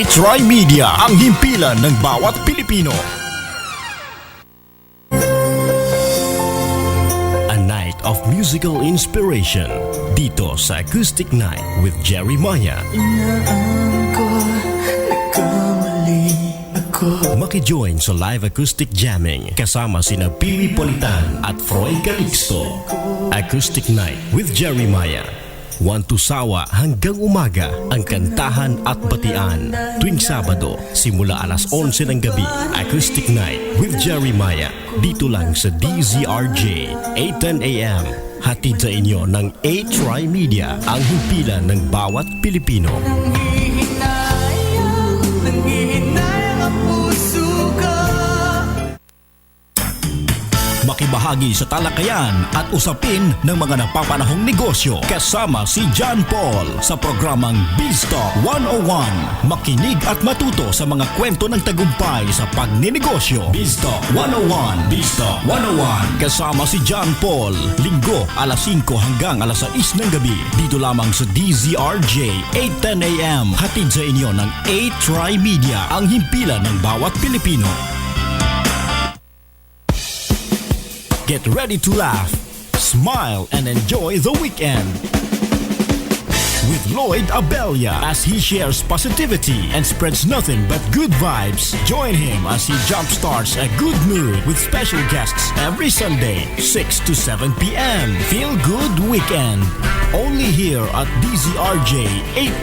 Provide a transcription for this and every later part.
Try Media, ang himpilan ng bawat Pilipino. A night of musical inspiration dito sa Acoustic Night with Jerry Maya. Maki-join sa live acoustic jamming kasama sina Pili Politan at Froy Calixto. Acoustic Night with Jerry Maya. 1 to sawa hanggang umaga ang kantahan at batian. Tuwing Sabado, simula alas 11 ng gabi, Acoustic Night with Jerry Maya. Dito lang sa DZRJ, 8:10 AM. Hatid sa inyo ng Try Media, ang himpilan ng bawat Pilipino. Makibahagi sa talakayan at usapin ng mga napapanahong negosyo kasama si John Paul sa programang BizTalk 101. Makinig at matuto sa mga kwento ng tagumpay sa pagninegosyo. BizTalk 101, BizTalk 101 kasama si John Paul. Linggo alas 5 hanggang alas 6 ng gabi. Dito lamang sa DZRJ 8:10 AM. Hatid sa inyo ng Try Media, ang himpilan ng bawat Pilipino. Get ready to laugh, smile, and enjoy the weekend with Lloyd Abella as he shares positivity and spreads nothing but good vibes. Join him as he jumpstarts a good mood with special guests every Sunday, 6 to 7 p.m. Feel good weekend. Only here at DZRJ,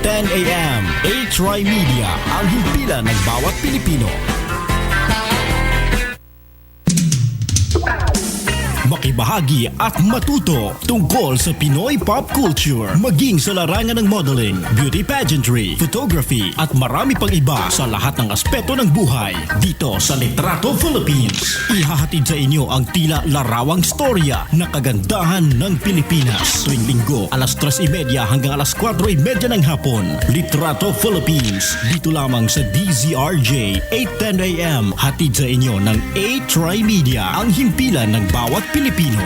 8:10 a.m. Try Media, ang himpilan ng bawat Pilipino. Makibahagi at matuto tungkol sa Pinoy pop culture, maging sa larangan ng modeling, beauty pageantry, photography at marami pang iba sa lahat ng aspeto ng buhay. Dito sa Litrato Philippines, ihahatid sa inyo ang tila larawang storya na kagandahan ng Pilipinas. Tuwing Linggo, alas 3:30 hanggang alas 4:30 ng hapon. Litrato Philippines, dito lamang sa DZRJ, 8:10 AM. Hatid sa inyo ng Try Media, ang himpilan ng bawat Pilipino.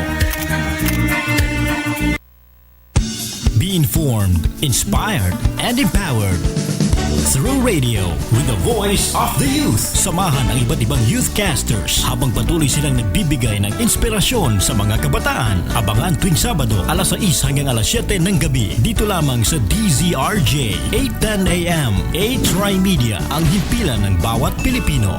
Be informed, inspired, and empowered through radio with the voice of the youth. Samahan ang iba't ibang youthcasters habang patuloy silang nagbibigay ng inspirasyon sa mga kabataan. Abangan tuwing Sabado, alas 6 hanggang alas 7 ng gabi. Dito lamang sa DZRJ, 8:10 AM. Try Media, ang himpilan ng bawat Pilipino.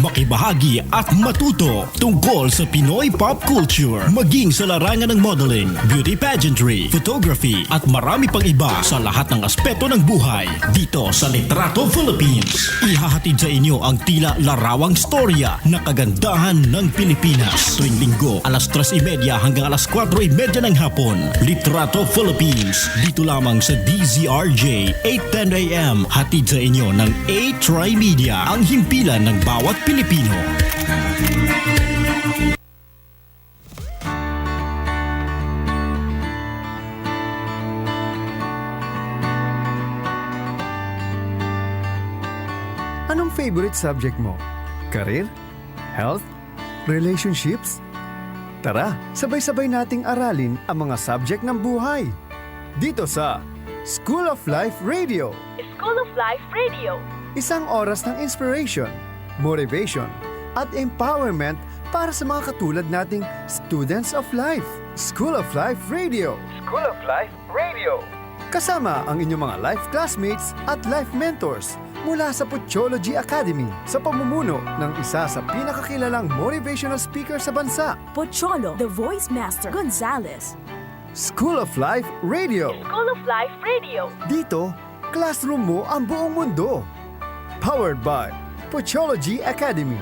Makibahagi at matuto tungkol sa Pinoy pop culture, maging sa larangan ng modeling, beauty pageantry, photography at marami pang iba sa lahat ng aspeto ng buhay. Dito sa Litrato Philippines, ihahatid sa inyo ang tila larawang storya na kagandahan ng Pilipinas. Tuwing Linggo, alas 3:30 hanggang alas 4:30 ng hapon. Litrato Philippines, dito lamang sa DZRJ, 8:10 AM. Hatid sa inyo ng Try Media, ang himpilan ng bawat Pilipino. Anong favorite subject mo? Career? Health? Relationships? Tara, sabay-sabay nating aralin ang mga subject ng buhay. Dito sa School of Life Radio. School of Life Radio. Isang oras ng inspiration, motivation, at empowerment para sa mga katulad nating students of life. School of Life Radio. School of Life Radio. Kasama ang inyong mga life classmates at life mentors mula sa Pochology Academy sa pamumuno ng isa sa pinakakilalang motivational speaker sa bansa. Pocholo, the Voice Master Gonzalez. School of Life Radio. School of Life Radio. Dito, classroom mo ang buong mundo. Powered by Pochology Academy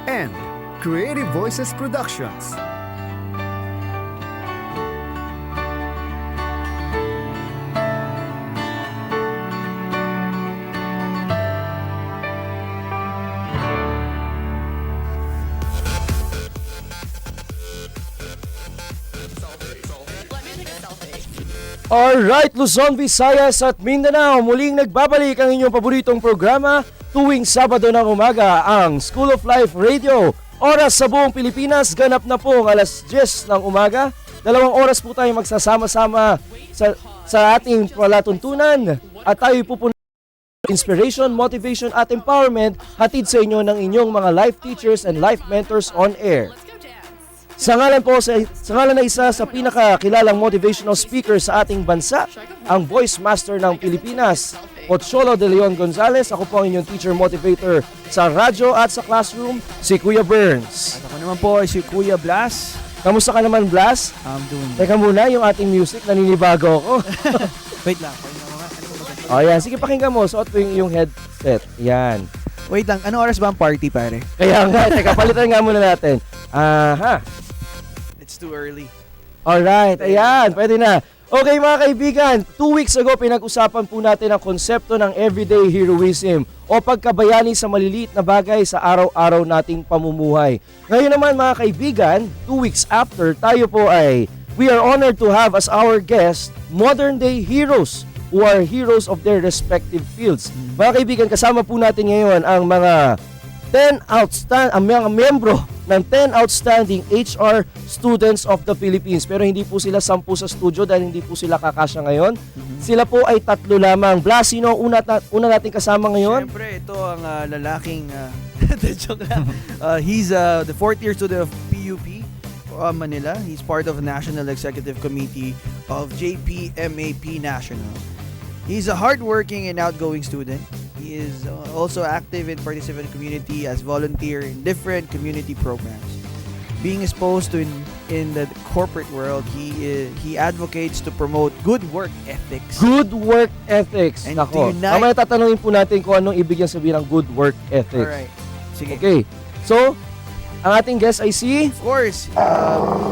and Creative Voices Productions. Alright, Luzon, Visayas at Mindanao, muling nagbabalik ang inyong paboritong programa tuwing Sabado ng umaga, ang School of Life Radio. Oras sa buong Pilipinas, ganap na po ang alas 10 ng umaga. 2 oras po tayo magsasama-sama sa ating palatuntunan at tayo pupunta inspiration, motivation at empowerment hatid sa inyo ng inyong mga life teachers and life mentors on air. Sa ngalan na isa sa pinakakilalang motivational speaker sa ating bansa, ang voice master ng Pilipinas, Pocholo de Leon Gonzalez. Ako po ang inyong teacher motivator sa radyo at sa classroom, si Kuya Burns. At ako naman po ay si Kuya Blas. Kamusta ka naman, Blas? I'm doing Teka muna, yung ating music, naninibago ako. Wait lang. Ano ba maganda? O yan, sige pakinggan mo, suot ko yung headset. Yan. Wait lang, ano oras ba ang party, pare? Kaya nga, teka, palitan nga muna natin. Aha. It's too early. Alright, ayan, pwede na. Okay mga kaibigan, 2 weeks ago pinag-usapan po natin ang konsepto ng everyday heroism o pagkabayani sa maliliit na bagay sa araw-araw nating pamumuhay. Ngayon naman mga kaibigan, 2 weeks after, we are honored to have as our guest modern day heroes who are heroes of their respective fields. Mga kaibigan, kasama po natin ngayon ang mga mga membro ng 10 outstanding HR students of the Philippines. Pero hindi po sila 10 sa studio dahil hindi po sila kakasya ngayon. Sila po ay 3 lamang. Blas, sino una natin kasama ngayon? Siyempre, ito ang lalaking... joke lang. He's the 4th year student of PUP Manila. He's part of the National Executive Committee of JPMAP National. He's a hardworking and outgoing student. He is also active in participating community as volunteer in different community programs. Being exposed to in the corporate world, he advocates to promote good work ethics. Good work ethics. And Nako. to unite- Mamaya tatanungin po natin kung anong ibig sabihin ng good work ethics. Alright. Sige. Okay. So, ang ating guest ay si... Of course,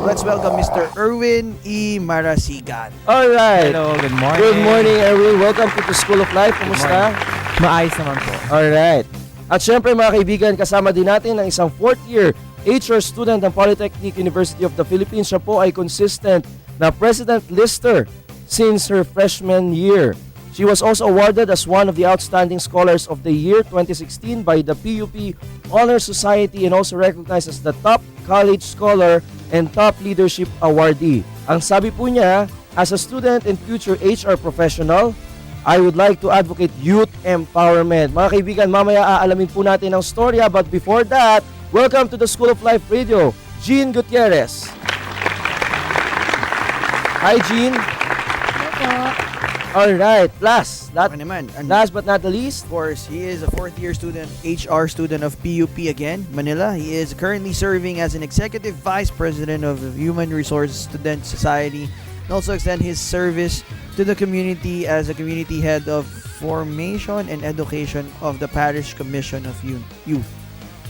let's welcome Mr. Erwin E. Marasigan. Alright. Hello, good morning. Good morning, Erwin. Welcome to the School of Life. Kumusta? Maayos naman po. Alright. At syempre mga kaibigan, kasama din natin ang isang 4th year HR student ng Polytechnic University of the Philippines. Siya po ay consistent na President Lister since her freshman year. She was also awarded as one of the Outstanding Scholars of the Year 2016 by the PUP Honor Society and also recognized as the Top College Scholar and Top Leadership Awardee. Ang sabi po niya, as a student and future HR professional, I would like to advocate youth empowerment. Mga kaibigan, mamaya aalamin po natin ang storya, but before that, welcome to the School of Life Radio, Jean Gutierrez. Hi, Jean. Alright, last but not the least, Of course, he is a 4th year student, HR student of PUP again, Manila. He is currently serving as an Executive Vice President of the Human Resources Student Society and also extend his service to the community as a community head of formation and education of the Parish Commission of Youth.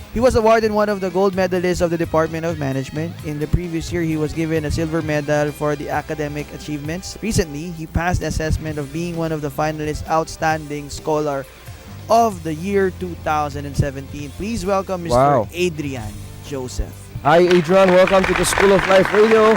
He was awarded one of the gold medalists of the Department of Management. In the previous year, he was given a silver medal for the academic achievements. Recently, he passed the assessment of being one of the finalists Outstanding Scholar of the Year 2017. Please welcome Mr. Wow. Adrian Joseph. Hi Adrian, welcome to the School of Life Radio.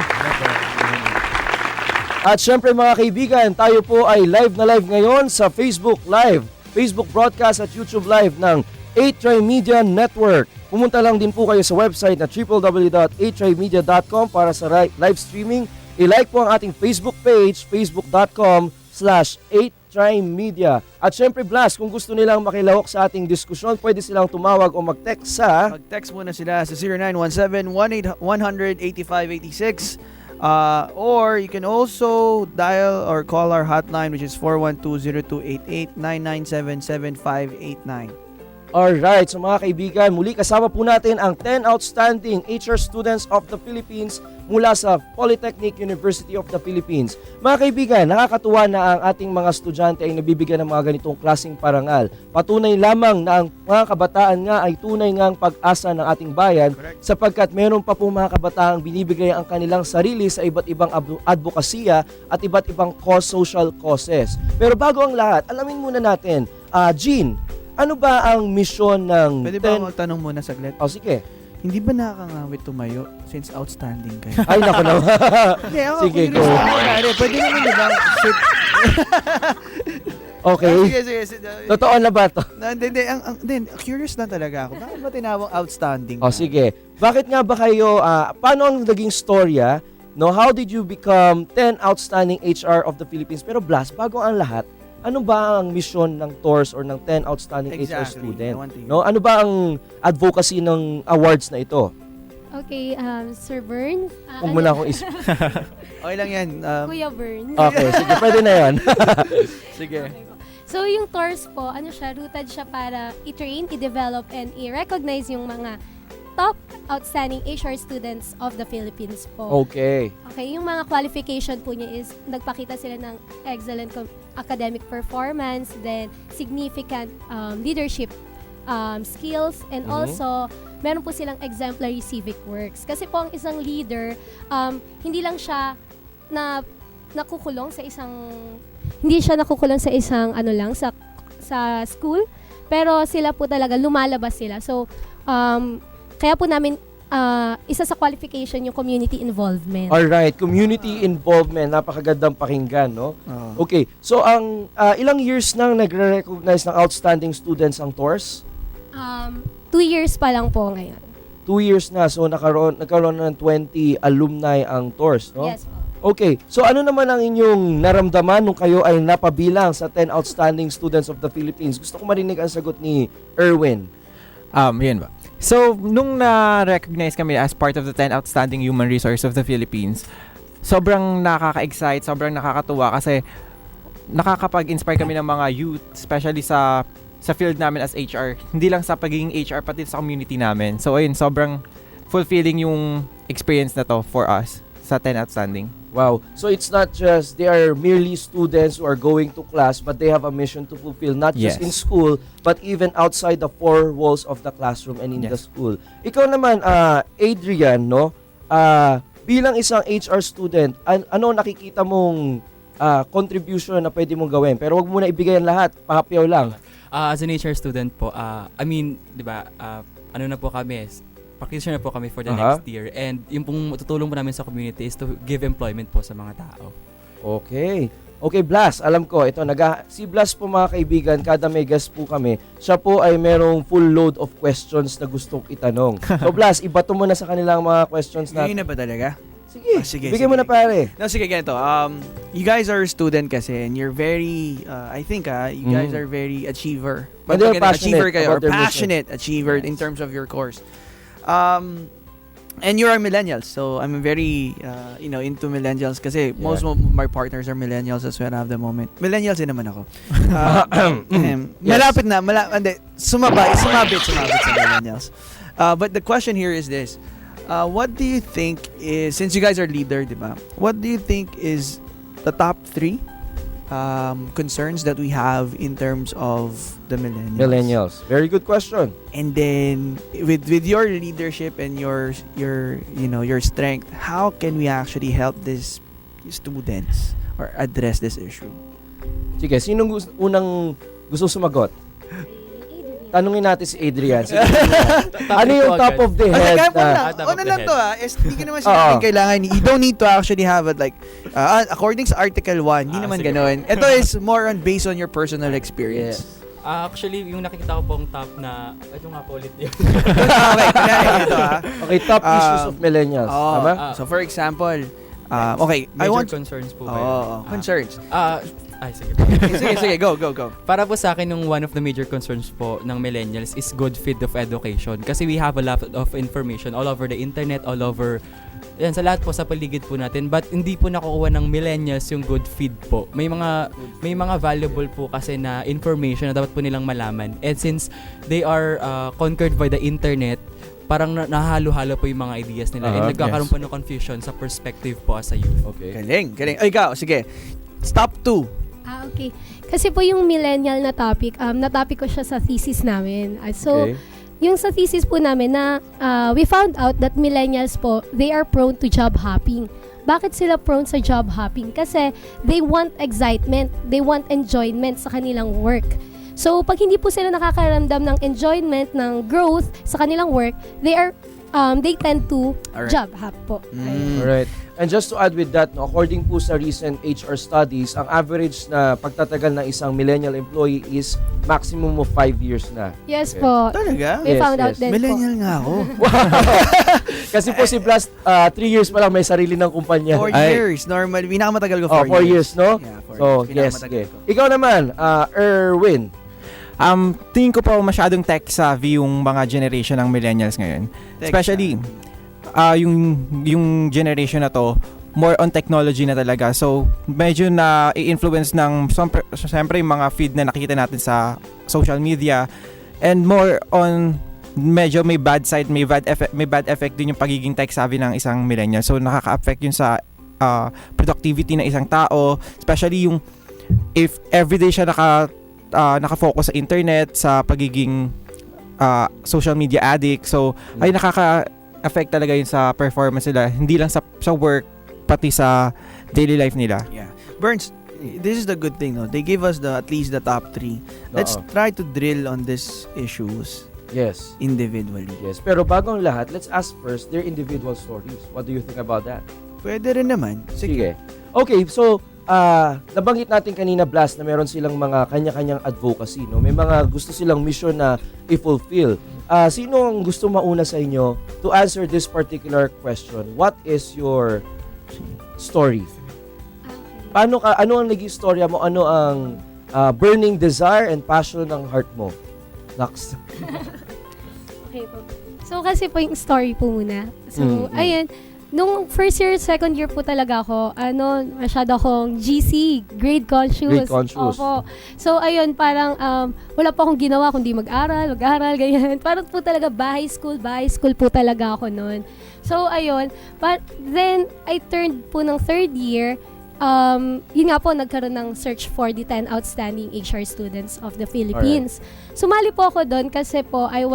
At syempre mga kaibigan, tayo po ay live na live ngayon sa Facebook Live, Facebook Broadcast at YouTube Live ng 8Try Media Network. Pumunta lang din po kayo sa website na www.8trymedia.com para sa live streaming. I-like po ang ating Facebook page, facebook.com/8trymedia. At syempre Blas, kung gusto nilang makilahok sa ating diskusyon, pwede silang tumawag o mag-text sa... Mag-text muna sila sa 0917-100-8586. Or you can also dial or call our hotline, which is 412-0288-997-7589. Alright, so mga kaibigan, muli kasama po natin ang 10 outstanding HR students of the Philippines mula sa Polytechnic University of the Philippines. Mga kaibigan, nakakatuwa na ang ating mga estudyante ay nabibigyan ng mga ganitong klaseng parangal. Patunay lamang na ang mga kabataan nga ay tunay ngang pag-asa ng ating bayan sapagkat meron pa pong mga kabataang binibigay ang kanilang sarili sa iba't ibang advokasya at iba't ibang social causes. Pero bago ang lahat, alamin muna natin, Jean, ano ba ang misyon ng Pwede ba magtanong muna saglit? Oh, sige. Hindi ba nakakangawit tumayo since outstanding kayo? Ay, naku naman. Hindi, ako Sige, curious go. lang. Pwede naman di ba? Okay. Sige. Totoo na ba to? Hindi, curious lang talaga ako. Bakit ba tinawag outstanding? Oh, sige. Bakit nga ba kayo, paano ang naging storya no, how did you become 10 outstanding HR of the Philippines? Pero Blas, bago ang lahat, ano ba ang misyon ng TORS or ng 10 outstanding HR Exactly. student? I want to hear. No, ano ba ang advocacy ng awards na ito? Okay, Sir Burns. Kung muna akong isip. Okay lang yan. Kuya Burns. Okay, sige, pwede na yan. Sige. So, yung TORS po, rooted siya para i-train, i-develop, and i-recognize yung mga top outstanding HR students of the Philippines po. Okay. Okay, yung mga qualification po niya is nagpakita sila ng excellent academic performance, then significant leadership skills, and also meron po silang exemplary civic works. Kasi po ang isang leader, hindi lang siya nakukulong sa isang sa school, pero sila po talaga lumalabas sila. So kaya po namin isa sa qualification yung community involvement. Alright, community involvement, napakagandang pakinggan, no? Oo. Okay, so ang ilang years nang nagre-recognize ng outstanding students ang TORS? 2 years pa lang po ngayon. 2 years na, so nagkaroon na ng 20 alumni ang TORS, no? Yes po. Okay, so ano naman ang inyong naramdaman nung kayo ay napabilang sa 10 outstanding students of the Philippines? Gusto ko marinig ang sagot ni Erwin. Yun ba? So, nung na-recognize kami as part of the 10 outstanding human resource of the Philippines, sobrang nakaka-excite, sobrang nakakatuwa kasi nakakapag-inspire kami ng mga youth, especially sa field namin as HR. Hindi lang sa pagiging HR, pati sa community namin. So, ayun, sobrang fulfilling yung experience na to for us sa 10 outstanding. Wow. So it's not just they are merely students who are going to class, but they have a mission to fulfill not just Yes. in school, but even outside the four walls of the classroom and in the Yes. school. Ikaw naman, Adrian, no? Bilang isang HR student, ano nakikita mong contribution na pwede mong gawin? Pero wag mo na ibigay ang lahat, pahapyaw lang. As an HR student po, I mean, di ba, ano na po kami, practitioner na po kami for the next year. And yung pong tutulong po namin sa community is to give employment po sa mga tao. Okay. Okay, Blas, alam ko, ito, si Blas po mga kaibigan, kada may guest po kami, siya po ay merong full load of questions na gustong itanong. So Blas, ibato mo na sa kanilang mga questions Ngayon natin. na ba talaga? Sige, Sige, bigyan mo sige. na pare. No, sige, ganito. You guys are student kasi and you're very, I think you guys are very achiever. And they're Again, passionate achiever kayo, about or their mission. passionate achiever in terms of your course. And you are millennials, so I'm very, into millennials kasi most of my partners are millennials as well at the moment. Millennials din naman ako. Malapit na, hindi, sumabit sa millennials. But the question here is this. What do you think is, since you guys are leader, di ba? What do you think is the top 3 concerns that we have in terms of the millennials? Millennials. Very good question. And then with your leadership and your strength, how can we actually help these students or address this issue? Sige, sinong unang gusto sumagot? Tanungin natin si Adrian. Sige, ano yung top of the head? Kaya po lang. top Ano of the lang head. to hindi ko naman sinabing kailangan. You don't need to actually have it like, according sa Article 1, hindi naman sige. ganoon. Ito is more on based on your personal experience. Actually, yung nakikita ko pong top na, ito nga po ulit yun. Okay, kunwari ito Okay, top issues of millennials. Tama? So for example, okay, I Major want concerns po ba yun? concerns. Sige. sige, go. Para po sa akin, yung one of the major concerns po ng millennials is good feed of education. Kasi we have a lot of information all over the internet, all over, yan, sa lahat po sa paligid po natin. But hindi po nakukuha ng millennials yung good feed po. May mga valuable po kasi na information na dapat po nilang malaman. And since they are conquered by the internet, parang nahalo-halo po yung mga ideas nila. And nagkakaroon po ng confusion sa perspective po as a youth. Okay. Galing. Ay, ikaw, sige. Stop 2. Okay. Kasi po yung millennial na topic ko siya sa thesis namin. So, Okay. yung sa thesis po namin na we found out that millennials po, they are prone to job hopping. Bakit sila prone sa job hopping? Kasi they want excitement, they want enjoyment sa kanilang work. So, pag hindi po sila nakakaramdam ng enjoyment, ng growth sa kanilang work, they are they tend to Alright. job hop po. Ayun. Alright. And just to add with that, no, according po sa recent HR studies, ang average na pagtatagal ng isang millennial employee is maximum of 5 years na. Yes Okay. po. Talaga? We Yes, found out yes. din po. Millennial nga ako. Kasi po si Blast, 3 years pa lang may sarili ng kumpanya. 4 Ay. years. Normal. Pinakamatagal ko 4 4 years, no? Yeah, 4 So, years. yes, Pinakamatagal okay. ko. Ikaw naman, Erwin. Tingin ko pa masyadong tech savvy yung mga generation ng millennials ngayon. Tech Especially, savvy. yung generation na to, more on technology na talaga. So, medyo na i-influence ng siyempre yung mga feed na nakikita natin sa social media, and more on medyo may bad side, may bad effect din yung pagiging tech savvy ng isang millennial. So, nakaka-affect yun sa productivity ng isang tao, especially yung if everyday siya nakafocus sa internet, sa pagiging social media addict. So, ay nakaka-affect talaga yun sa performance nila. Hindi lang sa work, pati sa daily life nila. Yeah. Burns, this is the good thing, no? They give us at least the top 3. Let's Oo. try to drill on these issues Yes. individually. Yes. Pero bago ang lahat, let's ask first their individual stories. What do you think about that? Pwede rin naman. Sige. Okay, so nabanggit natin kanina, Blast, na meron silang mga kanya-kanyang advocacy, no? May mga gusto silang mission na i-fulfill. Sino ang gusto mauna sa inyo to answer this particular question? What is your story? Ano ang naging storya mo? Ano ang burning desire and passion ng heart mo? Next. Okay po. So, kasi po yung story po muna. So, ayun. Nung first year, second year po talaga ako, masyado akong GC, grade conscious. Grade conscious. Opo. So, ayun, parang wala pa akong ginawa kundi mag-aral, ganyan. Parang po talaga bahay school po talaga ako noon. So, ayun. But then, I turned po ng third year, yun nga po, nagkaroon ng search for the 10 outstanding HR students of the Philippines. Sumali po ako doon kasi po, I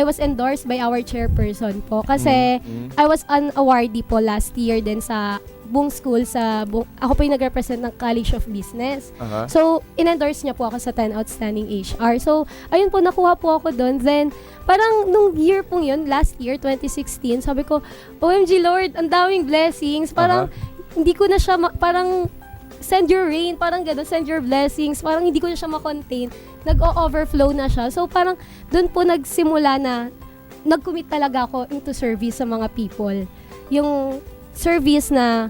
was endorsed by our chairperson po kasi I was an awardee po last year din sa buong school ako po yung nag-represent ng College of Business. Aha. So, in-endorse niya po ako sa 10 outstanding HR. So, ayun po, nakuha po ako doon. Then, parang nung year pong yun, last year, 2016, sabi ko, OMG Lord, ang daming blessings. Parang, hindi ko na siya, parang, send your rain, parang gano'n, send your blessings. Parang hindi ko na siya ma-contain. Nag-overflow na siya. So, parang, doon po nagsimula na, nag-commit talaga ako into service sa mga people. Yung service na,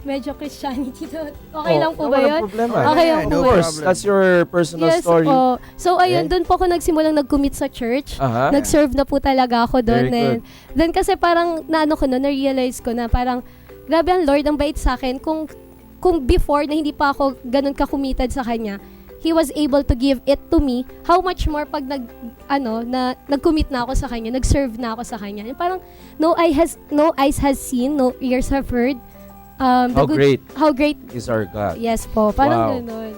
medyo Christianity doon. Okay lang po ba walang yun? problema. Okay lang Yeah, po no Of ba yun? course, problem. that's your personal Yes story. po. So, ayun, Okay. doon po ako nagsimulang nag-commit sa church. Aha. Nag-serve na po talaga ako doon. Very good. Then kasi parang, na-realize ko na parang, grabe ang Lord, ang bait sa akin. Kung before na hindi pa ako ganun ka-committed sa Kanya, He was able to give it to me. How much more pag nag-commit na ako sa Kanya, nag-serve na ako sa Kanya. Yung parang, no eyes has seen, no ears have heard. How great How great. is our God. Yes po, parang Wow. ganun.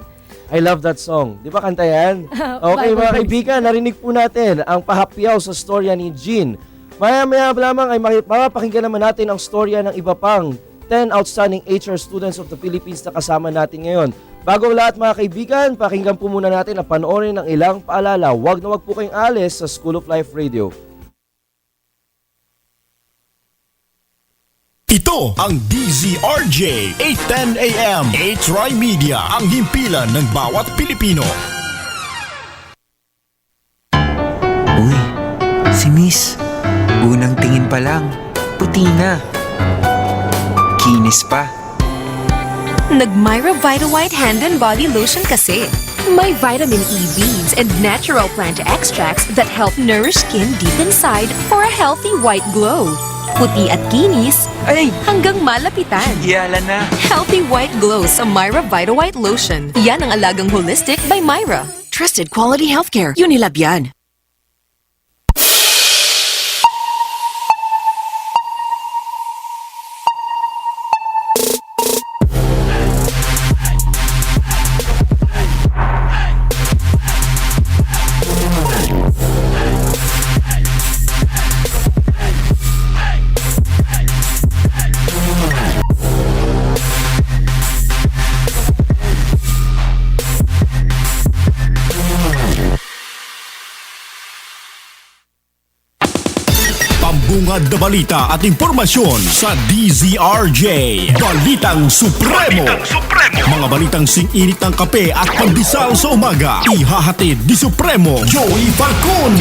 I love that song. Di ba kanta yan? Okay, Bible mga verse. kaibigan, narinig po natin ang pahapyaw sa storya ni Jean. Maya-maya lamang ay mapapakinggan naman natin ang storya ng iba pang 10 outstanding HR students of the Philippines na kasama natin ngayon. Bago ang lahat, mga kaibigan, pakinggan po muna natin at panoorin ng ilang paalala. Huwag na huwag po kayong alis sa School of Life Radio. Ito ang DZRJ 810 AM H-Rai Media, ang himpilan ng bawat Pilipino. Uy, si Miss. Unang tingin pa lang, puti na. Kinis pa. Nag-Myra Vita-White Hand and Body Lotion kasi. May vitamin E beads and natural plant extracts that help nourish skin deep inside for a healthy white glow. Puti at kinis, Ay, hanggang malapitan. yala na. Healthy white glow sa Myra Vita-White Lotion. Yan ang alagang holistic by Myra. Trusted quality healthcare. Unilab yan. Bungad na balita at impormasyon sa DZRJ. Balitang Supremo. Mga balitang sing-init ng kape at pandesal sa umaga. Ihahatid ni Supremo Joey Falcon.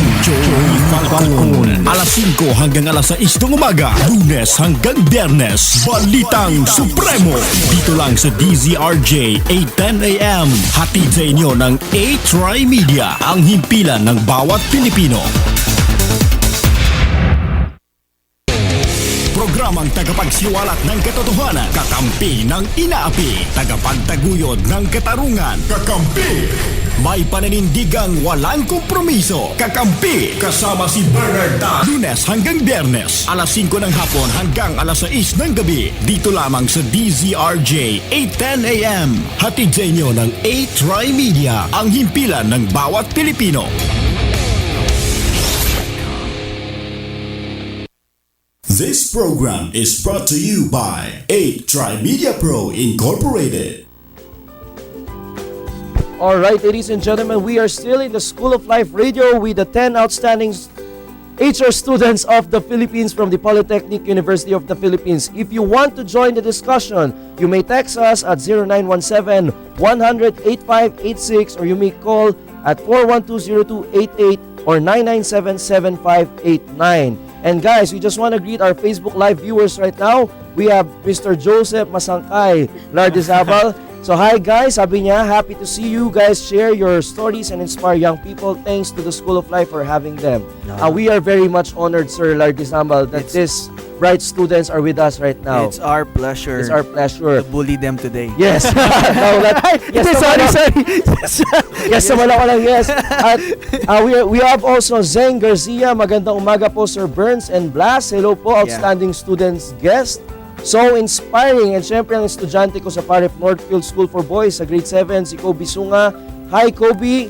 Alas 5 hanggang alas 6 ng umaga. Lunes hanggang Biyernes. Balitang Supremo. Dito lang sa DZRJ 8:10 AM. Hatid sa inyo ng A-Try Media. Ang himpilan ng bawat Pilipino. Programang tagapagsiwalat ng katotohanan, kakampi ng inaapi, tagapagtaguyod ng katarungan, kakampi! May pananindigang walang kompromiso, kakampi! Kasama si Bernard Tan, Lunes hanggang Biyernes, alas 5 ng hapon hanggang alas 6 ng gabi, dito lamang sa DZRJ 8:10 AM. Hatid sa inyo ng A-Try Media, ang himpilan ng bawat Pilipino. This program is brought to you by 8 Media Pro Incorporated. Alright, ladies and gentlemen, we are still in the School of Life Radio with the 10 outstanding HR students of the Philippines from the Polytechnic University of the Philippines. If you want to join the discussion, you may text us at 0917-100-8586 or you may call at 412-0288 or 997-7589. And guys, we just want to greet our Facebook Live viewers right now. We have Mr. Joseph Masangkay Lardizabal. So hi guys, sabi niya, happy to see you guys share your stories and inspire young people. Thanks to the School of Life for having them. We are very much honored, Sir Lardizabal, that these bright students are with us right now. It's our pleasure. It's our pleasure. To bully them today. Yes. Yes, naman ako lang, yes. At we have also Zeng Garcia. Magandang umaga po, Sir Burns and Blas. Hello po, outstanding students guest. So inspiring. And syempre ang estudyante ko sa Paref Northfield School for Boys sa grade 7, si Kobe Sunga. Hi Kobe,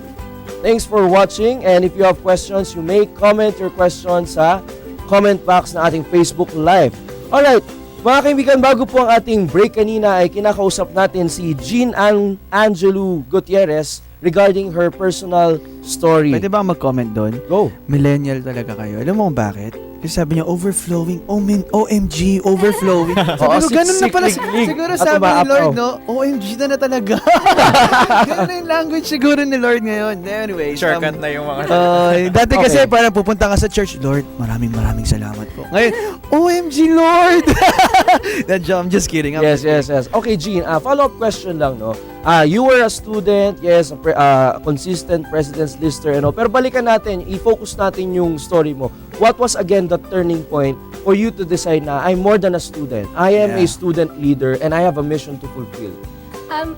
thanks for watching. And if you have questions, you may comment your questions sa comment box na ating Facebook Live. Alright, mga kaibigan, bago po ang ating break kanina ay kinakausap natin si Jean Angelo Gutierrez regarding her personal story. Pwede ba mag-comment doon? Go. Millennial talaga kayo. Alam mo kung bakit? Kasi sabi niya, overflowing. OMG, overflowing. Sabi ko, ganun na pala. Siguro sabi ni Lord, no? OMG na talaga. Ganun na yung language siguro ni Lord ngayon. Anyways. Shortcut na yung mga... Dati kasi parang pupunta ka sa church, Lord, maraming salamat po. Ngayon, OMG, Lord! I'm just kidding. Yes. Okay, Jean, follow-up question lang, no? You were a student, yes, a consistent president's lister, pero balikan natin, i-focus natin yung story mo. What was again the turning point for you to decide na I'm more than a student. I am a student leader and I have a mission to fulfill?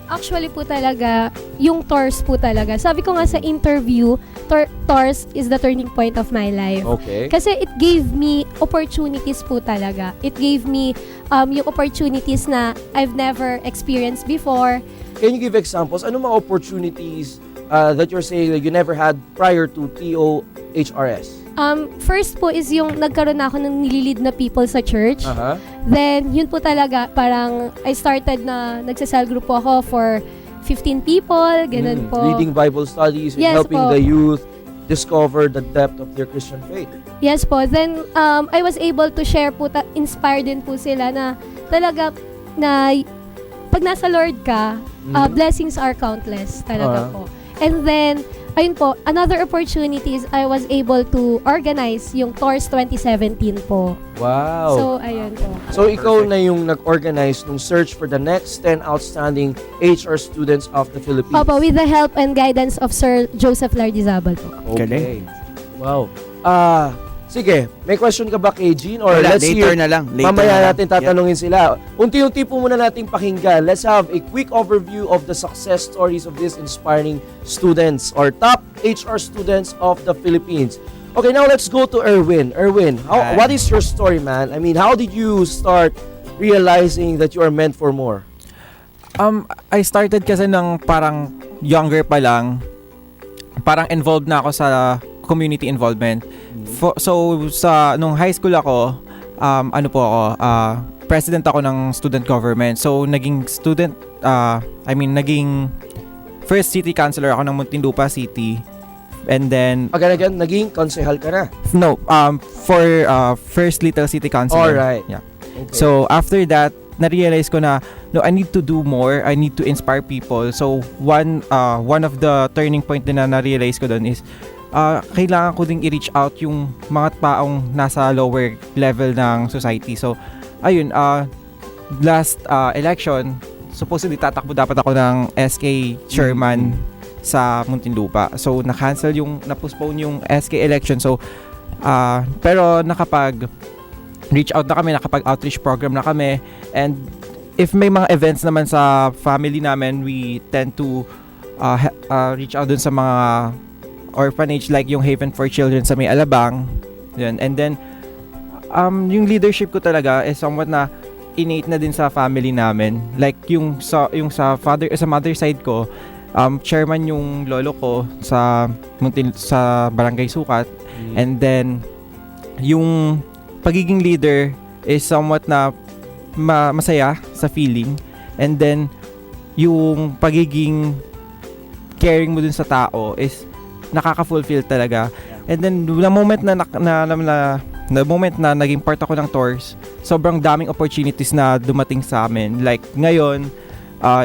Actually po talaga, yung TORS po talaga. Sabi ko nga sa interview, TORS is the turning point of my life. Okay. Kasi it gave me opportunities po talaga. It gave me yung opportunities na I've never experienced before. Can you give examples? Ano mga opportunities that you're saying that you never had prior to TOHRS? First po is yung nagkaroon na ako ng nililid na people sa church. Then, yun po talaga, parang I started na nagsasal group po ako for 15 people, ganun po. Leading Bible studies and Yes helping po. the youth discover the depth of their Christian faith. Yes po. Then, I was able to share po, inspire din po sila na talaga na pag nasa Lord ka, blessings are countless talaga po. And then, ayun po, another opportunity is I was able to organize yung TORS 2017 po. Wow. So, ayun po. So, ikaw na yung nag-organize ng search for the next 10 outstanding HR students of the Philippines. Opo, with the help and guidance of Sir Joseph Lardizabal po. Okay. Wow. Sige, may question ka ba kay Jean? Or Wala, let's later hear, na lang. mamaya natin tatanungin sila. Unti-unti po muna nating pakinggan. Let's have a quick overview of the success stories of these inspiring students or top HR students of the Philippines. Okay, now let's go to Erwin. Erwin, what is your story, man? I mean, how did you start realizing that you are meant for more? I started kasi ng parang younger pa lang. Parang involved na ako sa community involvement. So nung high school ako, president ako ng student government. So naging naging first city councilor ako ng Muntinlupa City And then, Again, naging konsehal ka na. no, for First Little City Council. Alright. Yeah. Okay. So, after that, na-realize ko na, no, I need to do more. I need to inspire people. So, one of the turning point din na na-realize ko doon is, kailangan ko ding i-reach out yung mga taong nasa lower level ng society. So, ayun, last election, supposedly tatakbo dapat ako ng SK chairman sa Muntinlupa. So, na-postpone yung SK election. So, pero reach out na kami, nakapag-outreach program na kami. And if may mga events naman sa family namin, we tend to reach out dun sa mga orphanage like yung Haven for Children sa May Alabang. Yun. And then, yung leadership ko talaga is somewhat na innate na din sa family namin. Like yung sa mother side ko, chairman yung lolo ko sa Barangay Sukat. And then, yung pagiging leader is somewhat na masaya sa feeling. And then, yung pagiging caring mo dun sa tao is nakaka-fulfill talaga. And then, the moment na naging part ako ng tours, sobrang daming opportunities na dumating sa amin. Like, ngayon,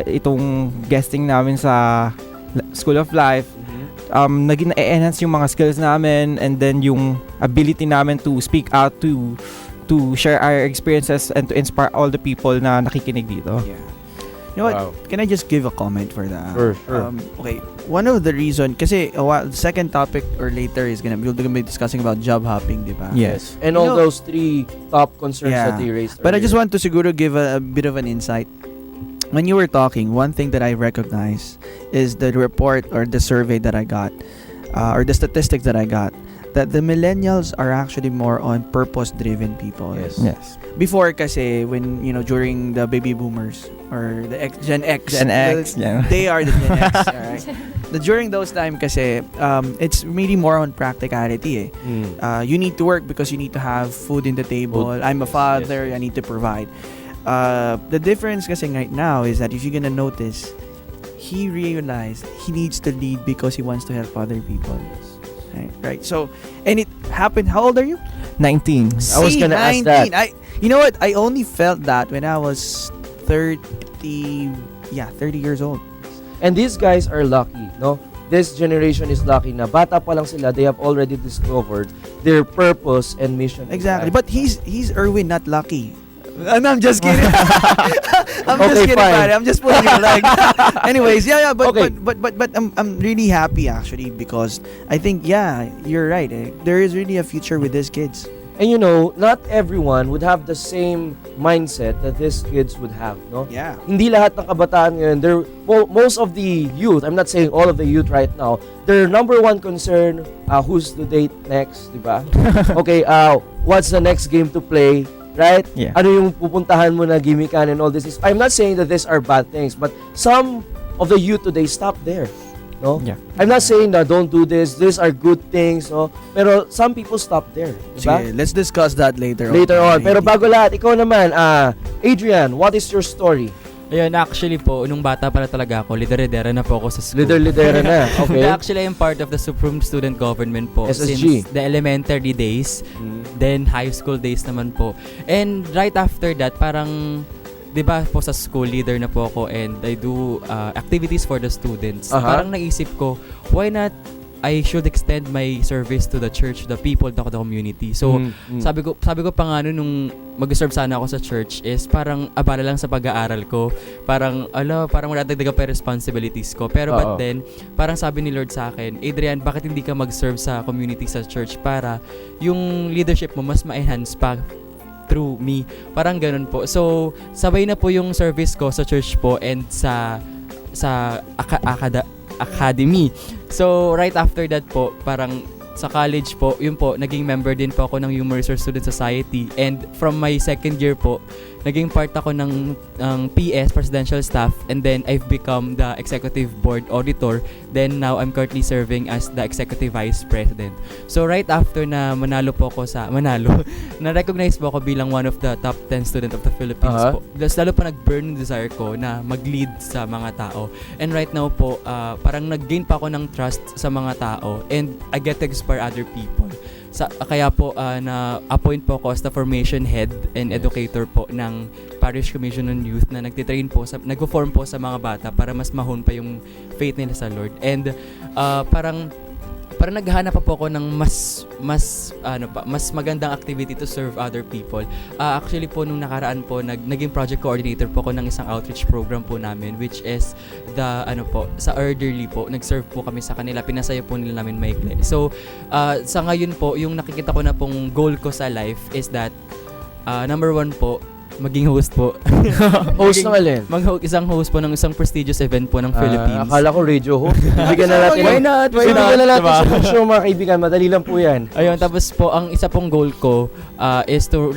itong guesting namin sa School of Life, naging na-enhance yung mga skills namin, and then yung ability namin to speak out, to share our experiences and to inspire all the people na nakikinig dito. Yeah. You know what? Can I just give a comment for that? Sure. Okay. One of the reason, kasi the second topic or later is we'll be discussing about job hopping, di ba? Yes. And all those 3 top concerns that they raised. But I just want to siguro give a bit of an insight. When you were talking, one thing that I recognize is the report or the survey that I got, or the statistics that I got, that the millennials are actually more on purpose-driven people. Yes. Before kasi, when, during the baby boomers, or the Gen X. They are the Gen X, alright? During those time kasi, it's really more on practicality you need to work because you need to have food in the table. I'm a father, I need to provide. The difference kasi right now is that if you're gonna notice, he realized he needs to lead because he wants to help other people. Right. So, and it happened. How old are you? 19. I was gonna ask that. You know what? I only felt that when I was 30 years old. And these guys are lucky, no? This generation is lucky na bata pa lang sila, they have already discovered their purpose and mission. Exactly. But he's Erwin, not lucky. No, I'm just kidding. I'm Okay, just kidding, fine. buddy. I'm just pulling your leg. Anyways, but Okay. but I'm really happy actually because I think you're right. There is really a future with these kids. And not everyone would have the same mindset that these kids would have, no? Yeah. Hindi lahat ng kabataan ngayon, most of the youth, I'm not saying all of the youth right now, their number one concern, who's to date next, di ba? Okay, what's the next game to play? Right? Yeah. Ano yung pupuntahan mo na gimmickan and all this is. I'm not saying that these are bad things, but some of the youth today stop there. No? Yeah. I'm not saying na don't do this. These are good things, no? Pero some people stop there. Diba? Sige, let's discuss that later On. Pero bago lahat, ikaw naman, Adrian, what is your story? Ayun, actually po, nung bata pala talaga ako, lidera na po ako sa school. Lidera na. Okay. Actually, I'm part of the Supreme Student Government po SSG. since the elementary days, then high school days naman po. And right after that, parang, di ba po sa school, leader na po ako and I do activities for the students. Parang naisip ko, why not I should extend my service to the church, the people, the community. So, sabi ko pa nga nung mag-serve sana ako sa church is parang abala lang sa pag-aaral ko. Parang wala dagdagan pa responsibilities ko. Pero but then, parang sabi ni Lord sa akin, Adrian, bakit hindi ka mag-serve sa community sa church para yung leadership mo mas ma-enhance pa through me. Parang ganun po. So, sabay na po yung service ko sa church po and sa academy. So, right after that po, parang sa college po, yun po, naging member din po ako ng Human Resource Student Society. And from my second year po, naging part ako ng PS, Presidential Staff, and then I've become the Executive Board Auditor. Then now I'm currently serving as the Executive Vice President. So right after na na-recognize po ako bilang one of the top 10 student of the Philippines po. Lalo pa nag-burn yung desire ko na mag-lead sa mga tao. And right now po, parang nag-gain pa ako ng trust sa mga tao and I get to inspire other people. Kaya po na-appoint po ako as the formation head and educator po ng Parish Commission on Youth na nagtitrain po, nag-form po sa mga bata para mas mahon pa yung faith nila sa Lord. And parang naghahanap pa po ako ng mas magandang activity to serve other people. Actually po nung nakaraan po naging project coordinator po ako ng isang outreach program po namin, which is sa elderly po. Nag-serve po kami sa kanila, pinasaya po nila namin maikli. So sa ngayon po yung nakikita ko na pong goal ko sa life is that number 1 po, maging host po. Host ng alin? Isang host po ng isang prestigious event po ng Philippines. Akala ko radio host. Bibigyan na natin. Why not? Bibigyan na natin sa show, mga kaibigan. Madali lang po yan. Ayun, tapos po, ang isa pong goal ko is to,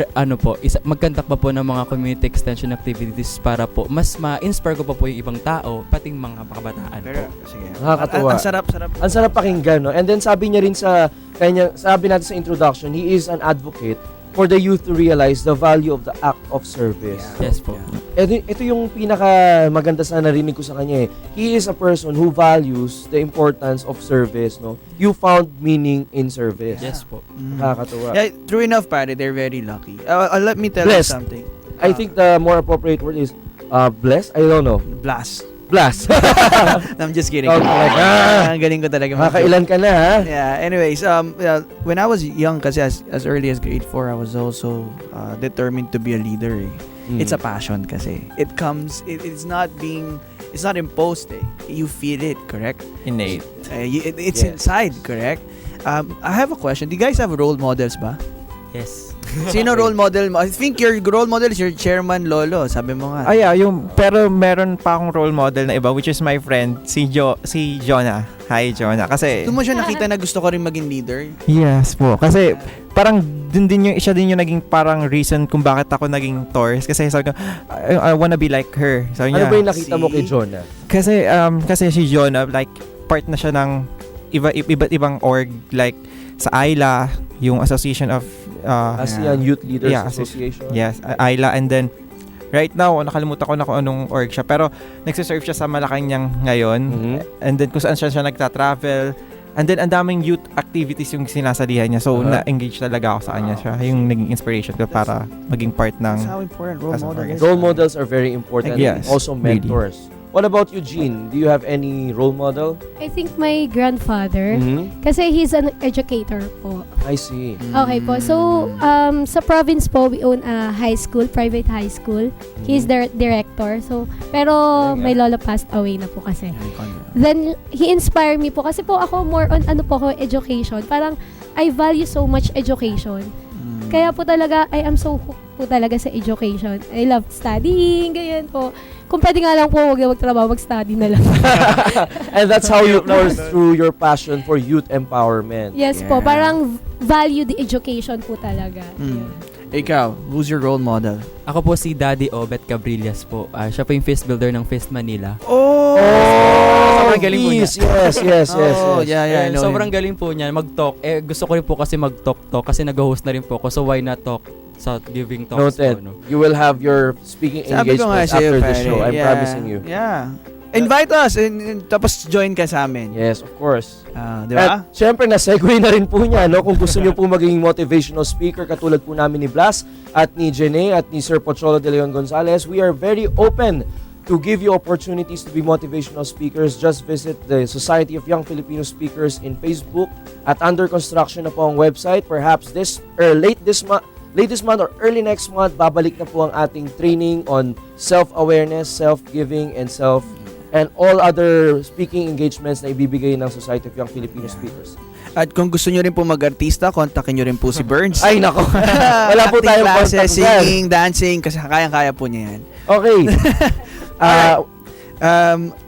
magkandak pa po ng mga community extension activities para po, mas ma-inspire ko pa po yung ibang tao, pating mga kabataan po. Sige. Nakakatuwa. Ang sarap. Ang sarap pakinggan, no? And then sabi niya rin sabi natin sa introduction, he is an advocate for the youth to realize the value of the act of service. Yes po. Ito yung pinaka maganda sa narinig ko sa kanya eh. He is a person who values the importance of service, no? You found meaning in service. Yes po. Nakakatuwa. Yeah, true enough, pare, they're very lucky. Let me tell Blessed. you something. I think the more appropriate word is blessed. I don't know. Blast. Blast. I'm just kidding. Okay. Ang galing ko talaga. Makakailan ka na, ha? Yeah, anyways, when I was young, kasi as early as grade 4, I was also determined to be a leader. Eh. It's a passion kasi. It comes, it's not imposed. Eh. You feel it, correct? Innate. It's Yes. inside, correct? I have a question. Do you guys have role models ba? Yes. Sino role model mo? I think your role model is your chairman Lolo. Sabi mo nga. Pero meron pa akong role model na iba, which is my friend, si Jonah. Hi, Jonah. Kasi, Doon mo siya nakita na gusto ko rin maging leader? yes po. Kasi, parang siya din yung naging parang reason kung bakit ako naging Taurus. Kasi sabi ko, I wanna be like her. Sabi Ano niya, ba yung nakita mo kay Jonah? Kasi si Jonah, like, part na siya ng iba't ibang org, like, sa AILA, yung Association of ASEAN Youth Leaders Yeah, Association. Yes, AILA. And then, right now, nakalimutan ko na kung anong org siya. Pero, nagsiserve siya sa Malacanang ngayon. And then, kung saan siya nagta-travel. And then, ang daming youth activities yung sinasalihan niya. So, na-engage talaga ako sa kanya siya. Yung naging inspiration ko para maging part ng... That's how important role model is. Role models are very important. Yes, And also mentors. What about you, Jean? Do you have any role model? I think my grandfather, kasi he's an educator po. I see. Okay po. So, sa province po, we own a high school, private high school. He's the director. So, pero my lola passed away na po kasi. Then, he inspired me po. Kasi po ako more on education. Parang, I value so much education. Kaya po talaga, I am so hooked po talaga sa education. I love studying, ganyan po. Kung pwede nga lang po, huwag na magtrabaho, mag-study na lang. And that's how you course through your passion for youth empowerment. Yes po, parang value the education po talaga. Yun. Ikaw, who's your role model? Ako po si Daddy Obet Cabrillas po. Siya po yung fist builder ng Fist Manila. Sobrang galing po niya. Yes. Yeah, I know Sobrang him. galing po niya mag-talk. Gusto ko rin po kasi mag-talk kasi nag-host na rin po ako. So why not talk sa giving talks Noted. po, no? You will have your speaking Sabi ko nga engagements sa'yo, after the pare. show. I'm Yeah. promising you. Yeah. Invite us and tapos join ka sa amin. Yes, of course. Di ba? At syempre, na-segue na rin po niya, no? Kung gusto niyo po maging motivational speaker, katulad po namin ni Blas at ni Jene at ni Sir Pocholo de Leon Gonzalez, we are very open to give you opportunities to be motivational speakers. Just visit the Society of Young Filipino Speakers in Facebook at under construction na po ang website. Perhaps late this month or early next month, babalik na po ang ating training on self-awareness, self-giving, and all other speaking engagements na ibibigay ng Society of Young Filipino Speakers. At kung gusto nyo rin po mag-artista, kontakin nyo rin po si Burns. Ay, nako. Wala po Acting tayong classes, contact dyan. singing, dancing, kasi kayang-kaya po niya yan. Okay. Alright.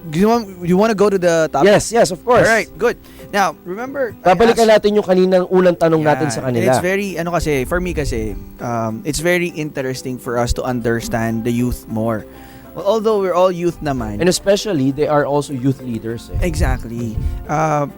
You want to go to the topic? Yes, of course. Alright, good. Now, remember, Babalikan natin yung kaninang unang tanong natin sa And kanila. it's very, for me kasi, it's very interesting for us to understand the youth more. Well, although we're all youth naman. And especially, they are also youth leaders. Exactly.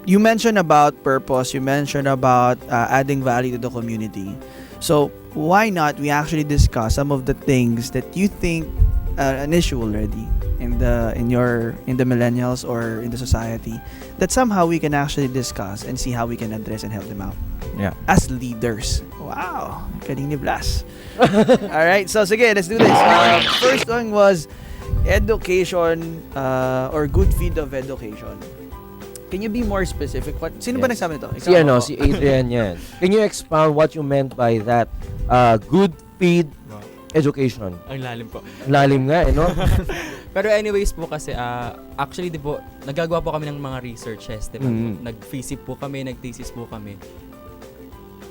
You mentioned about purpose. You mentioned about adding value to the community. So, why not we actually discuss some of the things that you think an issue already in the millennials or in the society that somehow we can actually discuss and see how we can address and help them out. Yeah. As leaders. Wow. Galing ni Blas. All right. So, sige, let's do this. First one was education or good feed of education. Can you be more specific? Sino ba nagsabi nito? Ikaw? Si Adrian yan. Can you expound what you meant by that good feed education? Ang lalim po. Lalim nga, no? Pero anyways po kasi, actually, di po, nagagawa po kami ng mga researches, di ba? Nag-FISIP po kami, nag-thesis po kami.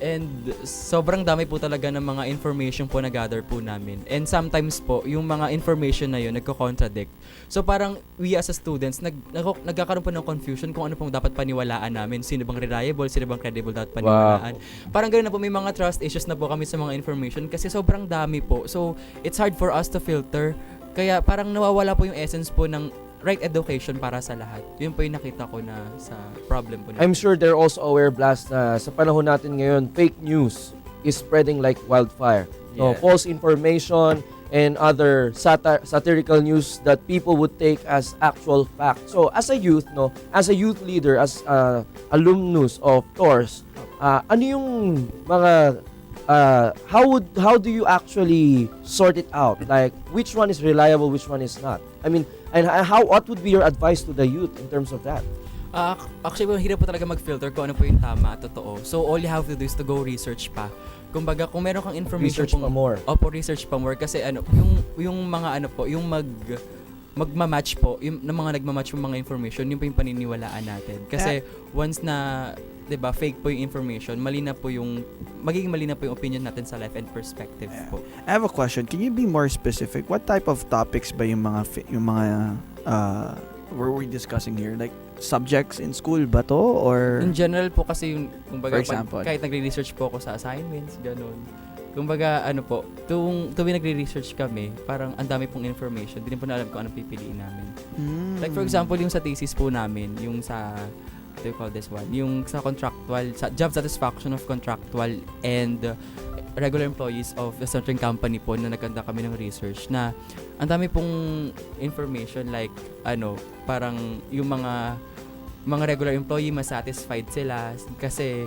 And sobrang dami po talaga ng mga information po na gather po namin. And sometimes po, yung mga information na yun, nagko-contradict. So parang we as a students, nagkakaroon po ng confusion kung ano pong dapat paniwalaan namin. Sino bang reliable, sino bang credible dapat paniwalaan. Parang ganoon na po, may mga trust issues na po kami sa mga information kasi sobrang dami po. So it's hard for us to filter. Kaya parang nawawala po yung essence po ng right education para sa lahat. Yun po yung nakita ko na sa problem po. I'm sure they're also aware, Blast, na sa panahon natin ngayon, fake news is spreading like wildfire. No, false information and other satirical news that people would take as actual fact. So as a youth, as a youth leader, as alumnus of TORS, ano yung mga how do you actually sort it out? Like which one is reliable, which one is not? I mean, and what would be your advice to the youth in terms of that? Actually, hirap po talaga mag-filter kung ano po yung tama, totoo. So, all you have to do is to go research pa. Kumbaga, kung meron kang information Research pa more. Opo, research pa more. Kasi yung mga yung magmamatch po, yung mga nagmamatch yung mga information, yun po yung paniniwalaan natin. Kasi once na, 'di ba, fake po yung information, magiging malina po yung opinion natin sa life and perspective po. I have a question. Can you be more specific? What type of topics ba yung mga were we discussing here? Like subjects in school ba to or in general po kasi yung kumbaga for example, kahit nagre-research po ako sa assignments, ganun. Kumbaga po, tuwing nagre-research kami, parang ang dami pong information, hindi po na alam kung anong pipiliin namin. Like for example, yung sa thesis po namin, yung sa what do you call this one? Yung sa contractual, sa job satisfaction of contractual and regular employees of a certain company po na nagkanda kami ng research na ang dami pong information like parang yung mga regular employee masatisfied sila kasi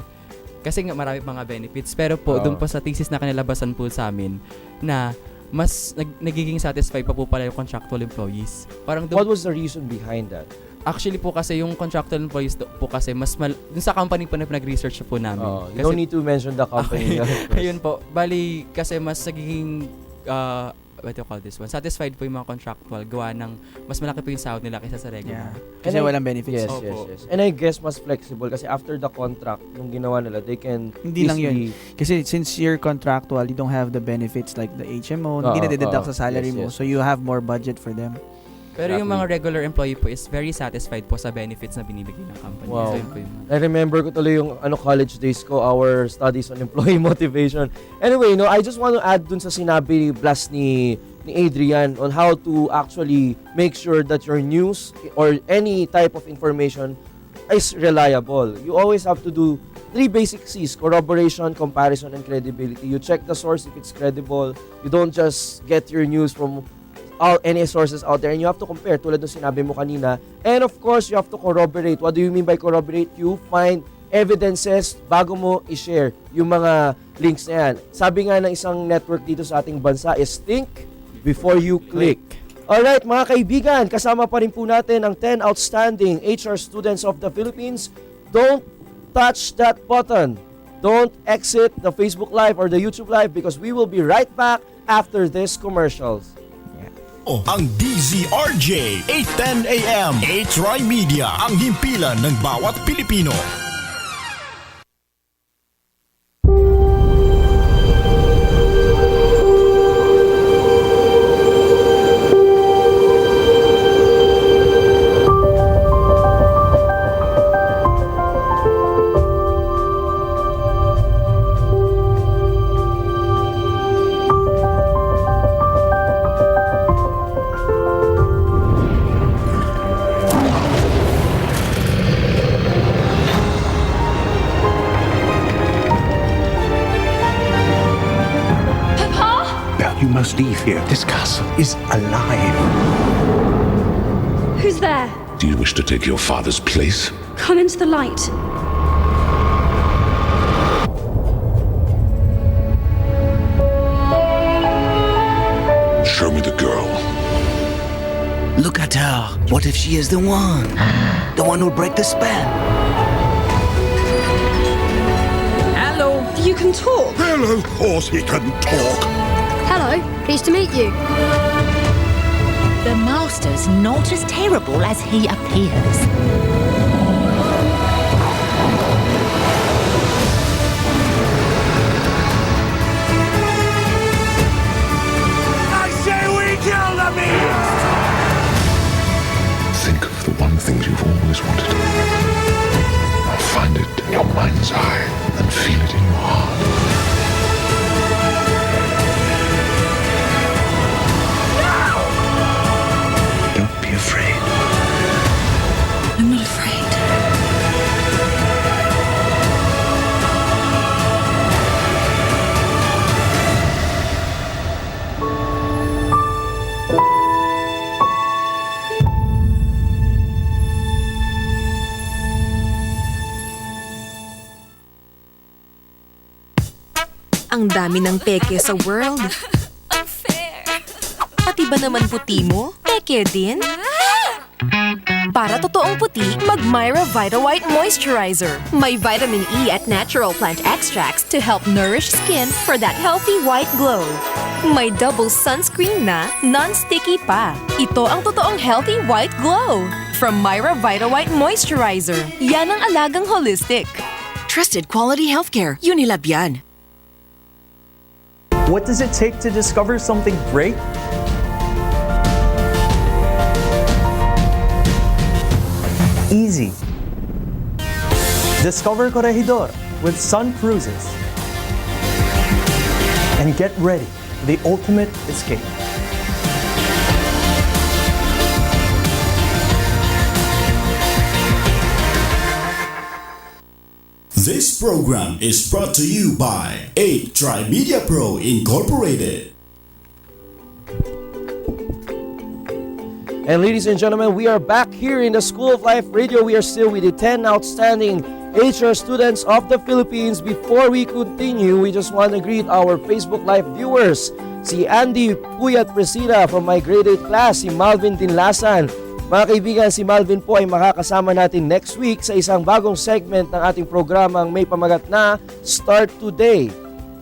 nga marami mga benefits pero po doon po sa thesis na kanilabasan po sa amin na mas nagiging satisfied pa po pala yung contractual employees. Parang What was the reason behind that? Actually po kasi yung contractual employees po kasi dun sa company po na pinag-research po namin. You don't need to mention the company. Ayun po. Bali, kasi mas nagiging what do you call this one? Satisfied po yung mga contractual. Gawa ng mas malaki po yung sahod nila kaysa sa regular. Kasi walang benefits. Yes. And I guess mas flexible kasi after the contract, yung ginawa nila, they can hindi lang yun. Kasi since you're contractual, you don't have the benefits like the HMO. Hindi na-deduct sa salary mo. So you have more budget for them. Pero yung mga regular employee po is very satisfied po sa benefits na binibigay ng company. Wow. So yun po yung I remember ko tuloy yung college days ko, our studies on employee motivation. Anyway, I just want to add dun sa sinabi Blas ni Adrian on how to actually make sure that your news or any type of information is reliable. You always have to do 3 basic C's: corroboration, comparison, and credibility. You check the source if it's credible. You don't just get your news from any sources out there, and you have to compare tulad ng sinabi mo kanina. And of course, you have to corroborate. What do you mean by corroborate? You find evidences bago mo i-share yung mga links na yan. Sabi nga ng isang network dito sa ating bansa is think before you click. Alright mga kaibigan, kasama pa rin po natin ang 10 outstanding HR students of the Philippines. Don't touch that button. Don't exit the Facebook Live or the YouTube Live because we will be right back after these commercials. Ang DZRJ 8:10 AM HRI Media, ang himpilan ng bawat Pilipino. must leave here. This castle is alive. Who's there? Do you wish to take your father's place? Come into the light. Show me the girl. Look at her. What if she is the one? The one who'll break the spell? Hello. You can talk. Well, of course he can talk. Hello. Pleased to meet you. The master's not as terrible as he appears. I say we kill the beast! Think of the one thing you've always wanted. Find it in your mind's eye and feel it in your heart. Don't be afraid. I'm not afraid. Ang dami ng peke sa world. Unfair. Pati ba naman puti mo? Peke din? Para totoong puti, mag Myra Vita White Moisturizer. May vitamin E at natural plant extracts to help nourish skin for that healthy white glow. May double sunscreen na, non-sticky pa. Ito ang totoong healthy white glow. From Myra Vita White Moisturizer. Yan ang alagang holistic. Trusted quality healthcare. Unilab yan. What does it take to discover something great? Easy. Discover Corregidor with Sun Cruises. And get ready for the ultimate escape. This program is brought to you by 8 Trimedia Pro Incorporated. And ladies and gentlemen, we are back here in the School of Life Radio. We are still with the 10 outstanding HR students of the Philippines. Before we continue, we just want to greet our Facebook Live viewers. Si Andy Puyat Presida from my grade 8 class, si Malvin Dinlasan. Mga kaibigan, si Malvin po ay makakasama natin next week sa isang bagong segment ng ating programang may pamagat na Start Today.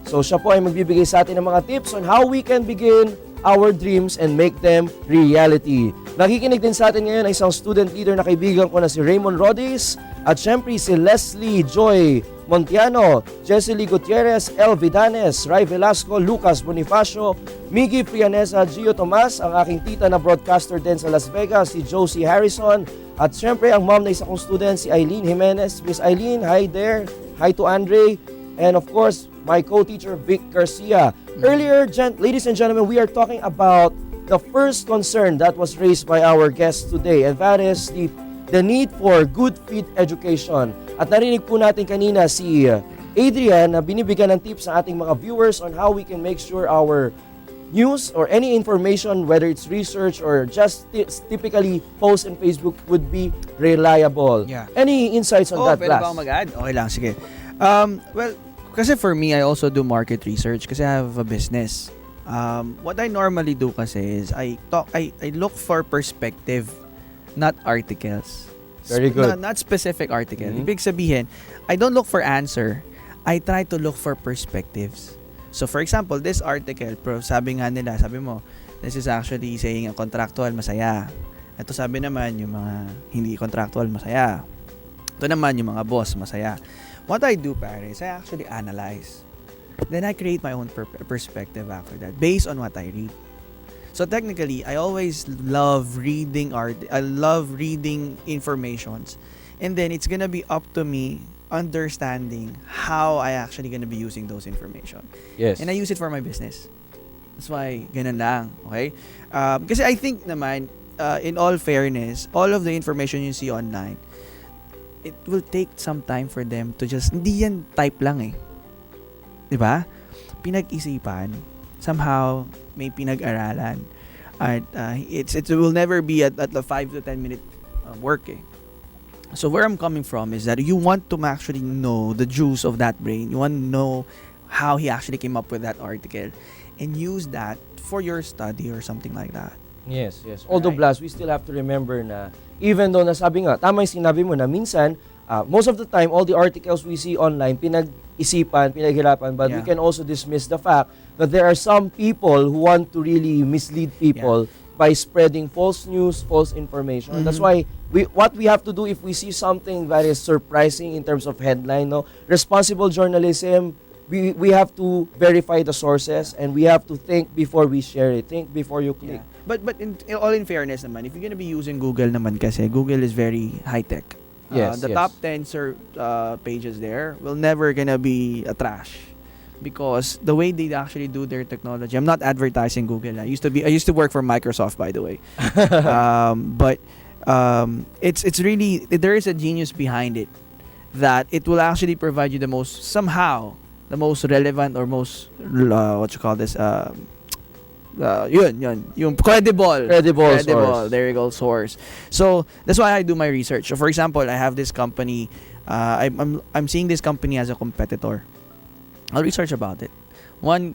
So siya po ay magbibigay sa atin ng mga tips on how we can begin our dreams and make them reality. Nakikinig din sa atin ngayon ay isang student leader na kaibigan ko na si Raymond Rodis at syempre si Leslie Joy Montiano, Jesely Gutierrez, El Vidanes, Ray Velasco, Lucas Bonifacio, Miggy Prianesa, Gio Tomas, ang aking tita na broadcaster din sa Las Vegas, si Josie Harrison, at syempre ang mom na isa kong student, si Eileen Jimenez. Miss Eileen, hi there. Hi to Andre. And of course, my co-teacher, Vic Garcia. Earlier, ladies and gentlemen, we are talking about the first concern that was raised by our guest today, and that is the need for good fit education. At narinig po natin kanina si Adrian na binibigyan ng tips sa ating mga viewers on how we can make sure our news or any information, whether it's research or just typically post in Facebook, would be reliable. Yeah. Any insights on that, pwede class? ba ako mag-add? Okay lang, sige. Well, kasi for me, I also do market research kasi I have a business. What I normally do kasi is I look for perspective, not articles. Very good. Not specific article. Ibig sabihin, I don't look for answer. I try to look for perspectives. So for example, this article, sabi mo, this is actually saying a contractual masaya. Ito sabi naman yung mga hindi contractual masaya. Ito naman yung mga boss masaya. What I do, pare, is I actually analyze. Then I create my own perspective after that based on what I read. So technically, I always love reading informations, and then it's gonna be up to me understanding how I actually gonna be using those information. Yes. And I use it for my business. That's why ganun lang, okay? Kasi I think naman, in all fairness, all of the information you see online, it will take some time for them to just, hindi yan type lang eh. Diba? Pinag-isipan, somehow may pinag-aralan. At it will never be at the 5 to 10 minute work. So where I'm coming from is that you want to actually know the juice of that brain. You want to know how he actually came up with that article and use that for your study or something like that. Yes. Although, Blas, we still have to remember na even though nasabi nga, tama yung sinabi mo na minsan, most of the time, all the articles we see online, pinag-isipan, pinaghirapan, but we can also dismiss the fact that there are some people who want to really mislead people by spreading false news, false information. That's why what we have to do if we see something that is surprising in terms of headline, no, responsible journalism, we have to verify the sources and we have to think before we share it. Think before you click. But all in fairness naman, if you're gonna be using Google naman kasi, Google is very high-tech. The top 10 pages there will never gonna be a trash. Because the way they actually do their technology, I'm not advertising Google. I used to work for Microsoft, by the way. But it's really, there is a genius behind it that it will actually provide you the most relevant or most yung credible source. There you go, source. So that's why I do my research. So for example, I have this company. I'm seeing this company as a competitor. I'll research about it. One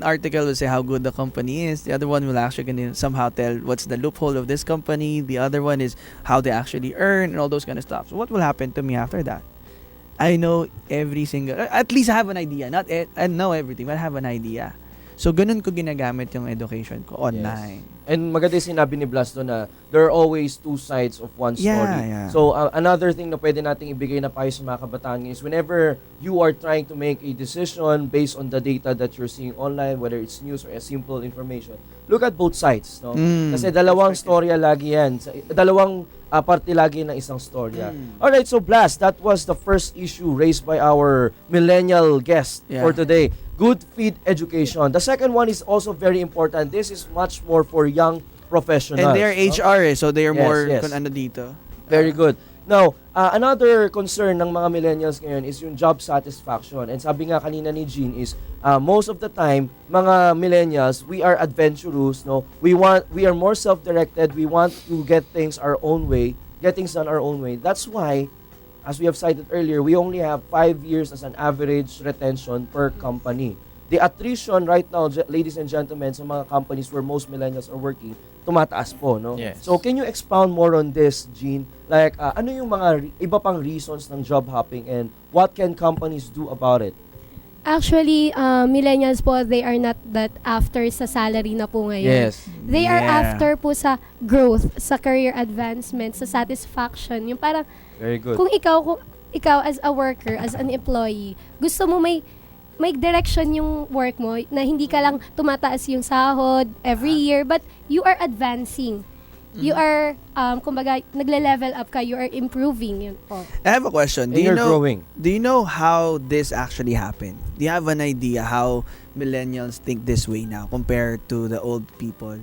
article will say how good the company is. The other one will actually gonna somehow tell what's the loophole of this company. The other one is how they actually earn and all those kind of stuff. So what will happen to me after that? I know every single, at least I have an idea. I know everything, but I have an idea. So, ganun ko ginagamit yung education ko online. And maganda yung sinabi ni Blas doon na there are always two sides of one story. So, another thing na pwede nating ibigay na payo sa mga kabataan is whenever you are trying to make a decision based on the data that you're seeing online, whether it's news or a simple information, look at both sides. No? Kasi dalawang storya lagi yan. Dalawang parte lagi ng isang storya. Alright, so Blas, that was the first issue raised by our millennial guest for today. Good feed education. The second one is also very important. This is much more for young professionals. And they're HR so they are more yes. kung ano dito. Very good. Now, another concern ng mga millennials ngayon is yung job satisfaction. And sabi nga kanina ni Jean is most of the time, mga millennials, we are adventurous, no? We are more self-directed. We want to get things our own way, get things done our own way. That's why, as we have cited earlier, we only have 5 years as an average retention per company. The attrition right now, ladies and gentlemen, sa mga companies where most millennials are working, tumataas po, no? Yes. So, can you expound more on this, Jean? Like, ano yung mga iba pang reasons ng job hopping and what can companies do about it? Actually, millennials po, they are not that after sa salary na po ngayon. Yes. They are after po sa growth, sa career advancement, sa satisfaction. Yung parang, very good. Kung ikaw as a worker, as an employee, gusto mo may direction yung work mo na hindi ka lang tumataas yung sahod every year, but you are advancing. You are, kumbaga, nagle-level up ka, you are improving. Yun po. I have a question. And you're growing. Do you know how this actually happened? Do you have an idea how millennials think this way now compared to the old people?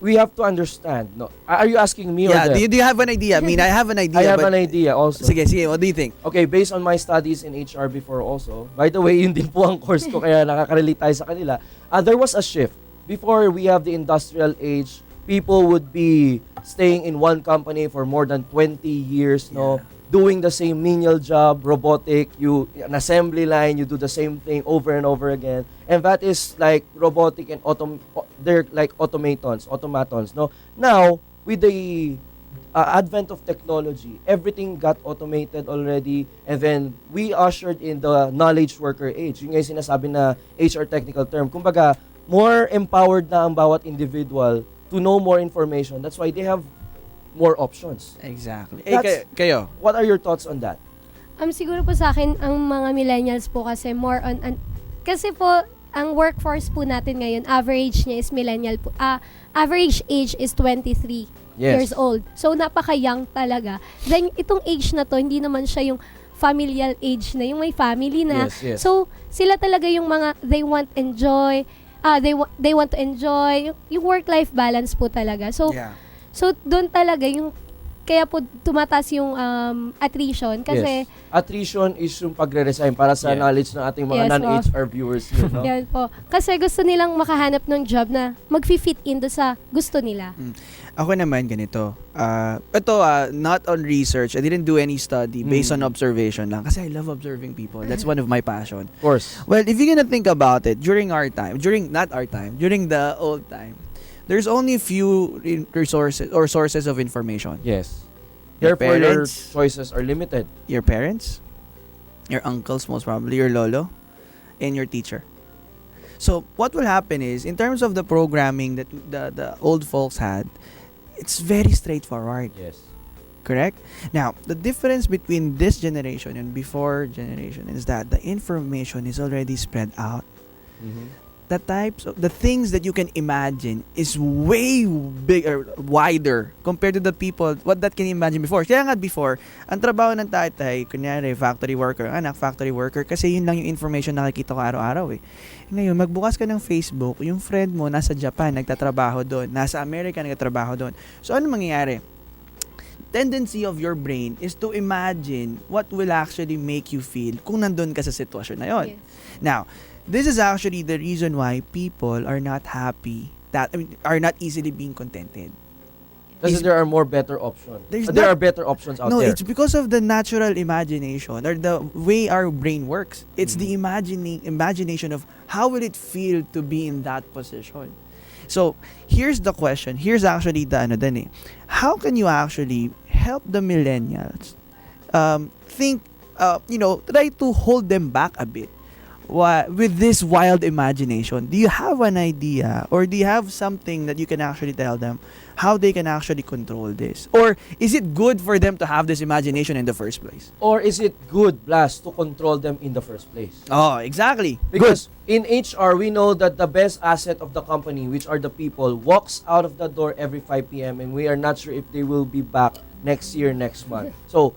We have to understand. No, are you asking me or them? Do you have an idea? I mean, I have an idea. I have an idea also. Sige, what do you think? Okay, based on my studies in HR before also, by the way, yun din po ang course ko, kaya nakaka-relate tayo sa kanila. There was a shift. Before we have the industrial age, people would be staying in one company for more than 20 years, no? Doing the same menial job, robotic, an assembly line, you do the same thing over and over again. And that is like robotic and they're like automatons, no? Now, with the advent of technology, everything got automated already, and then we ushered in the knowledge worker age. Yung yung sinasabi na HR technical term. Kumbaga, more empowered na ang bawat individual to know more information. That's why they have more options. Exactly. Kayo, what are your thoughts on that? Siguro po sa akin, ang mga millennials po kasi more on, kasi po, ang workforce po natin ngayon, average niya is millennial po. Average age is 23 years old. So, napaka-young talaga. Then, itong age na to, hindi naman siya yung familial age na, yung may family na. Yes. So, sila talaga yung mga, they want they want to enjoy, yung work-life balance po talaga. So, So, doon talaga yung kaya po tumataas yung attrition kasi yes. Attrition is yung pagre-resign para sa knowledge ng ating mga Yes, non-HR viewers. Yun, no? yan po. Kasi gusto nilang makahanap ng job na mag-fit in do sa gusto nila. Ako naman ganito. Ito, not on research. I didn't do any study based on observation lang. Kasi I love observing people. That's one of my passion. Of course. Well, if you're gonna think about it, during the old time, there's only few resources or sources of information. Yes. Your Therefore, your parents, choices are limited. your parents, your uncles, most probably your lolo, and your teacher. So what will happen is, in terms of the programming that the old folks had, it's very straightforward. Yes. Correct? Now, the difference between this generation and before generation is that the information is already spread out. The things that you can imagine is way bigger, wider compared to the people what that can imagine before. Kaya nga before, ang trabaho ng tatay, kunyari factory worker, anak factory worker, kasi yun lang yung information na nakikita ko araw-araw eh. Ngayon, magbukas ka ng Facebook, yung friend mo nasa Japan, nagtatrabaho doon, nasa America, nagtatrabaho doon. So, ano mangyayari? Tendency of your brain is to imagine what will actually make you feel kung nandun ka sa sitwasyon na yun. Yes. Now, this is actually the reason why people are not happy, are not easily being contented. Kasi there are more better options. There's There not- are better options out No, there. it's because of the natural imagination or the way our brain works. It's the imagination of how will it feel to be in that position. So, here's the question. Here's actually the how can you actually help the millennials think, try to hold them back a bit with this wild imagination? Do you have an idea or do you have something that you can actually tell them how they can actually control this? Or is it good for them to have this imagination in the first place? Or is it good, Blas, to control them in the first place? Oh, exactly. Because in HR, we know that the best asset of the company, which are the people, walks out of the door every 5 p.m. and we are not sure if they will be back next year, next month. So,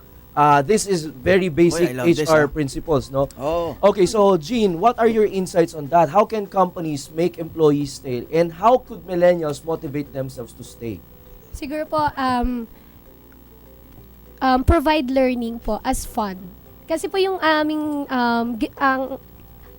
this is very basic I love this, HR principles, no? Oh. Okay, so Jean, what are your insights on that? How can companies make employees stay? And how could millennials motivate themselves to stay? Siguro po, provide learning po as fun. Kasi po yung aming,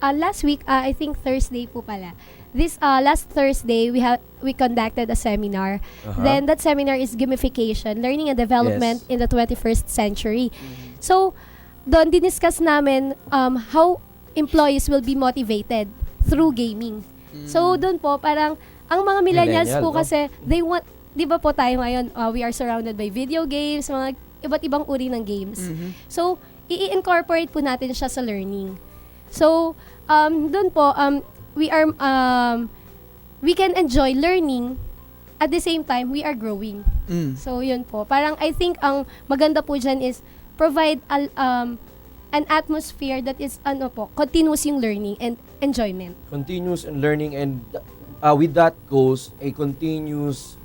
last week, I think Thursday po pala. This last Thursday, we conducted a seminar. Then that seminar is gamification, learning and development in the 21st century. So, doon diniscuss namin how employees will be motivated through gaming. So, doon po parang ang mga millennials po kasi they want, 'di ba po tayo ngayon, we are surrounded by video games, mga iba't ibang uri ng games. So, i-incorporate po natin siya sa learning. So, doon po we can enjoy learning at the same time we are growing. So, yun po. Parang I think ang maganda po dyan is provide an atmosphere that is continuous yung learning and enjoyment. Continuous and learning, and with that goes a continuous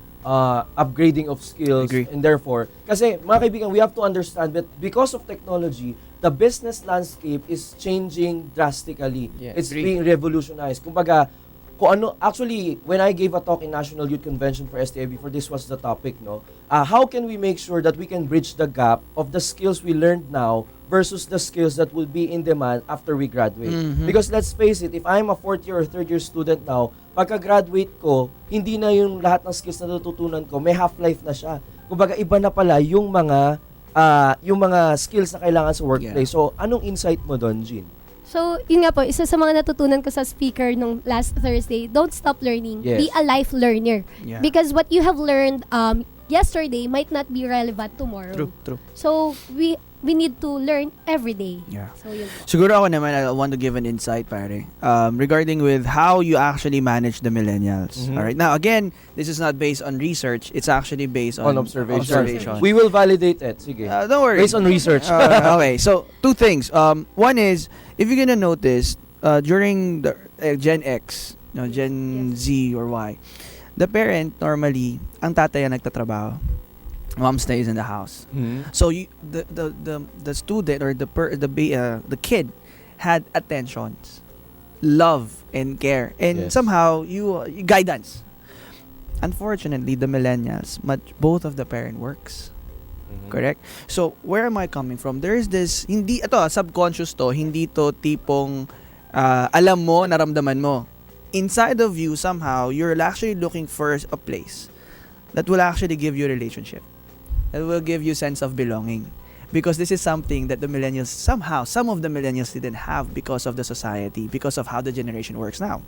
upgrading of skills. Agree. And therefore, kasi mga kaibigan, we have to understand that because of technology, the business landscape is changing drastically. Yeah, It's agree. being revolutionized. Kumbaga, actually, when I gave a talk in National Youth Convention for STIB, for this was the topic, no? How can we make sure that we can bridge the gap of the skills we learned now versus the skills that will be in demand after we graduate? Because let's face it, if I'm a 4th year or 3rd year student now, pagka-graduate ko, hindi na yung lahat ng skills na natutunan ko, may half-life na siya. Kumbaga, iba na pala yung mga skills na kailangan sa workplace. So, anong insight mo doon, Jean? So, yun nga po, isa sa mga natutunan ko sa speaker nung last Thursday, don't stop learning. Yes. Be a life learner. Yeah. Because what you have learned yesterday might not be relevant tomorrow. True. So, we need to learn every day. Yeah. So, yun po. Siguro ako naman, I want to give an insight, pare, regarding with how you actually manage the millennials. All right. Now, again, this is not based on research. It's actually based on observation. We will validate it. Sige. Don't worry. Based on research. Okay. So, two things. One is, if you're gonna notice, during the Gen X, Gen Z or Y, the parent normally, ang tatay ang nagtatrabaho. Mom stays in the house. So the student or the kid had attentions, love and care, and somehow you guidance. Unfortunately, the millennials, both of the parent works. Correct? So, where am I coming from? There is this, subconscious to, hindi to tipong alam mo, naramdaman mo. Inside of you, somehow, you're actually looking for a place that will actually give you a relationship, that will give you sense of belonging. Because this is something that the millennials, somehow, some of the millennials didn't have because of the society, because of how the generation works now.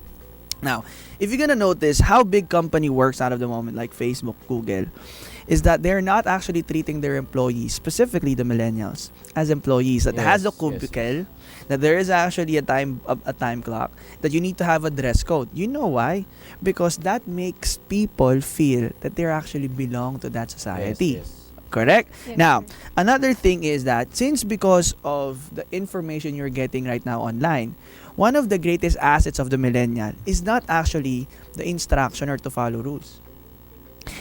Now, if you're gonna notice how big company works out of the moment, like Facebook, Google, is that they're not actually treating their employees, specifically the millennials, as employees that has a cubicle, that there is actually a time clock, that you need to have a dress code. You know why? Because that makes people feel that they actually belong to that society. Correct? Yes, Now, another thing is that because of the information you're getting right now online, one of the greatest assets of the millennial is not actually the instruction or to follow rules.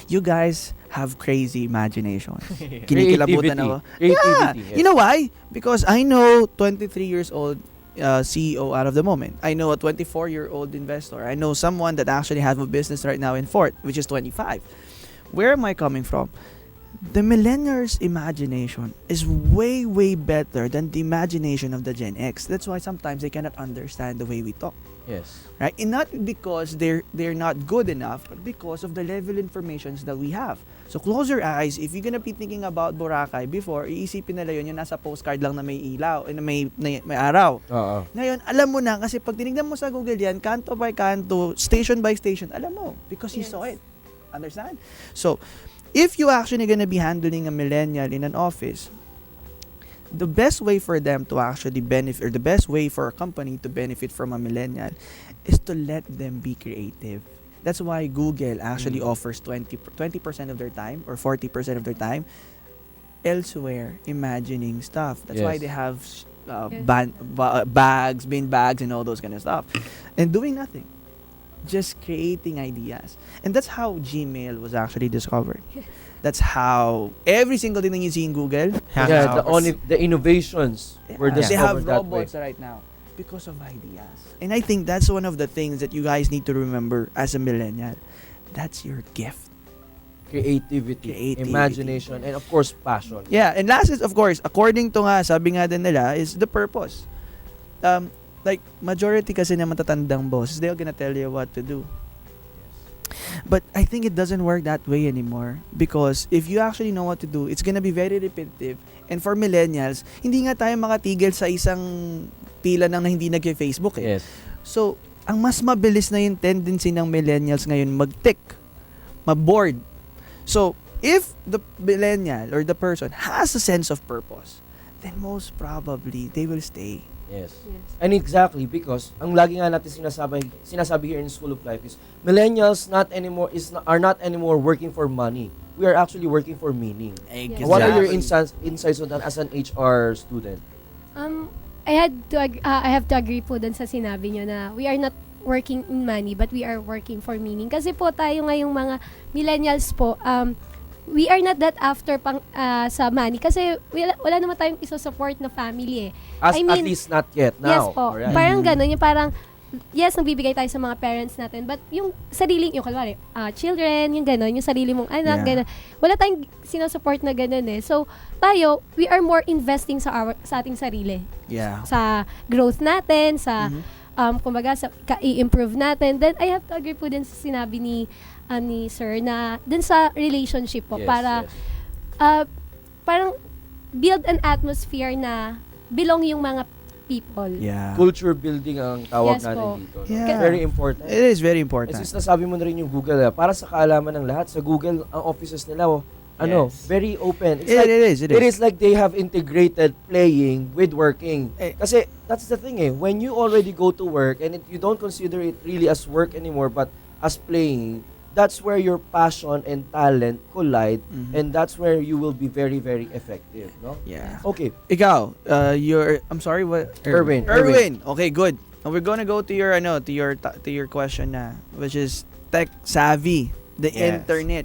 You guys have crazy imagination. Kinikilabutan ako. Creativity, yes. You know why? Because I know 23 years old CEO out of the moment. I know a 24-year-old investor. I know someone that actually has a business right now in Fort, which is 25. Where am I coming from? The millennials' imagination is way, way better than the imagination of the Gen X. That's why sometimes they cannot understand the way we talk. Yes. Right? And not because they're not good enough, but because of the level informations that we have. So close your eyes. If you're gonna be thinking about Boracay before, iisipin nila yun yung nasa postcard lang na may ilaw, na may araw. Oo. Ngayon, alam mo na kasi pag tinignan mo sa Google yan, kanto by kanto, station by station, alam mo because you saw it. Understand? So, if you actually gonna be handling a millennial in an office, the best way for them to actually benefit, or the best way for a company to benefit from a millennial, is to let them be creative. That's why Google actually offers 20% of their time or 40% of their time elsewhere imagining stuff. That's why Yes. they have bags, bin bags, and all those kind of stuff, and doing nothing, just creating ideas. And that's how Gmail was actually discovered. That's how every single thing that you see in Google, The innovations were they have discovered that way. robots right now because of ideas. And I think that's one of the things that you guys need to remember as a millennial. That's your gift. Creativity, imagination, and of course, passion. Yeah, and last is, of course, according to nga, sabi nga din nila, is the purpose. Like, majority kasi na matatandang bosses, they're gonna tell you what to do. But I think it doesn't work that way anymore, because if you actually know what to do, it's gonna be very repetitive. And for millennials, hindi nga tayo makatigil sa isang pila nang na hindi nag-Facebook eh. Yes. So, ang mas mabilis na yung tendency ng millennials ngayon mag-tick, ma-bored. So, if the millennial or the person has a sense of purpose, then most probably they will stay. Yes. And exactly because ang lagi nga natin sinasabi here in School of Life is millennials are not anymore working for money. We are actually working for meaning. Exactly. What are your insights on that as an HR student? I have to agree po dun sa sinabi nyo na we are not working in money but we are working for meaning. Kasi po tayo ngayong mga millennials po, we are not that after sa money kasi wala naman tayong iso-support na family eh. At least not yet now. Yes po. Alright. Parang ganun, yung parang yes, nagbibigay tayo sa mga parents natin but yung sariling, yung kalwari, children, yung ganun, yung sarili mong anak, ganun. Wala tayong sinusupport na ganun eh. So, tayo, we are more investing sa ating sarili. Yeah. Sa growth natin, sa kumbaga sa i-improve natin. Then I have to agree po din sa sinabi ni sir na din sa relationship po para parang build an atmosphere na belong yung mga people. Yeah. Culture building ang tawag Yes natin po. dito. No? Yeah. Very important. It is very important. Since nasabi mo na rin yung Google, para sa kaalaman ng lahat, sa Google, ang offices nila, very open. It is like they have integrated playing with working. Kasi that's the thing when you already go to work and you don't consider it really as work anymore but as playing, that's where your passion and talent collide and that's where you will be very, very effective, no? Yeah. Okay. Ikaw, I'm sorry, what? Erwin. Okay, good. Now we're gonna go to your to your question na, which is tech savvy, the internet.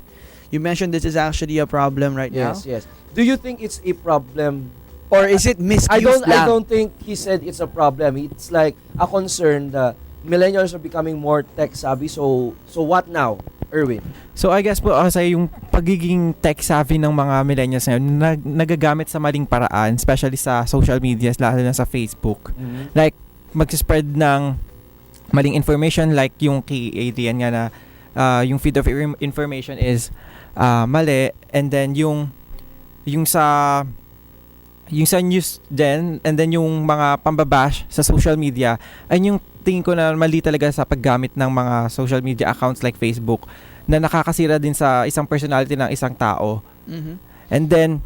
You mentioned this is actually a problem right now. Yes. Do you think it's a problem? Or is it misused I don't think he said it's a problem. It's like a concern that millennials are becoming more tech savvy. So what now, Erwin? So I guess po kasi yung pagiging tech savvy ng mga millennials ngayon nagagamit sa maling paraan, especially sa social media, lalo na sa Facebook. Like mag-spread ng maling information, like yung kay Adrian nga na yung feed of information is mali, and then yung sa news din, and then yung mga pambabash sa social media ay yung tingin ko na mali talaga sa paggamit ng mga social media accounts like Facebook na nakakasira din sa isang personality ng isang tao. And then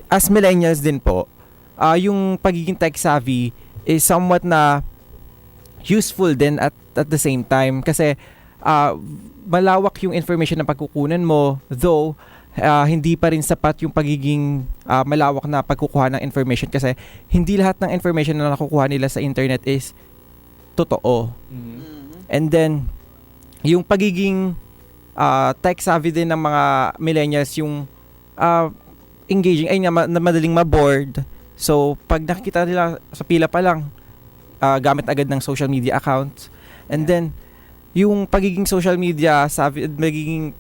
as millennials din po, yung pagiging tech savvy is somewhat na useful din at the same time kasi malawak yung information na pagkukunan mo, though hindi pa rin sapat yung pagiging malawak na pagkukuha ng information kasi hindi lahat ng information na nakukuha nila sa internet is totoo. And then yung pagiging tech savvy din ng mga millennials, yung engaging, ay nga, madaling ma-bored. So pag nakikita nila sa pila pa lang, gamit agad ng social media accounts. And then yung pagiging social media savvy, magiging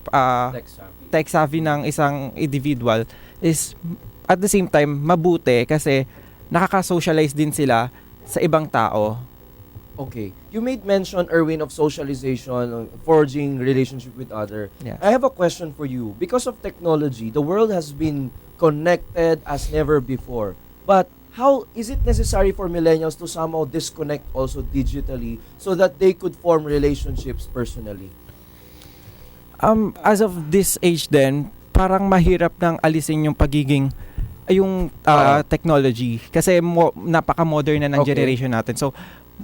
tech savvy ng isang individual is at the same time mabuti kasi nakaka-socialize din sila sa ibang tao. Okay. You made mention, Erwin, of socialization, forging relationship with other. Yeah. I have a question for you. Because of technology, the world has been connected as never before. But how is it necessary for millennials to somehow disconnect also digitally so that they could form relationships personally? As of this age then, parang mahirap nang alisin yung pagiging technology kasi napaka-modern na ng generation natin. So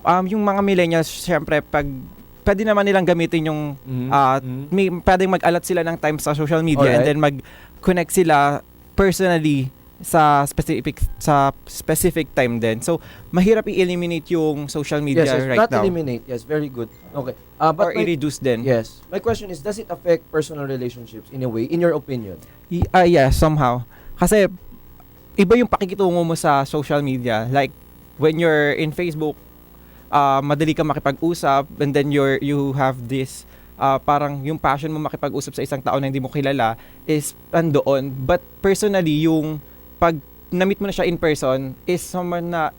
yung mga millennials, syempre pag pwede naman nilang gamitin yung pwedeng mag-alat sila ng time sa social media. Alright. And then mag-connect sila personally sa specific time din. So mahirap i-eliminate yung social media right not now. Eliminate. Yes, very good. Okay. Or i-reduce din. Yes. My question is, does it affect personal relationships in a way, in your opinion? Yeah, somehow. Kasi iba yung pakikitungo mo sa social media. Like when you're in Facebook, madali ka makipag-usap, and then you have this parang yung passion mo makipag-usap sa isang tao na hindi mo kilala is andoon. But personally, yung pag na-meet mo na siya in person is someone na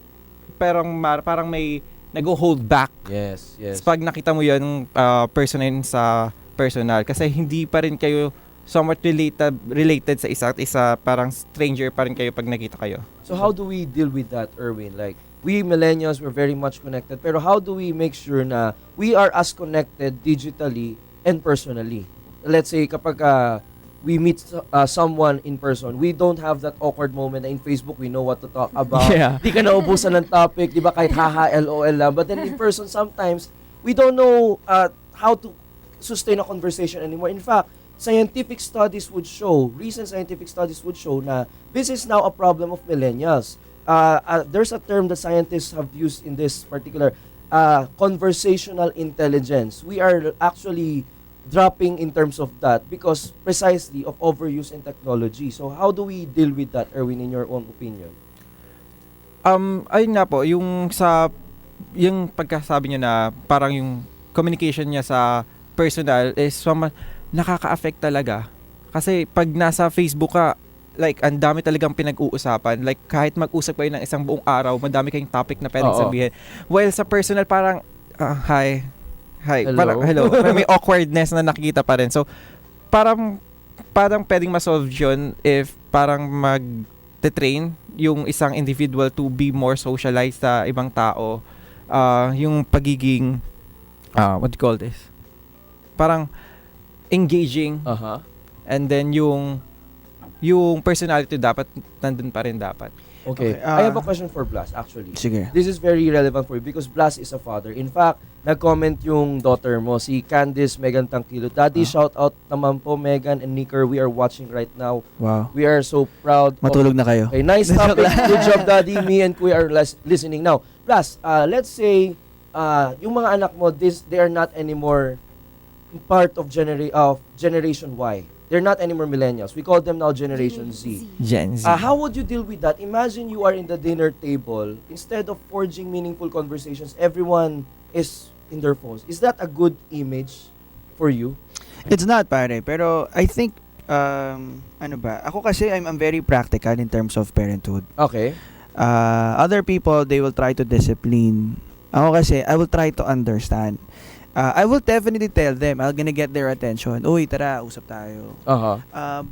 parang may nag-hold back. Yes. Pag nakita mo yun personal sa personal, kasi hindi pa rin kayo somewhat related sa isa't isa, parang stranger pa rin kayo pag nakita kayo. So how do we deal with that, Erwin? Like, we millennials, we're very much connected, pero how do we make sure na we are as connected digitally and personally? Let's say, kapag we meet someone in person, we don't have that awkward moment na in Facebook, we know what to talk about. Yeah. Di ka naubusan ng topic, di ba, kahit haha, LOL lang. But then in person, sometimes, we don't know how to sustain a conversation anymore. In fact, recent scientific studies would show na this is now a problem of millennials. There's a term that scientists have used in this particular conversational intelligence. We are actually dropping in terms of that because precisely of overuse in technology. So how do we deal with that, Erwin, in your own opinion? Ayun nga po, yung pagkasabi niya na parang yung communication niya sa personal is nakaka-affect talaga. Kasi pag nasa Facebook ka, like, ang dami talagang pinag-uusapan. Like, kahit mag-usap kayo ng isang buong araw, madami kayong topic na pwedeng sabihin. While sa personal, parang, hi. Hello. Parang, hello. May awkwardness na nakikita pa rin. So, parang pwedeng ma-solve yun if parang mag-train yung isang individual to be more socialized sa ibang tao. Yung pagiging, what do you call this? Parang engaging. And then yung personality dapat nandun pa rin dapat. Okay. I have a question for Blas, actually. Sige. This is very relevant for you because Blas is a father. In fact, nag-comment yung daughter mo, si Candice Megan Tangkilo. Daddy, shout out naman po, Megan and Nicker. We are watching right now. Wow. We are so proud. Matulog na kayo. Okay, nice topic. Good job, Daddy. Me and Kuya are listening. Now, Blas, let's say, yung mga anak mo, they are not anymore part of Generation Y. They're not anymore millennials. We call them now Generation Z. Gen Z. How would you deal with that? Imagine you are in the dinner table. Instead of forging meaningful conversations, everyone is in their phones. Is that a good image for you? It's not, pare. Pero I think, ano ba? Ako kasi, I'm very practical in terms of parenthood. Okay. Other people, they will try to discipline. Ako kasi, I will try to understand. I will definitely tell them, I'm gonna get their attention. Uy, tara, usap tayo.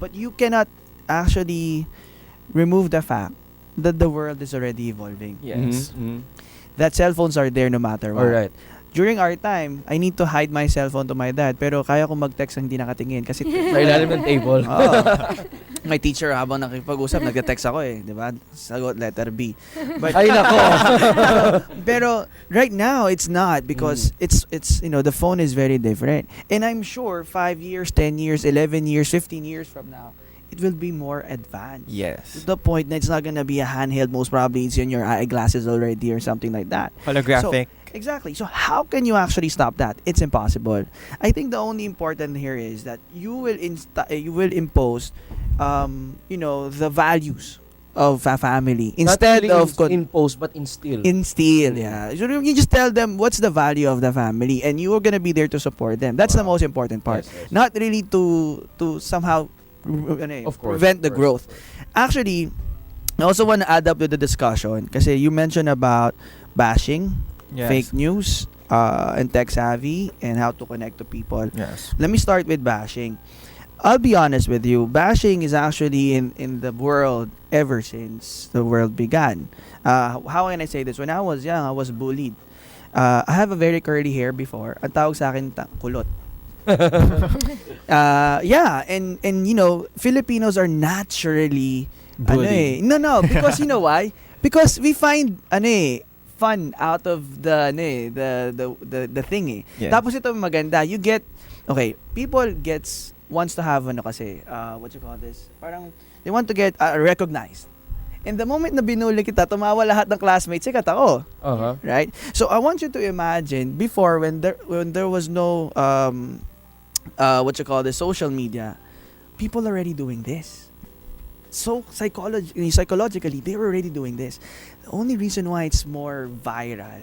But you cannot actually remove the fact that the world is already evolving. Yes. That cell phones are there no matter what. Alright. During our time, I need to hide my cell phone to my dad, pero kaya ko mag-text ang hindi nakatingin kasi Sa ilalim ng table. Oo. My teacher habang nakipag-usap, nagte-text ako eh, 'di ba? Sagot letter B. But Ay nako. pero right now it's not because it's the phone is very different. And I'm sure 5 years, 10 years, 11 years, 15 years from now, it will be more advanced. Yes. To the point that it's not gonna be a handheld, most probably it's in your eyeglasses already or something like that. Holographic. Exactly. So how can you actually stop that? It's impossible. I think the only important here is that you will impose the values of a family instead Not of really impose but instill. Instill, yeah. So you just tell them what's the value of the family and you are gonna be there to support them. That's the most important part. Yes. Not really to somehow Of course, prevent the of course. growth. Actually, I also want to add up with the discussion kasi you mentioned about bashing, Yes. fake news, and tech savvy, and how to connect to people. Yes. Let me start with bashing. I'll be honest with you. Bashing is actually in the world ever since the world began. How can I say this? When I was young, I was bullied. I have a very curly hair before. Ang tawag sa akin, kulot. Yeah, and Filipinos are naturally Bully. no, because you know why? Because we find fun out of the thing eh. Yeah. Tapos ito maganda, you get people wants to have what you call this? Parang they want to get recognized. And the moment na binuli kita, tumawa lahat ng classmates, sikat ako. Right? So I want you to imagine before when there was no social media, people already doing this. So psychologically, they were already doing this. The only reason why it's more viral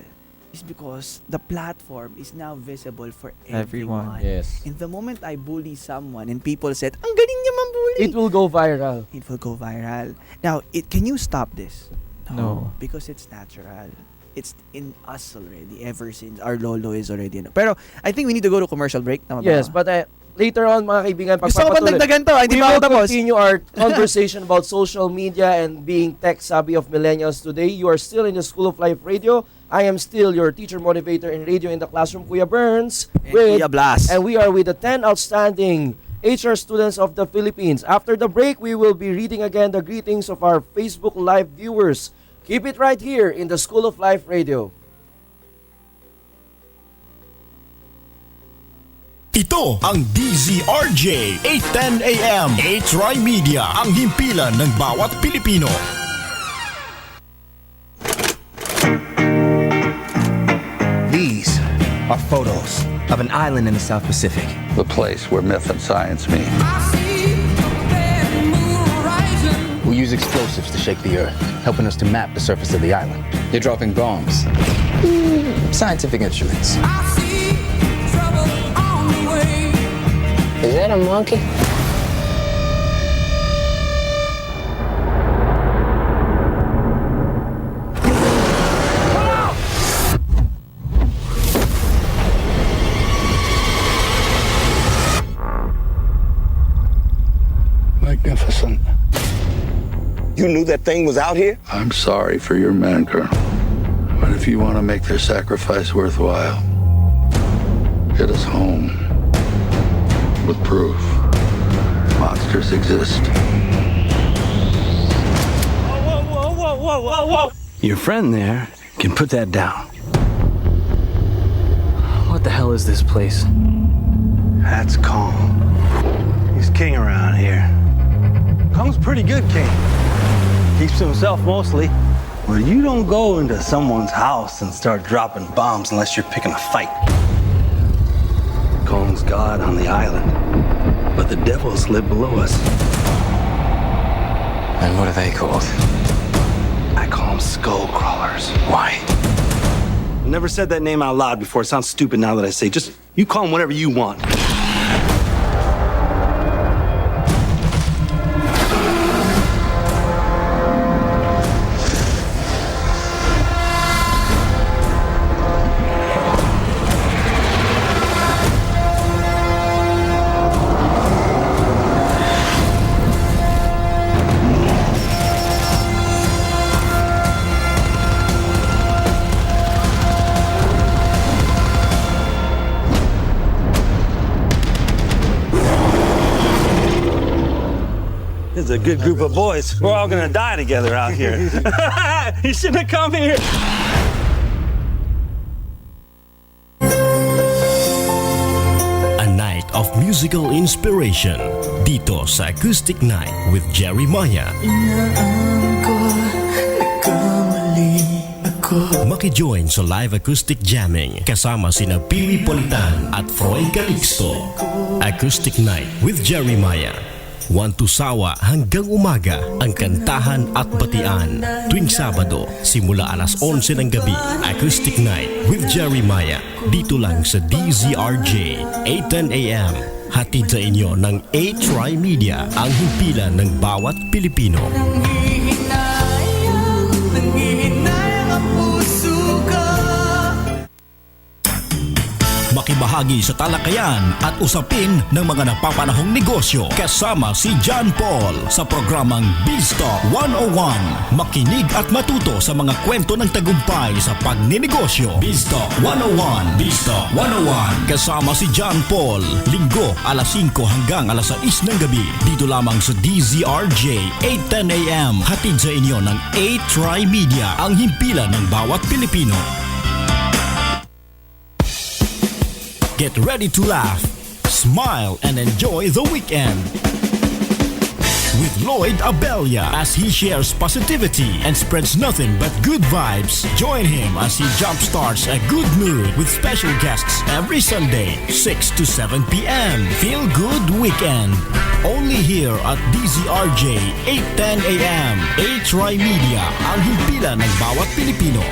is because the platform is now visible for everyone. Yes. And the moment I bully someone and people said, ang galing niya mambully. It will go viral. It will go viral. Now, can you stop this? No. Because it's natural. It's in us already ever since our lolo is already. Pero I think we need to go to commercial break. Tama ba? Yes, but later on, mga kaibigan, Gusto ko bang dagdagan to? Hindi we pa will ako tapos. continue our conversation about social media and being tech-savvy of millennials today. You are still in the School of Life Radio. I am still your teacher motivator in radio in the classroom, Kuya Burns. And Kuya Blas. And we are with the 10 outstanding HR students of the Philippines. After the break, we will be reading again the greetings of our Facebook Live viewers. Keep it right here in the School of Life Radio. Ito ang DZRJ 810 AM H-Rai Media, ang himpilan ng bawat Pilipino. These are photos of an island in the South Pacific. The place where myth and science meet. We use explosives to shake the earth, helping us to map the surface of the island. They're dropping bombs. Scientific instruments. Is that a monkey? Magnificent. You knew that thing was out here? I'm sorry for your men, Colonel. But if you want to make their sacrifice worthwhile, get us home with proof. Monsters exist. Whoa. Your friend there can put that down. What the hell is this place? That's Kong. He's king around here. Kong's pretty good king. Keeps to himself mostly. But you don't go into someone's house and start dropping bombs unless you're picking a fight. Kong's god on the island, but the devils live below us. And what are they called? I call them skull crawlers. Why? Never said that name out loud before. It sounds stupid now that I say. Just, you call them whatever you want. is a good group of boys. We're all gonna die together out here. You shouldn't have come here. A night of musical inspiration dito sa Acoustic Night with Jerry Maya. Maki-join sa live acoustic jamming kasama sina Pili Politan at Froy Calixto. Acoustic Night with Jerry Maya. 1 to sawa hanggang umaga ang kantahan at batian. Tuwing Sabado, simula alas 11 ng gabi. Acoustic Night with Jerry Maya. Dito lang sa DZRJ, 8:10 AM. Hatid sa inyo ng A-Try Media, ang himpilan ng bawat Pilipino. Makibahagi sa talakayan at usapin ng mga napapanahong negosyo kasama si John Paul sa programang Biztalk 101. Makinig at matuto sa mga kwento ng tagumpay sa pagninegosyo. Biztalk 101. Biztalk 101 kasama si John Paul. Linggo alas 5 hanggang alas 6 ng gabi. Dito lamang sa DZRJ 8:10 AM. Hatid sa inyo ng A-Try Media, ang himpilan ng bawat Pilipino. Get ready to laugh, smile, and enjoy the weekend with Lloyd Abella as he shares positivity and spreads nothing but good vibes. Join him as he jumpstarts a good mood with special guests every Sunday, 6 to 7 p.m. Feel Good Weekend. Only here at DZRJ, 8:10 AM. A-Try Media, ang himpilan ng bawat Pilipino.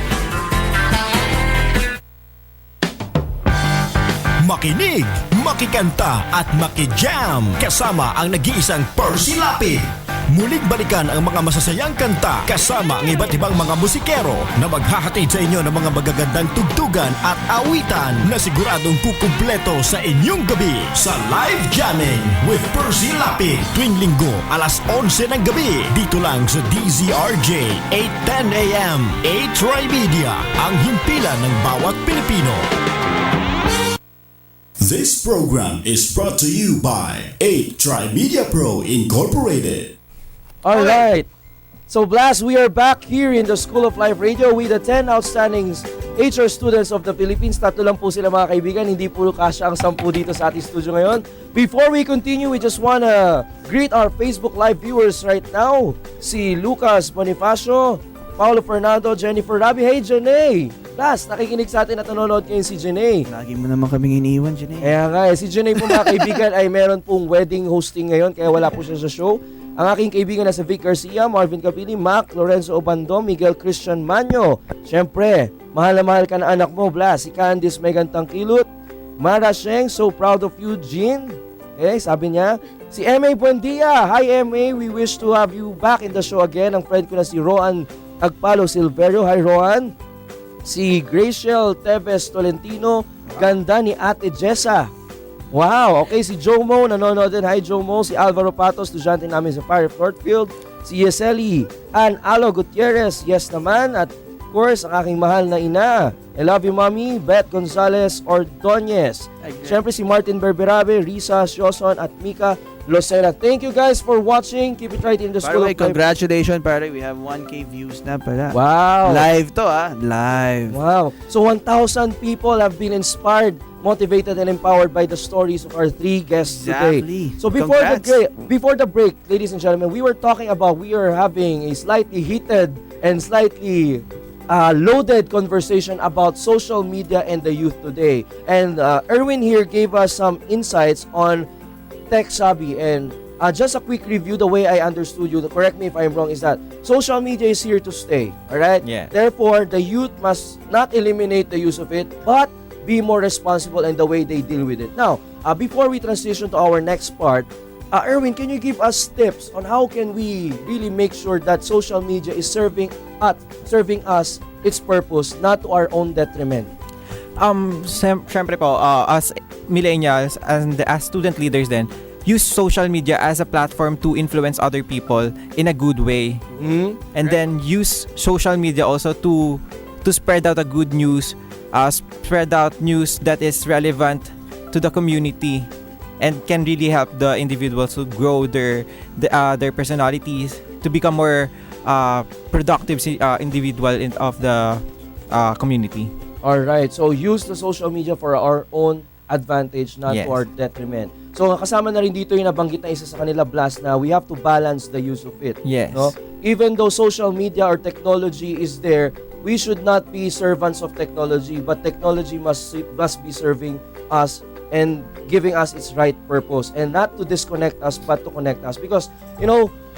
Makinig, makikanta at makijam kasama ang nag-iisang Percy Lapid. Muling balikan ang mga masasayang kanta kasama ang iba't ibang mga musikero na maghahatid sa inyo ng mga magagandang tugtugan at awitan na siguradong kukumpleto sa inyong gabi sa Live Jamming with Percy Lapid. Tuwing Linggo, alas 11 ng gabi, dito lang sa DZRJ, 8:10 AM. A-Try Media, ang himpilan ng bawat Pilipino. This program is brought to you by A-Try Media Pro Incorporated. Alright. So Blast, we are back here in the School of Life Radio with the 10 outstanding HR students of the Philippines. Tatlo lang po sila mga kaibigan, hindi puro kasya ang 10 dito sa ating studio ngayon. Before we continue, we just wanna greet our Facebook Live viewers right now. Si Lucas Bonifacio, Paulo Fernando, Jennifer Rabi. Hey Jenny! Plus, nakikinig sa atin at nanonood ngayon si Jenny. Lagi mo naman kaming iniwan, Jenny. Kaya nga, si Jenny po mga kaibigan ay meron pong wedding hosting ngayon kaya wala po siya sa show. Ang aking kaibigan na si Vic Garcia, Marvin Capili, Mac, Lorenzo Obando, Miguel Christian Manyo. Siyempre, mahal na mahal ka na anak mo, Blas. Si Candice Megan Tangkilot, Mara Sheng, so proud of you, Jean. Sabi niya. Si M.A. Buendia, hi M.A., we wish to have you back in the show again. Ang friend ko na si Roan Agpalo Silverio, hi Roan. Si Graciel Teves Tolentino, ganda ni Ate Jessa. Wow, okay, si Jomo, nanonood din. Hi Jomo. Si Alvaro Patos, estudyante namin sa Fire Fieldfield. Si Yeseli Ann Alo Gutierrez, yes naman. At of course, ang aking mahal na ina. I love you, Mommy. Beth Gonzalez Ordonez. Siyempre si Martin Berberabe, Risa Sioson at Mika Lucena. Thank you guys for watching. Keep it right in the School of Life. Congratulations, pare. We have 1K views na pala. Wow. Live to, Live. Wow. So 1,000 people have been inspired, motivated, and empowered by the stories of our 3 guests today. So before the break, ladies and gentlemen, we were talking about, we are having a slightly heated and slightly loaded conversation about social media and the youth today. And Erwin here gave us some insights on tech savvy, and just a quick review, the way I understood you, correct me if I'm wrong, is that social media is here to stay, alright? Yeah. Therefore, the youth must not eliminate the use of it, but be more responsible in the way they deal with it. Now, before we transition to our next part, Erwin, can you give us tips on how can we really make sure that social media is serving us its purpose, not to our own detriment? Syempre po, as millennials and as student leaders then, use social media as a platform to influence other people in a good way. And then use social media also to spread out a good news, spread out news that is relevant to the community. and can really help the individuals to grow their personalities, to become more productive individual of the community. Alright, so use the social media for our own advantage, not Yes. for detriment. So kasama na rin dito yung nabanggit na isa sa kanila, Blast, na we have to balance the use of it. Yes. No? Even though social media or technology is there, we should not be servants of technology, but technology must be serving us and giving us its right purpose, and not to disconnect us but to connect us. Because,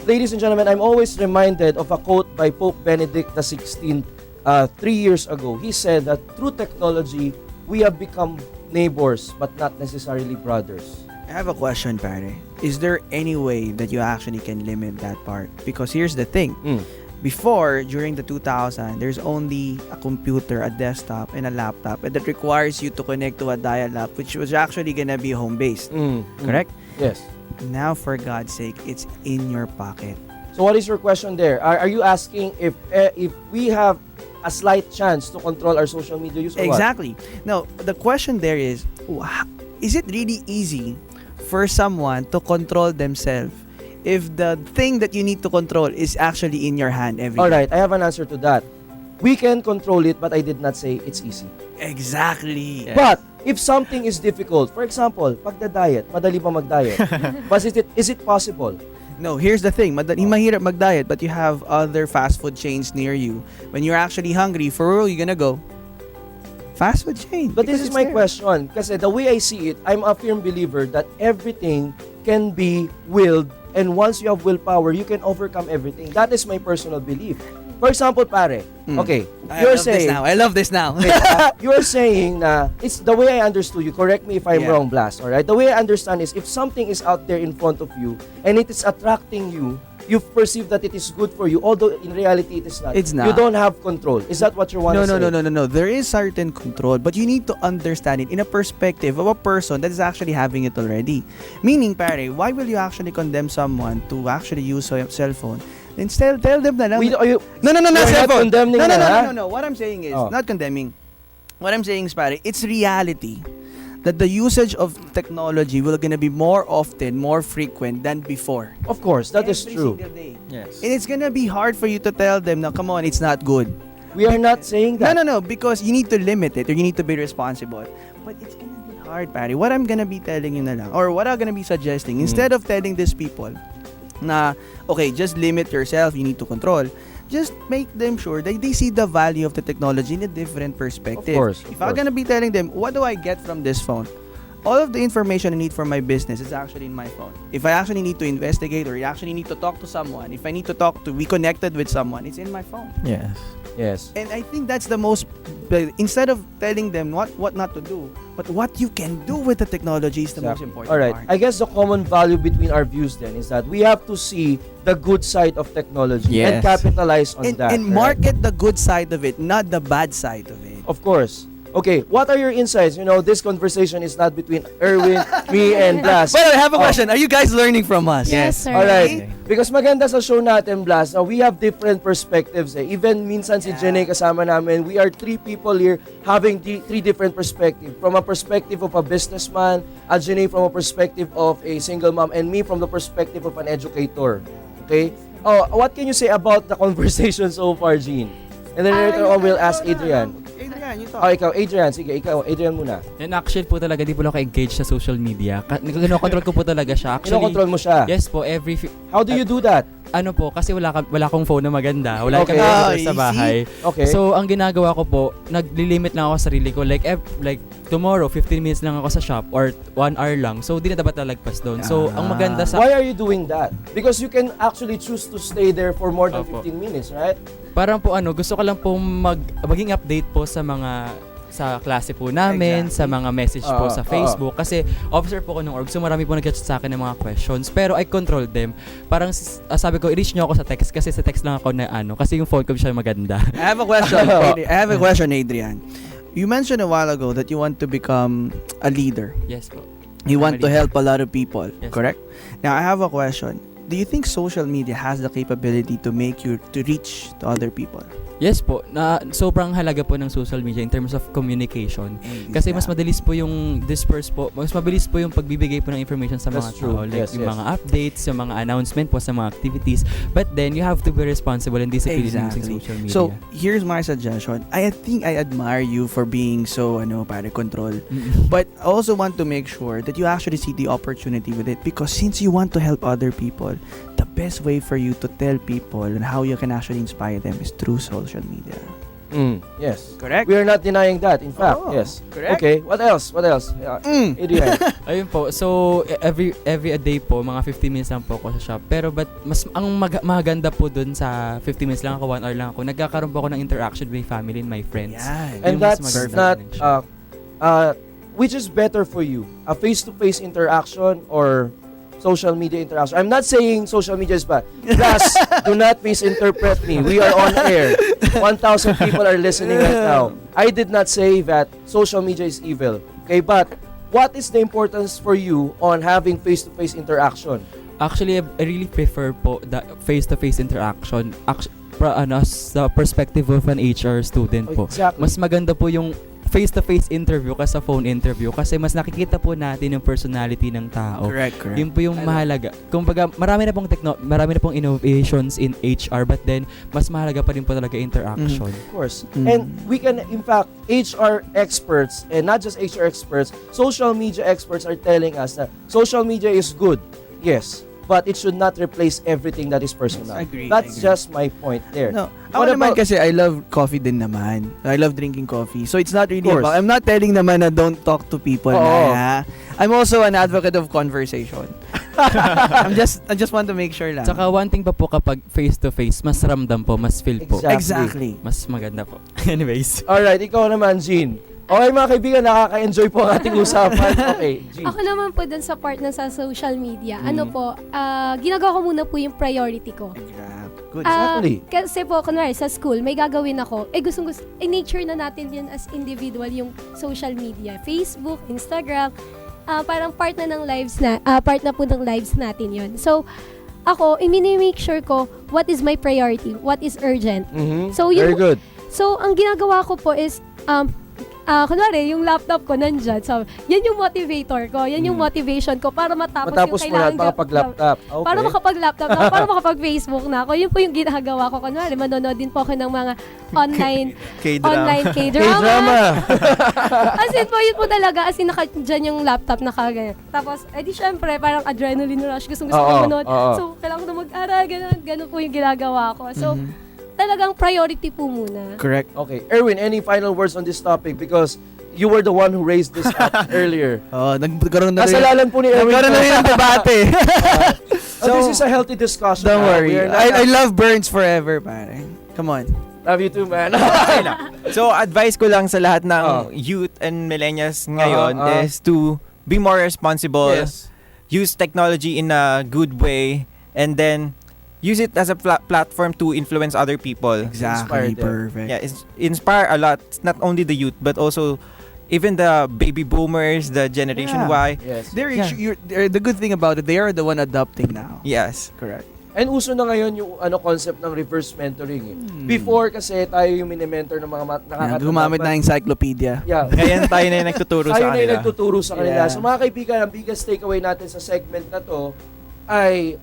ladies and gentlemen, I'm always reminded of a quote by Pope Benedict XVI 3 years ago. He said that through technology, we have become neighbors but not necessarily brothers. I have a question, pare. Is there any way that you actually can limit that part? Because here's the thing. Before, during the 2000, there's only a computer, a desktop, and a laptop, and that requires you to connect to a dial-up, which was actually gonna be home-based. Correct? Yes. Now, for God's sake, it's in your pocket. So what is your question there? Are you asking if we have a slight chance to control our social media use or what? Exactly. Now, the question there is it really easy for someone to control themselves if the thing that you need to control is actually in your hand every All day? right, I have an answer to that. We can control it, but I did not say it's easy. Exactly. But if something is difficult, for example, pagda-diet, madali ba mag-diet? But is it possible? No, here's the thing. Mahirap mag-diet, but you have other fast food chains near you. When you're actually hungry, for real, you're gonna go fast food chain. But this because is it's my there. question. Kasi the way I see it, I'm a firm believer that everything can be willed, and once you have willpower, you can overcome everything. That is my personal belief. For example, pare, okay, you're saying... I love this now. You're saying na, it's the way I understood you, correct me if I'm Yeah. wrong, Blast, alright? The way I understand is, if something is out there in front of you, and it is attracting you, you perceive that it is good for you, although in reality it is not. It's not. You don't have control. Is that what you want to say? No. There is certain control, but you need to understand it in a perspective of a person that is actually having it already. Meaning, pare, why will you actually condemn someone to actually use a cell phone? Instead, tell them na lang. No, You're not cell phone. condemning No. na, ha? No. What I'm saying is, Oh. not condemning. What I'm saying is, pare, it's reality that the usage of technology will gonna be more often, more frequent than before. Of course, that is Every true. single day. Yes. And it's gonna be hard for you to tell them, now come on, it's not good. We are not saying that. No, because you need to limit it or you need to be responsible. But it's gonna be hard, pare. What I'm gonna be telling you na lang, or what I'm gonna be suggesting, instead of telling these people na, okay, just limit yourself, you need to control, just make them sure that they see the value of the technology in a different perspective. Of course. If I'm gonna be telling them, what do I get from this phone? All of the information I need for my business is actually in my phone. If I actually need to investigate or I actually need to talk to someone, if I need to be connected with someone, it's in my phone. Yes. Yes. And I think that's the most, instead of telling them what not to do, but what you can do with the technology is the most important All right. part. I guess the common value between our views then is that we have to see the good side of technology and Yes. capitalize on And that. right? market the good side of it, not the bad side of it. Of course. Okay, what are your insights? This conversation is not between Erwin, me, and Blas. But I have a question. Are you guys learning from us? Yes, sir. Alright. Because maganda sa show natin, Blas, we have different perspectives. Even minsan si Jenny kasama namin, we are three people here having three different perspectives. From a perspective of a businessman, Jenny from a perspective of a single mom, and me from the perspective of an educator. Okay? Oh, what can you say about the conversation so far, Jean? And then later on, we'll ask Adrian. Adrian, you talk. Oh, ikaw, Adrian. Sige, ikaw. Adrian muna. And actually po talaga, di po ako engaged sa social media. Kinokontrol ko po talaga siya. Actually, Kinokontrol mo siya? Yes po, How do you do that? Ano po, kasi wala akong phone na maganda. Wala Okay. kang computer sa bahay. Okay. So, ang ginagawa ko po, naglilimit lang ako sa sarili ko. Like tomorrow, 15 minutes lang ako sa shop or 1 hour lang. So, di na dapat lalagpas doon. So, ang maganda sa... Why are you doing that? Because you can actually choose to stay there for more than Opo. 15 minutes, right? Parang po gusto ko lang po maging update po sa klase po namin, sa mga message po sa Facebook. Kasi officer po ko ng org, so marami po nag-chat sa akin ng mga questions. Pero I control them. Parang sabi ko, i-reach nyo ako sa text kasi sa text lang ako na kasi yung phone ko siya maganda. I have a question, Adrian. You mentioned a while ago that you want to become a leader. Yes po. You want to help a lot of people, Yes. correct? Now, I have a question. do you think social media has the capability to make you to reach to other people? Yes po, na sobrang halaga po ng social media in terms of communication. Kasi mas madalis po yung disperse po, mas mabilis po yung pagbibigay po ng information sa mga That's true. tao. Like Yes, yung yes. mga updates, yung mga announcement po sa mga activities. But then, you have to be responsible and disciplined using social media. So, here's my suggestion. I think I admire you for being so, pare control. But I also want to make sure that you actually see the opportunity with it, because since you want to help other people, the best way for you to tell people and how you can actually inspire them is through social media. Yes. Correct? We are not denying that. In fact, Oh, yes. correct. Okay, what else? Adrian. Ayun po. So, every a day po, mga 15 minutes lang po ako sa shop. Pero mas ang maganda po dun sa 15 minutes lang ako, 1 hour lang ako, nagkakaroon po ako ng interaction with my family and my friends. And Yung mas that's maganda not which is better for you? A face-to-face interaction or social media interaction? I'm not saying social media is bad. Plus, do not misinterpret me. We are on air. 1,000 people are listening right now. I did not say that social media is evil. Okay, but what is the importance for you on having face-to-face interaction? Actually, I really prefer po the face-to-face interaction. Sa perspective of an HR student po. Exactly. Mas maganda po yung face-to-face interview kasi sa phone interview kasi mas nakikita po natin yung personality ng tao. Correct. Yun po yung mahalaga. Kumbaga, marami na pong innovations in HR, but then mas mahalaga pa rin po talaga interaction. Of course. And we can, in fact, HR experts, and not just HR experts, social media experts are telling us that social media is good. Yes. But it should not replace everything that is personal. I agree. That's just my point there. No, What ako naman about- kasi I love coffee din naman. I love drinking coffee. So it's not really course. about, I'm not telling naman na don't talk to people Oo. na, ha? I'm also an advocate of conversation. I just want to make sure lang. Saka one thing pa po kapag face-to-face, mas ramdam po, mas feel po. Exactly. Mas maganda po. Anyways. Alright, ikaw naman, Jean. Okay mga kaibigan, nakaka-enjoy po ang ating usapan. Okay, Jean. Ako naman po dun sa part na sa social media, ginagawa ko muna po yung priority ko. Good. Exactly. Kasi po, kunwari, sa school, may gagawin ako. Nature na natin yun as individual, yung social media. Facebook, Instagram, parang part na po ng lives natin yun. So, ako, i-make sure ko, what is my priority? What is urgent? So, Very good. So, ang ginagawa ko po is, kunwari, yung laptop ko nandyan. So, yan yung motivator ko. Yan yung motivation ko para matapos Matapos yung mo na kailangan. makapag-laptop. Okay. Para makapag-laptop na, para makapag-Facebook na ako. Yun po yung ginagawa ko. Kunwari, manonood din po ako ng mga online K-drama. K-drama. As in po, yun po talaga. As in, dyan yung laptop nakaganyan. Tapos, edi syempre, parang adrenaline rush. Gusto ko manood. So, kailangan ko na mag-aral. Ganun po yung ginagawa ko. So, talagang priority po muna. Correct. Okay. Erwin, any final words on this topic? Because you were the one who raised this up earlier. Nagkaroon na rin. Kasalanan po ni Erwin. Nagkaroon na rin ng debate. So, this is a healthy discussion. Don't worry. We are not I love Burns forever, pare. Come on. Love you too, man. So, advice ko lang sa lahat ng youth and millennials ngayon is to be more responsible, Yes. use technology in a good way, and then use it as a platform to influence other people. Exactly. Inspire them. Perfect. Yeah, inspire a lot. It's not only the youth, but also even the baby boomers, the Generation Y. Yes. The good thing about it, they are the one adopting now. Yes. Correct. And uso na ngayon yung concept ng reverse mentoring. Before kasi tayo yung mini-mentor ng mga nakakatanda. Gumamit na encyclopedia. Yeah. Ngayon tayo na yung nagtuturo sa Tayo na yung kanila. nagtuturo sa kanila. Yeah. So mga kaibigan, ang biggest takeaway natin sa segment na to ay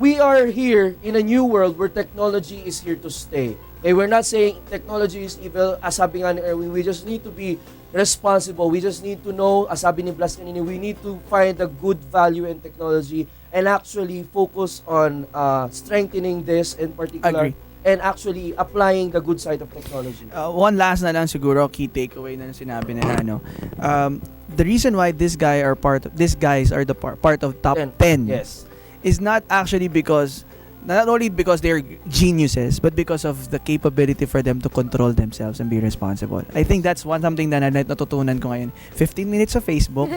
we are here in a new world where technology is here to stay. Okay, we're not saying technology is evil. As sabi nga ni Erwin, we just need to be responsible. We just need to know, as sabi ni Blas kanina, we need to find a good value in technology and actually focus on strengthening this in particular. Agree. And actually applying the good side of technology. One last na lang siguro, key takeaway na sinabi nila, the reason why these guys are part of top 10 Yes. is not actually because, not only because they're geniuses, but because of the capability for them to control themselves and be responsible. I think that's something na natutunan ko ngayon. 15 minutes sa Facebook,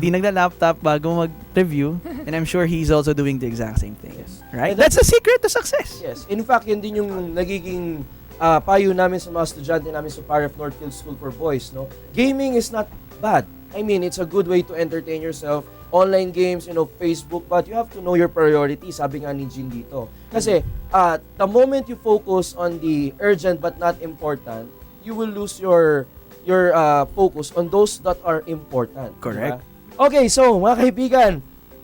di nagla-laptop bago mag-review, and I'm sure he's also doing the exact same thing. Yes. Right? And That's the secret to success. Yes. In fact, yun din yung nagiging payo namin sa mga estudyante namin sa Paref Northfield School for Boys. No? Gaming is not bad. I mean, it's a good way to entertain yourself. online games, Facebook, but you have to know your priorities, sabi nga ni Jean dito. Kasi, the moment you focus on the urgent but not important, you will lose your focus on those that are important. Correct. Diba? Okay, so mga kaibigan,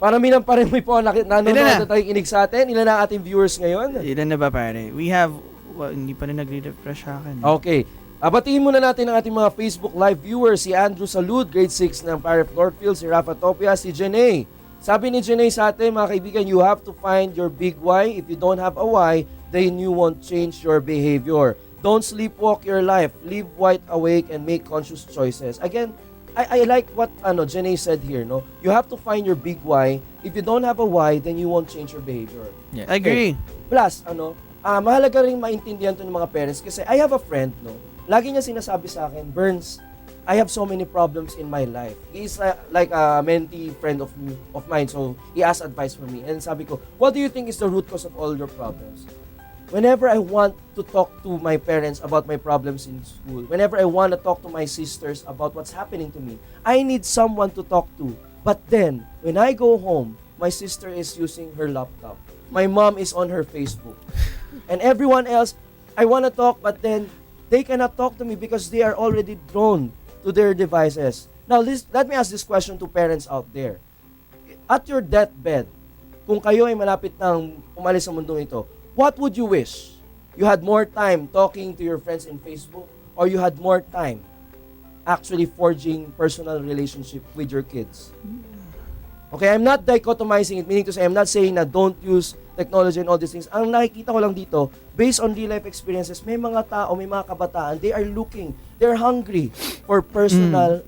parami ng parami po nanonood na tayong inig sa atin. Ilan na ating viewers ngayon? Ilan na ba pare? We have, hindi pa rin nagre-refresh sa akin. Okay. Batiin muna natin ang ating mga Facebook Live viewers. Si Andrew Salud, grade 6 ng Paref Northfield. Si Rafa Topia, si Jenay. Sabi ni Jenay sa atin, mga kaibigan, you have to find your big why. If you don't have a why, then you won't change your behavior. Don't sleepwalk your life. Live wide awake and make conscious choices. Again, I like what Jenay said here. No, you have to find your big why. If you don't have a why, then you won't change your behavior. Yeah. I agree. Plus, mahalaga rin maintindihan to ng mga parents kasi I have a friend, no. Lagi niya sinasabi sa akin, Burns, I have so many problems in my life. He is like a mentee friend of mine, so he asked advice from me. And sabi ko, what do you think is the root cause of all your problems? Whenever I want to talk to my parents about my problems in school, whenever I want to talk to my sisters about what's happening to me, I need someone to talk to. But then, when I go home, my sister is using her laptop. My mom is on her Facebook. And everyone else, I want to talk, but then they cannot talk to me because they are already drawn to their devices. Now, let me ask this question to parents out there. At your deathbed, kung kayo ay malapit nang umalis sa mundong ito, what would you wish? You had more time talking to your friends in Facebook, or you had more time actually forging personal relationship with your kids? Okay, I'm not dichotomizing it, meaning to say, I'm not saying na don't use technology and all these things. Ang nakikita ko lang dito, based on real life experiences, may mga tao, may mga kabataan, they're hungry for personal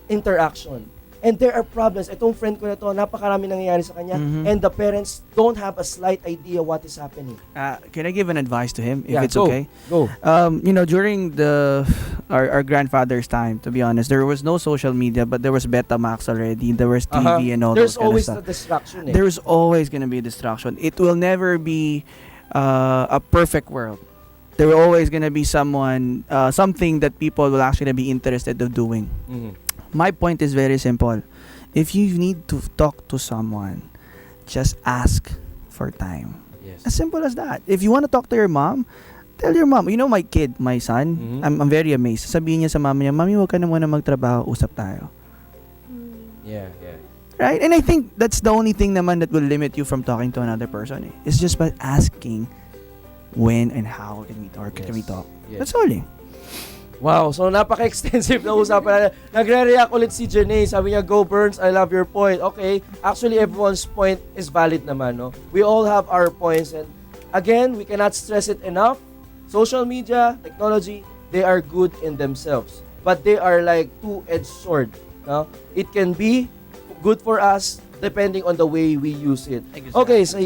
interaction. And there are problems. Itong friend ko na to, napakarami nangyayari sa kanya, and the parents don't have a slight idea what is happening. Can I give an advice to him, if Yeah, it's go. okay? Go. During our grandfather's time, to be honest, there was no social media, but there was Betamax already. There was TV and all There's those kind of always stuff. the distraction. There's always going to be a distraction. It will never be a perfect world. There will always going to be something that people will actually be interested of doing. My point is very simple. If you need to talk to someone, just ask for time. Yes. As simple as that. If you want to talk to your mom, tell your mom. You know my kid, my son, I'm very amazed. Sabihin niya sa mama niya, Mami, huwag ka na muna magtrabaho, usap tayo. Yeah. Right? And I think that's the only thing naman that will limit you from talking to another person. It's just by asking when and how can we talk. Yes. That's all. Wow, so napaka-extensive na usapan. Nagre-react ulit si Jenay. Sabi niya, go Burns, I love your point. Okay, actually everyone's point is valid naman, no? We all have our points, and again, we cannot stress it enough. Social media, technology, they are good in themselves, but they are like two-edged sword, no? It can be good for us depending on the way we use it. Exactly. Okay, so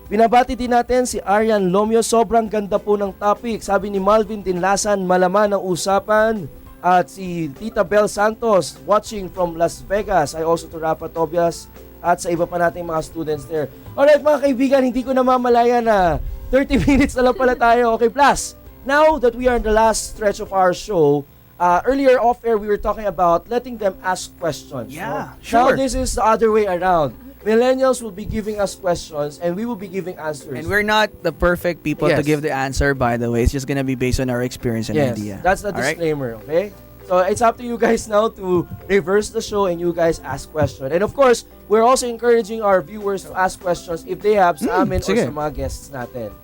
binabati din natin si Arian Lomio. Sobrang ganda po ng topic. Sabi ni Malvin Dinlasan, malaman ang usapan. At si Tita Bel Santos, watching from Las Vegas. I also to Rafa Tobias at sa iba pa nating mga students there. Alright mga kaibigan, hindi ko namamalaya na 30 minutes na lang pala tayo. Okay, plus, now that we are in the last stretch of our show, earlier off-air, we were talking about letting them ask questions. Yeah, no? sure. Now this is the other way around. Millennials will be giving us questions and we will be giving answers. And we're not the perfect people to Yes. give the answer, by the way. It's just gonna be based on our experience and Yes, idea. that's the All right? disclaimer, okay? So it's up to you guys now to reverse the show and you guys ask questions. And of course, we're also encouraging our viewers to ask questions if they have sa amin or sige. sa mga guests natin.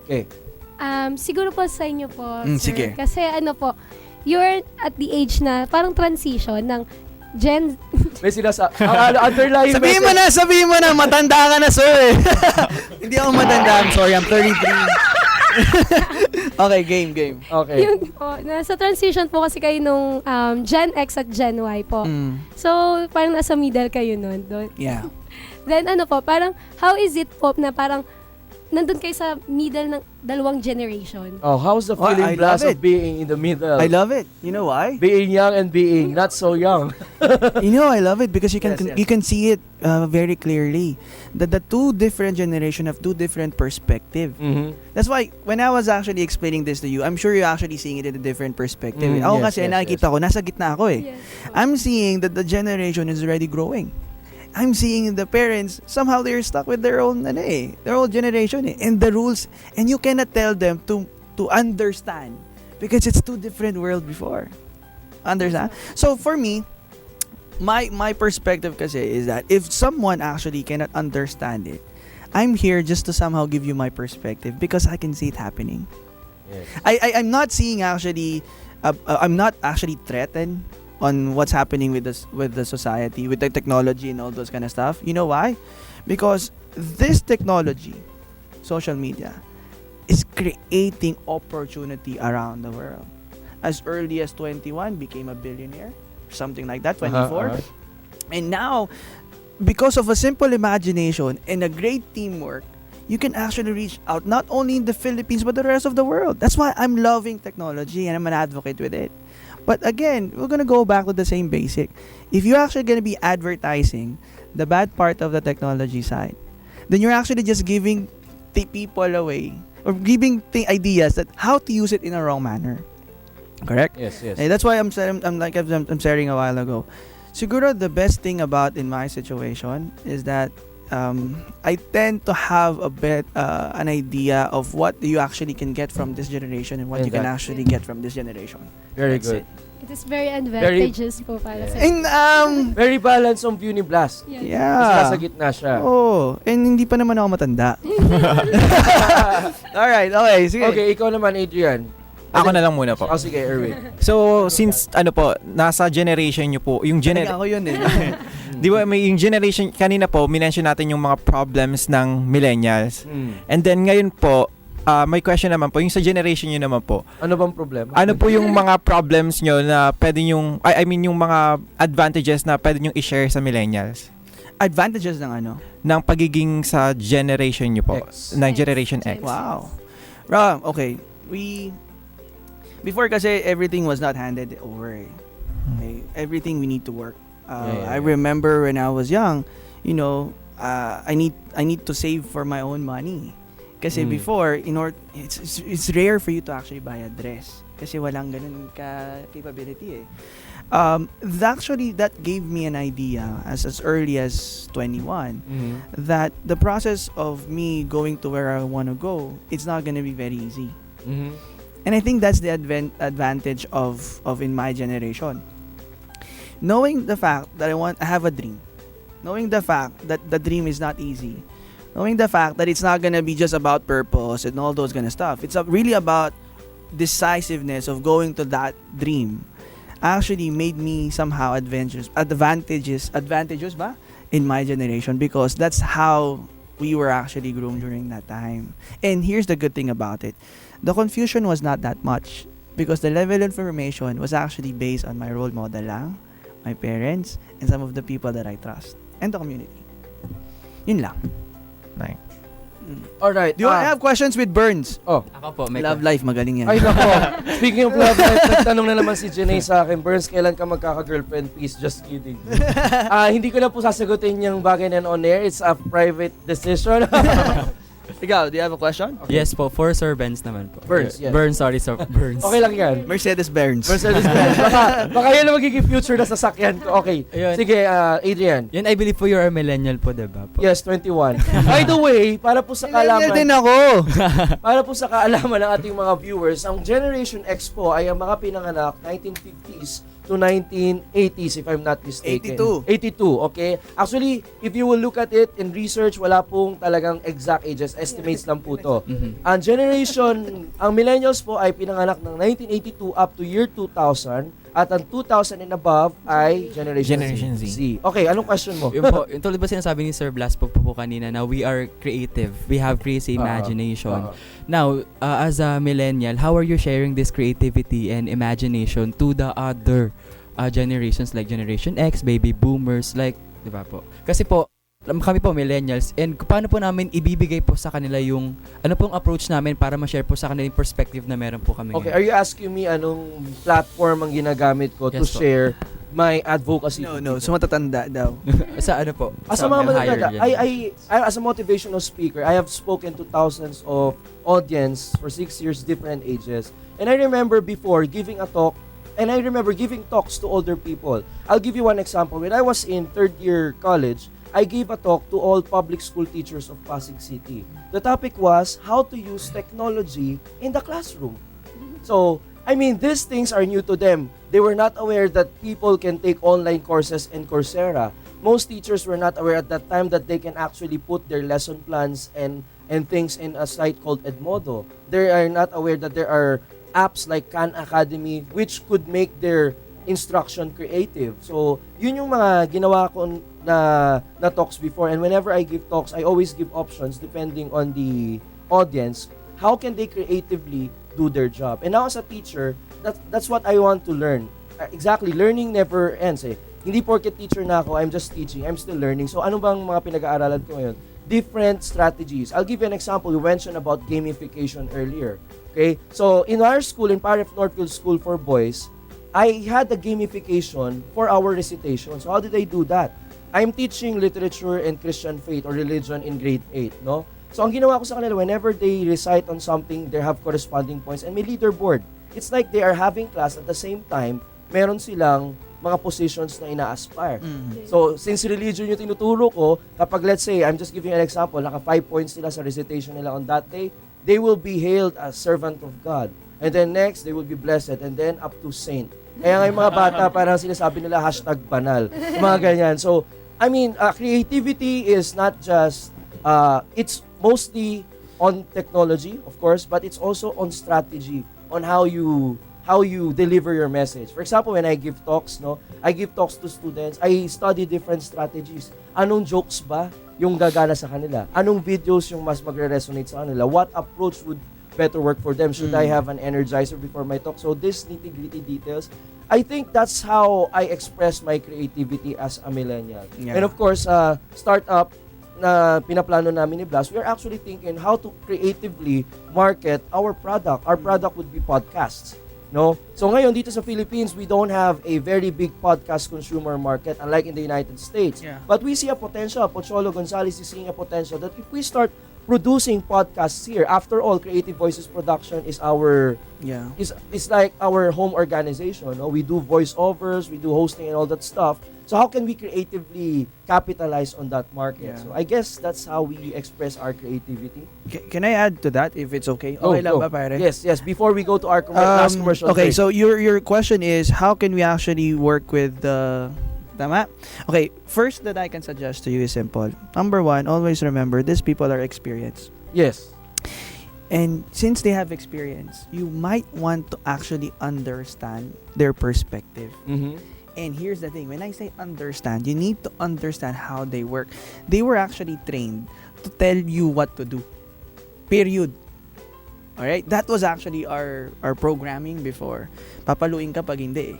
Okay. Siguro po sa inyo po, sir. Sige. Kasi you're at the age na parang transition ng Gen... May underlying Sabihin mo na, matanda ka na, sir. Hindi ako matanda. I'm sorry, I'm 33. Okay, game. Okay. Yun po, nasa transition po kasi kayo nung Gen X at Gen Y po. So, parang nasa middle kayo nun. Yeah. Then parang, how is it po na parang nandun kayo sa middle ng dalawang generation? Oh, how's the feeling I blast love of being in the middle? I love it. You know why? Being young and being not so young. I love it because you can Yes. you can see it very clearly. The two different generation have two different perspective. That's why when I was actually explaining this to you, I'm sure you're actually seeing it in a different perspective. Ako kasi nakikita ko, nasa gitna ako eh. Yes. I'm seeing that the generation is already growing. I'm seeing the parents, somehow they're stuck with their own their old generation and the rules, and you cannot tell them to understand because it's two different world before. Understand? So for me, my perspective kasi is that if someone actually cannot understand it, I'm here just to somehow give you my perspective because I can see it happening. Yes. I'm not seeing actually I'm not actually threatened on what's happening with the society, with the technology and all those kind of stuff. You know why? Because this technology, social media, is creating opportunity around the world. As early as 21, became a billionaire, something like that, 24. And now, because of a simple imagination and a great teamwork, you can actually reach out not only in the Philippines but the rest of the world. That's why I'm loving technology and I'm an advocate with it. But again, we're gonna go back to the same basic. If you're actually gonna be advertising the bad part of the technology side, then you're actually just giving the people away or giving the ideas that how to use it in a wrong manner. Correct? Yes. And that's why I'm sharing a while ago. Siguro the best thing about in my situation is that I tend to have a bit an idea of what you actually can get from this generation and what you can actually get from this generation. Very That's good. It is very advantageous po para sa And Very balanced ang view ni Blast. yeah. Kasi nasa gitna siya. Oh, and hindi pa naman ako matanda. Alright, okay, sige. Okay, ikaw naman, Adrian. Ako na lang muna po. Oh, sige, Erwin. So, since nasa generation nyo po, yung Ako yun Di ba, may yung generation, kanina po, minention natin yung mga problems ng millennials. And then, ngayon po, may question naman po, yung sa generation nyo naman po. Ano bang problema? Ano po yung mga problems nyo na pwede yung, yung mga advantages na pwede nyo i-share sa millennials? Advantages ng ano? Ng pagiging sa generation nyo po. X. Ng Generation X. Wow. Okay. Before kasi everything was not handed over. Okay? Everything we need to work. I remember when I was young, I need to save for my own money. Kasi before, it's rare for you to actually buy a dress. Kasi walang ganun capability Actually, that gave me an idea as early as 21 that the process of me going to where I want to go, it's not going to be very easy. And I think that's the advantage of in my generation. Knowing the fact that I have a dream, knowing the fact that the dream is not easy, knowing the fact that it's not gonna be just about purpose and all those kind of stuff. It's really about decisiveness of going to that dream. Actually made me somehow advantageous ba in my generation because that's how we were actually groomed during that time. And here's the good thing about it. The confusion was not that much because the level of information was actually based on my role model lang, my parents, and some of the people that I trust, and the community. Yun lang. Nice. Alright. Do you have questions with Burns? Oh. Ako po, may Love life, magaling yan. Ay, nako. Speaking of love life, nagtanong na naman si Janae sa akin, Burns, kailan ka magkaka-girlfriend? Please, just kidding. Hindi ko na po sasagutin yung bagay na on air. It's a private decision. Ikaw, do you have a question? Yes po, for Sir Benz naman po. Burns, yes. Burns, sorry, Sir Burns. Okay lang yan. Mercedes Burns. Mercedes-Benz. Baka yan ang magiging future na sasakyan ko. Okay. Ayun. Sige, Adrian. Yan, I believe po you're a millennial po, diba po? Yes, 21. By the way, para po sa kaalaman, din ako. para po sa kaalaman ng ating mga viewers, ang Generation X po ay ang mga pinanganak 1950s to 1980s if I'm not mistaken. 82, okay? Actually, if you will look at it in research, wala pong talagang exact ages, estimates lang po to. Ang ang millennials po ay pinanganak ng 1982 up to year 2000 at ang 2000 and above ay Generation Z. Okay, anong question mo? Yun po, yung tulad ba sinasabi ni Sir Blas po kanina na we are creative, we have crazy imagination. Now, as a millennial, how are you sharing this creativity and imagination to the other generations like Generation X, baby boomers, like, di ba po? Kasi po, kami po millennials, and paano po namin ibibigay po sa kanila yung, ano pong approach namin para ma-share po sa kanila yung perspective na meron po kami. Okay, are you asking me anong platform ang ginagamit ko to share my advocacy? No, so matatanda daw. Sa ano po? As a mga matatanda, as a motivational speaker, I have spoken to thousands of audience for 6 years, different ages. And I remember before giving a talk, and I remember giving talks to older people. I'll give you one example. When I was in third year college, I gave a talk to all public school teachers of Pasig City. The topic was how to use technology in the classroom. So, I mean, these things are new to them. They were not aware that people can take online courses in Coursera. Most teachers were not aware at that time that they can actually put their lesson plans and things in a site called Edmodo. They are not aware that there are apps like Khan Academy which could make their instruction creative. So, yun yung mga ginawa ko na talks before. And whenever I give talks, I always give options depending on the audience. How can they creatively do their job? And now as a teacher, that's what I want to learn. Exactly, learning never ends eh. Hindi porket teacher na ako, I'm just teaching, I'm still learning. So ano bang mga pinag-aaralan ko ngayon? Different strategies. I'll give you an example. You mentioned about gamification earlier. Okay? So in our school, in Paref Northfield School for Boys, I had a gamification for our recitation. So how did I do that? I'm teaching literature and Christian faith or religion in grade 8, no? So ang ginawa ko sa kanila, whenever they recite on something, they have corresponding points and may leaderboard. It's like they are having class at the same time, meron silang mga positions na ina-aspire. So, since religion yung tinuturo ko, kapag let's say, I'm just giving an example, naka 5 points sila sa recitation nila on that day, they will be hailed as servant of God. And then next, they will be blessed. And then up to saint. Kaya nga yung mga bata, parang sinasabi nila, #banal. Yung mga ganyan. So, I mean, creativity is not just, it's mostly on technology, of course, but it's also on strategy, on how you deliver your message. For example, when I give talks, no, I give talks to students, I study different strategies. Anong jokes ba yung gagana sa kanila? Anong videos yung mas magre-resonate sa kanila? What approach would better work for them? Should I have an energizer before my talk? So this nitty-gritty details, I think that's how I express my creativity as a millennial. Yeah. And of course, startup na pinaplano namin ni Blas, we are actually thinking how to creatively market our product. Our product would be podcasts. No? So ngayon dito sa Philippines, we don't have a very big podcast consumer market unlike in the United States. Yeah. But we see a potential. Pocholo Gonzalez is seeing a potential that if we start producing podcasts here, after all, Creative Voices Production is our is like our home organization. No? We do voiceovers, we do hosting and all that stuff. So how can we creatively capitalize on that market? Yeah. So I guess that's how we express our creativity. Can I add to that if it's okay? Okay lang ba, pare? Yes. Before we go to our last commercial Okay, break. so your question is how can we actually work with the tama? Okay, first that I can suggest to you is simple. Number one, always remember these people are experienced. Yes. And since they have experience, you might want to actually understand their perspective. And here's the thing, when I say understand, you need to understand how they work. They were actually trained to tell you what to do. Period. Alright? That was actually our programming before. Papaluin ka pag hindi eh.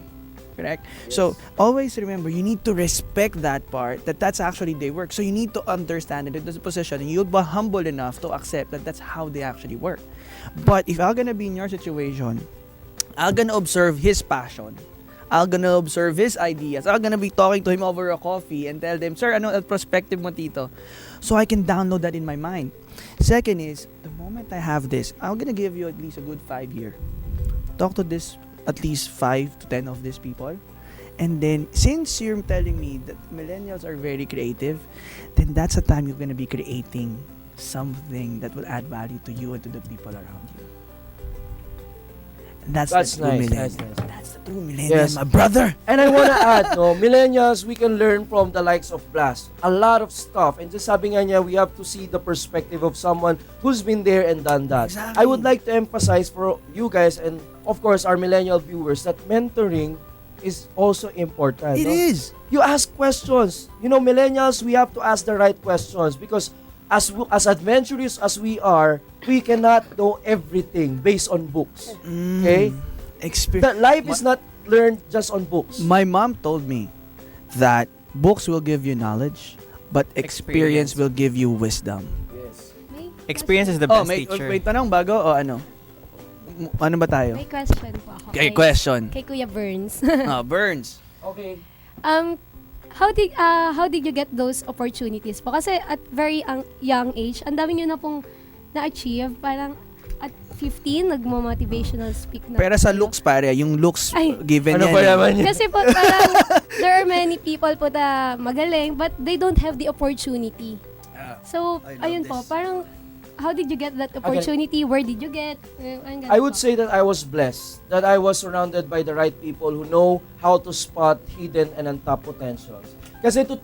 Correct? Yes. So, always remember, you need to respect that part, that's actually they work. So, you need to understand it in this position, and you'll be humble enough to accept that that's how they actually work. But if I'm gonna be in your situation, I'm gonna observe his passion. I'm gonna observe his ideas. I'm gonna be talking to him over a coffee and tell them, sir, ano ang perspective mo dito? So I can download that in my mind. Second is, the moment I have this, I'm gonna give you at least a good 5 year. Talk to this, at least 5 to 10 of these people. And then, since you're telling me that millennials are very creative, then that's the time you're gonna be creating something that will add value to you and to the people around you. That's the true nice. millennial. That's nice. That's the true millennial, my brother. And I wanna add, no, millennials, we can learn from the likes of Blast. A lot of stuff. And just sabi nga niya, we have to see the perspective of someone who's been there and done that. Exactly. I would like to emphasize for you guys and of course our millennial viewers that mentoring is also important. It no? is. You ask questions. You know, millennials, we have to ask the right questions because as adventurous as we are, we cannot know everything based on books. Okay? That life is not learned just on books. My mom told me that books will give you knowledge, but experience will give you wisdom. Yes. Experience is the best teacher. May tanong bago o ano? Ano ba tayo? May question po ako. Okay, question. Kay Kuya Burns. Burns. Okay. How did you get those opportunities po? Kasi at very young age, ang dami nyo na pong na-achieve. Parang, at 15, nagmo-motivational speak na. Pero sa looks pare, yung looks Ay. given Ano yan. ba naman yun? Kasi po parang there are many people po na magaling but they don't have the opportunity. So, ayun po, parang how did you get that opportunity? Where did you get? I would say that I was blessed, that I was surrounded by the right people who know how to spot hidden and untapped potentials. Kasi to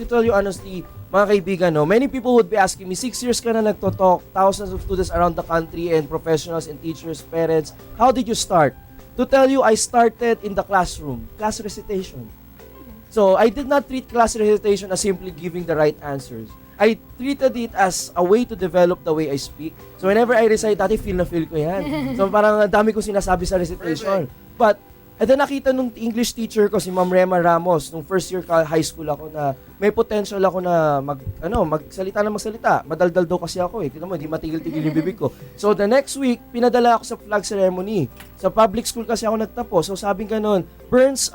tell you honestly, mga kaibigan, no, many people would be asking me, 6 years ka na nagtotalk, thousands of students around the country and professionals and teachers, parents, how did you start? To tell you, I started in the classroom, class recitation. So I did not treat class recitation as simply giving the right answers. I treated it as a way to develop the way I speak. So whenever I recite, dati feel ko yan. So parang ang dami ko sinasabi sa recitation. But, and then nakita nung English teacher ko, si Ma'am Rema Ramos, nung first year high school ako na may potential ako na magsalita. Madaldal daw kasi ako eh. Tignan mo, hindi matigil-tigil yung bibig ko. So the next week, pinadala ako sa flag ceremony. Sa public school kasi ako nagtapos. So sabi ka nun, Burns,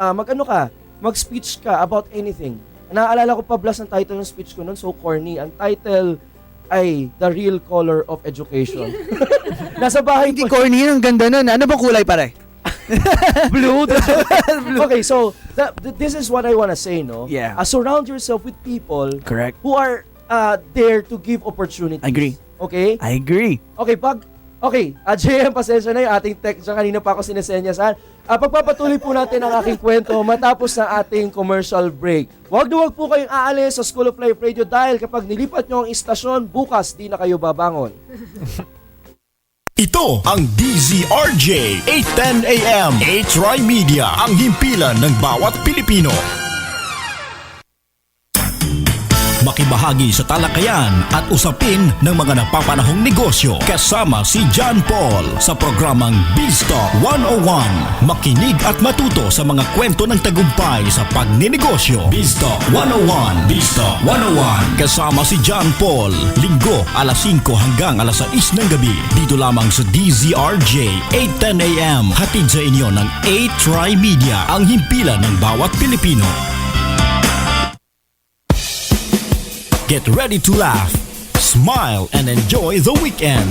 mag-speech ka about anything. Naaalala ko pa blast ang title ng speech ko noon, so corny. Ang title ay The Real Color of Education. Nasa bahay Hindi corny, ang ganda nun. Ano bang kulay pare? Blue. Okay, so this is what I wanna say, no? Yeah. Surround yourself with people Correct. who are there to give opportunities. I agree. Okay? I agree. Okay, JM, pasensya na yung ating text dyan. Kanina pa ako sinesenyasan. Pagpapatuloy po natin ang aking kwento matapos na ating commercial break. Huwag na huwag po kayong aalis sa School of Life Radio dahil kapag nilipat nyo ang istasyon, bukas di na kayo babangon. Ito ang DZRJ 810 AM H-Rai Media, ang himpilan ng bawat Pilipino. Makibahagi sa talakayan at usapin ng mga napapanahong negosyo kasama si John Paul sa programang BizTalk 101. Makinig at matuto sa mga kwento ng tagumpay sa pagninegosyo. BizTalk 101. BizTalk 101 kasama si John Paul. Linggo alas 5 hanggang alas 6 ng gabi. Dito lamang sa DZRJ 810 AM. Hatid sa inyo ng 8-Try Media, ang himpilan ng bawat Pilipino. Get ready to laugh, smile, and enjoy the weekend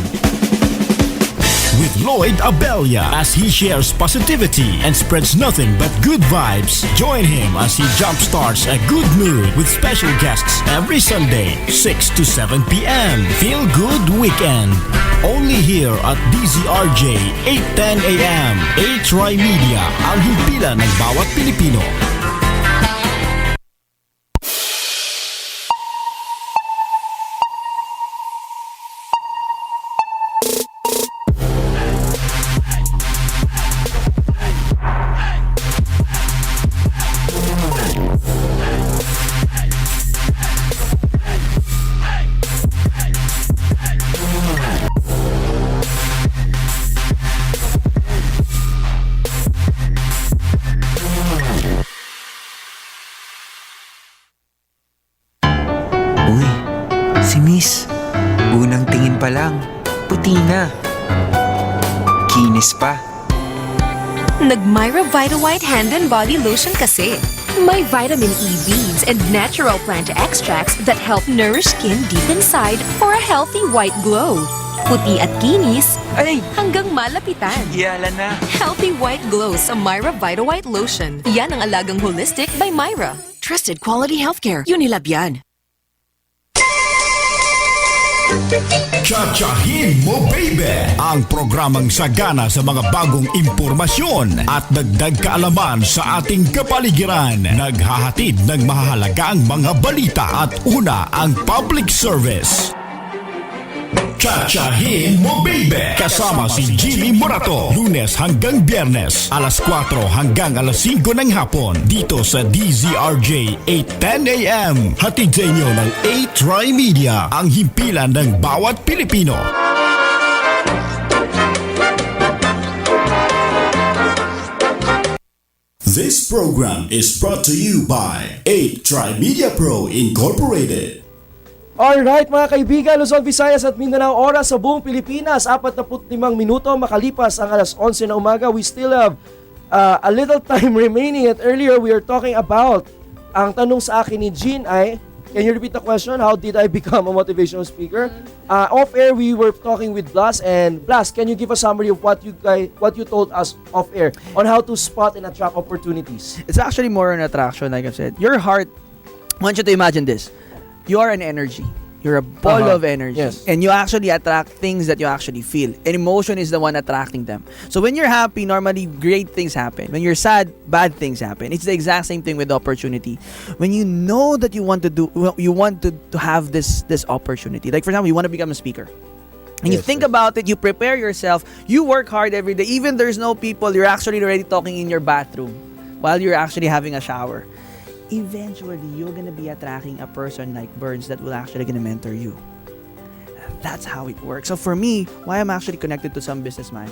with Lloyd Abella as he shares positivity and spreads nothing but good vibes. Join him as he jumpstarts a good mood with special guests every Sunday, 6 to 7 p.m. Feel good weekend. Only here at DZRJ 810 AM. H-Rai Media, ang himpilan ng bawat Pilipino. Uy, si Miss. Unang tingin pa lang, puti na. Kinis pa. Nag-Myra Vita White Hand and Body Lotion kasi. May vitamin E beads and natural plant extracts that help nourish skin deep inside for a healthy white glow. Puti at kinis, Ay! hanggang malapitan. Yala na. Healthy white glow sa Myra Vita White Lotion. Yan ang alagang holistic by Myra. Trusted quality healthcare. Unilab yan. Tsahtsahin mo, baby! Ang programang sagana sa mga bagong impormasyon at dagdag kaalaman sa ating kapaligiran. Naghahatid ng mahahalagang mga balita at una ang public service. Tsahtsahin mo, baby! Kasama si Jimmy Morato. Lunes hanggang Biyernes, alas 4 hanggang alas 5 ng hapon. Dito sa DZRJ 810 AM. Hatid sa inyo ng 8-Try Media, ang himpilan ng bawat Pilipino. This program is brought to you by 8-Try Media Pro Incorporated. Alright mga kaibigan, Luzon, Visayas at Mindanao, oras sa buong Pilipinas, 45 minuto makalipas ang alas 11 na umaga. We still have a little time remaining, at earlier we are talking about, ang tanong sa akin ni Jean ay, Can you repeat the question? How did I become a motivational speaker? Off air, we were talking with Blas, and Blas, can you give a summary of what you told us off air on how to spot and attract opportunities? It's actually more an attraction, like I've said. Your heart, I want you to imagine this. You are an energy. You're a ball of energy. Yes. And you actually attract things that you actually feel. And emotion is the one attracting them. So when you're happy, normally great things happen. When you're sad, bad things happen. It's the exact same thing with the opportunity. When you know that you want to have this opportunity. Like for example, you want to become a speaker. And you think about it, you prepare yourself, you work hard every day. Even there's no people, you're actually already talking in your bathroom while you're actually having a shower. Eventually, you're gonna be attracting a person like Burns that will actually gonna mentor you. That's how it works. So for me, why I'm actually connected to some businessman,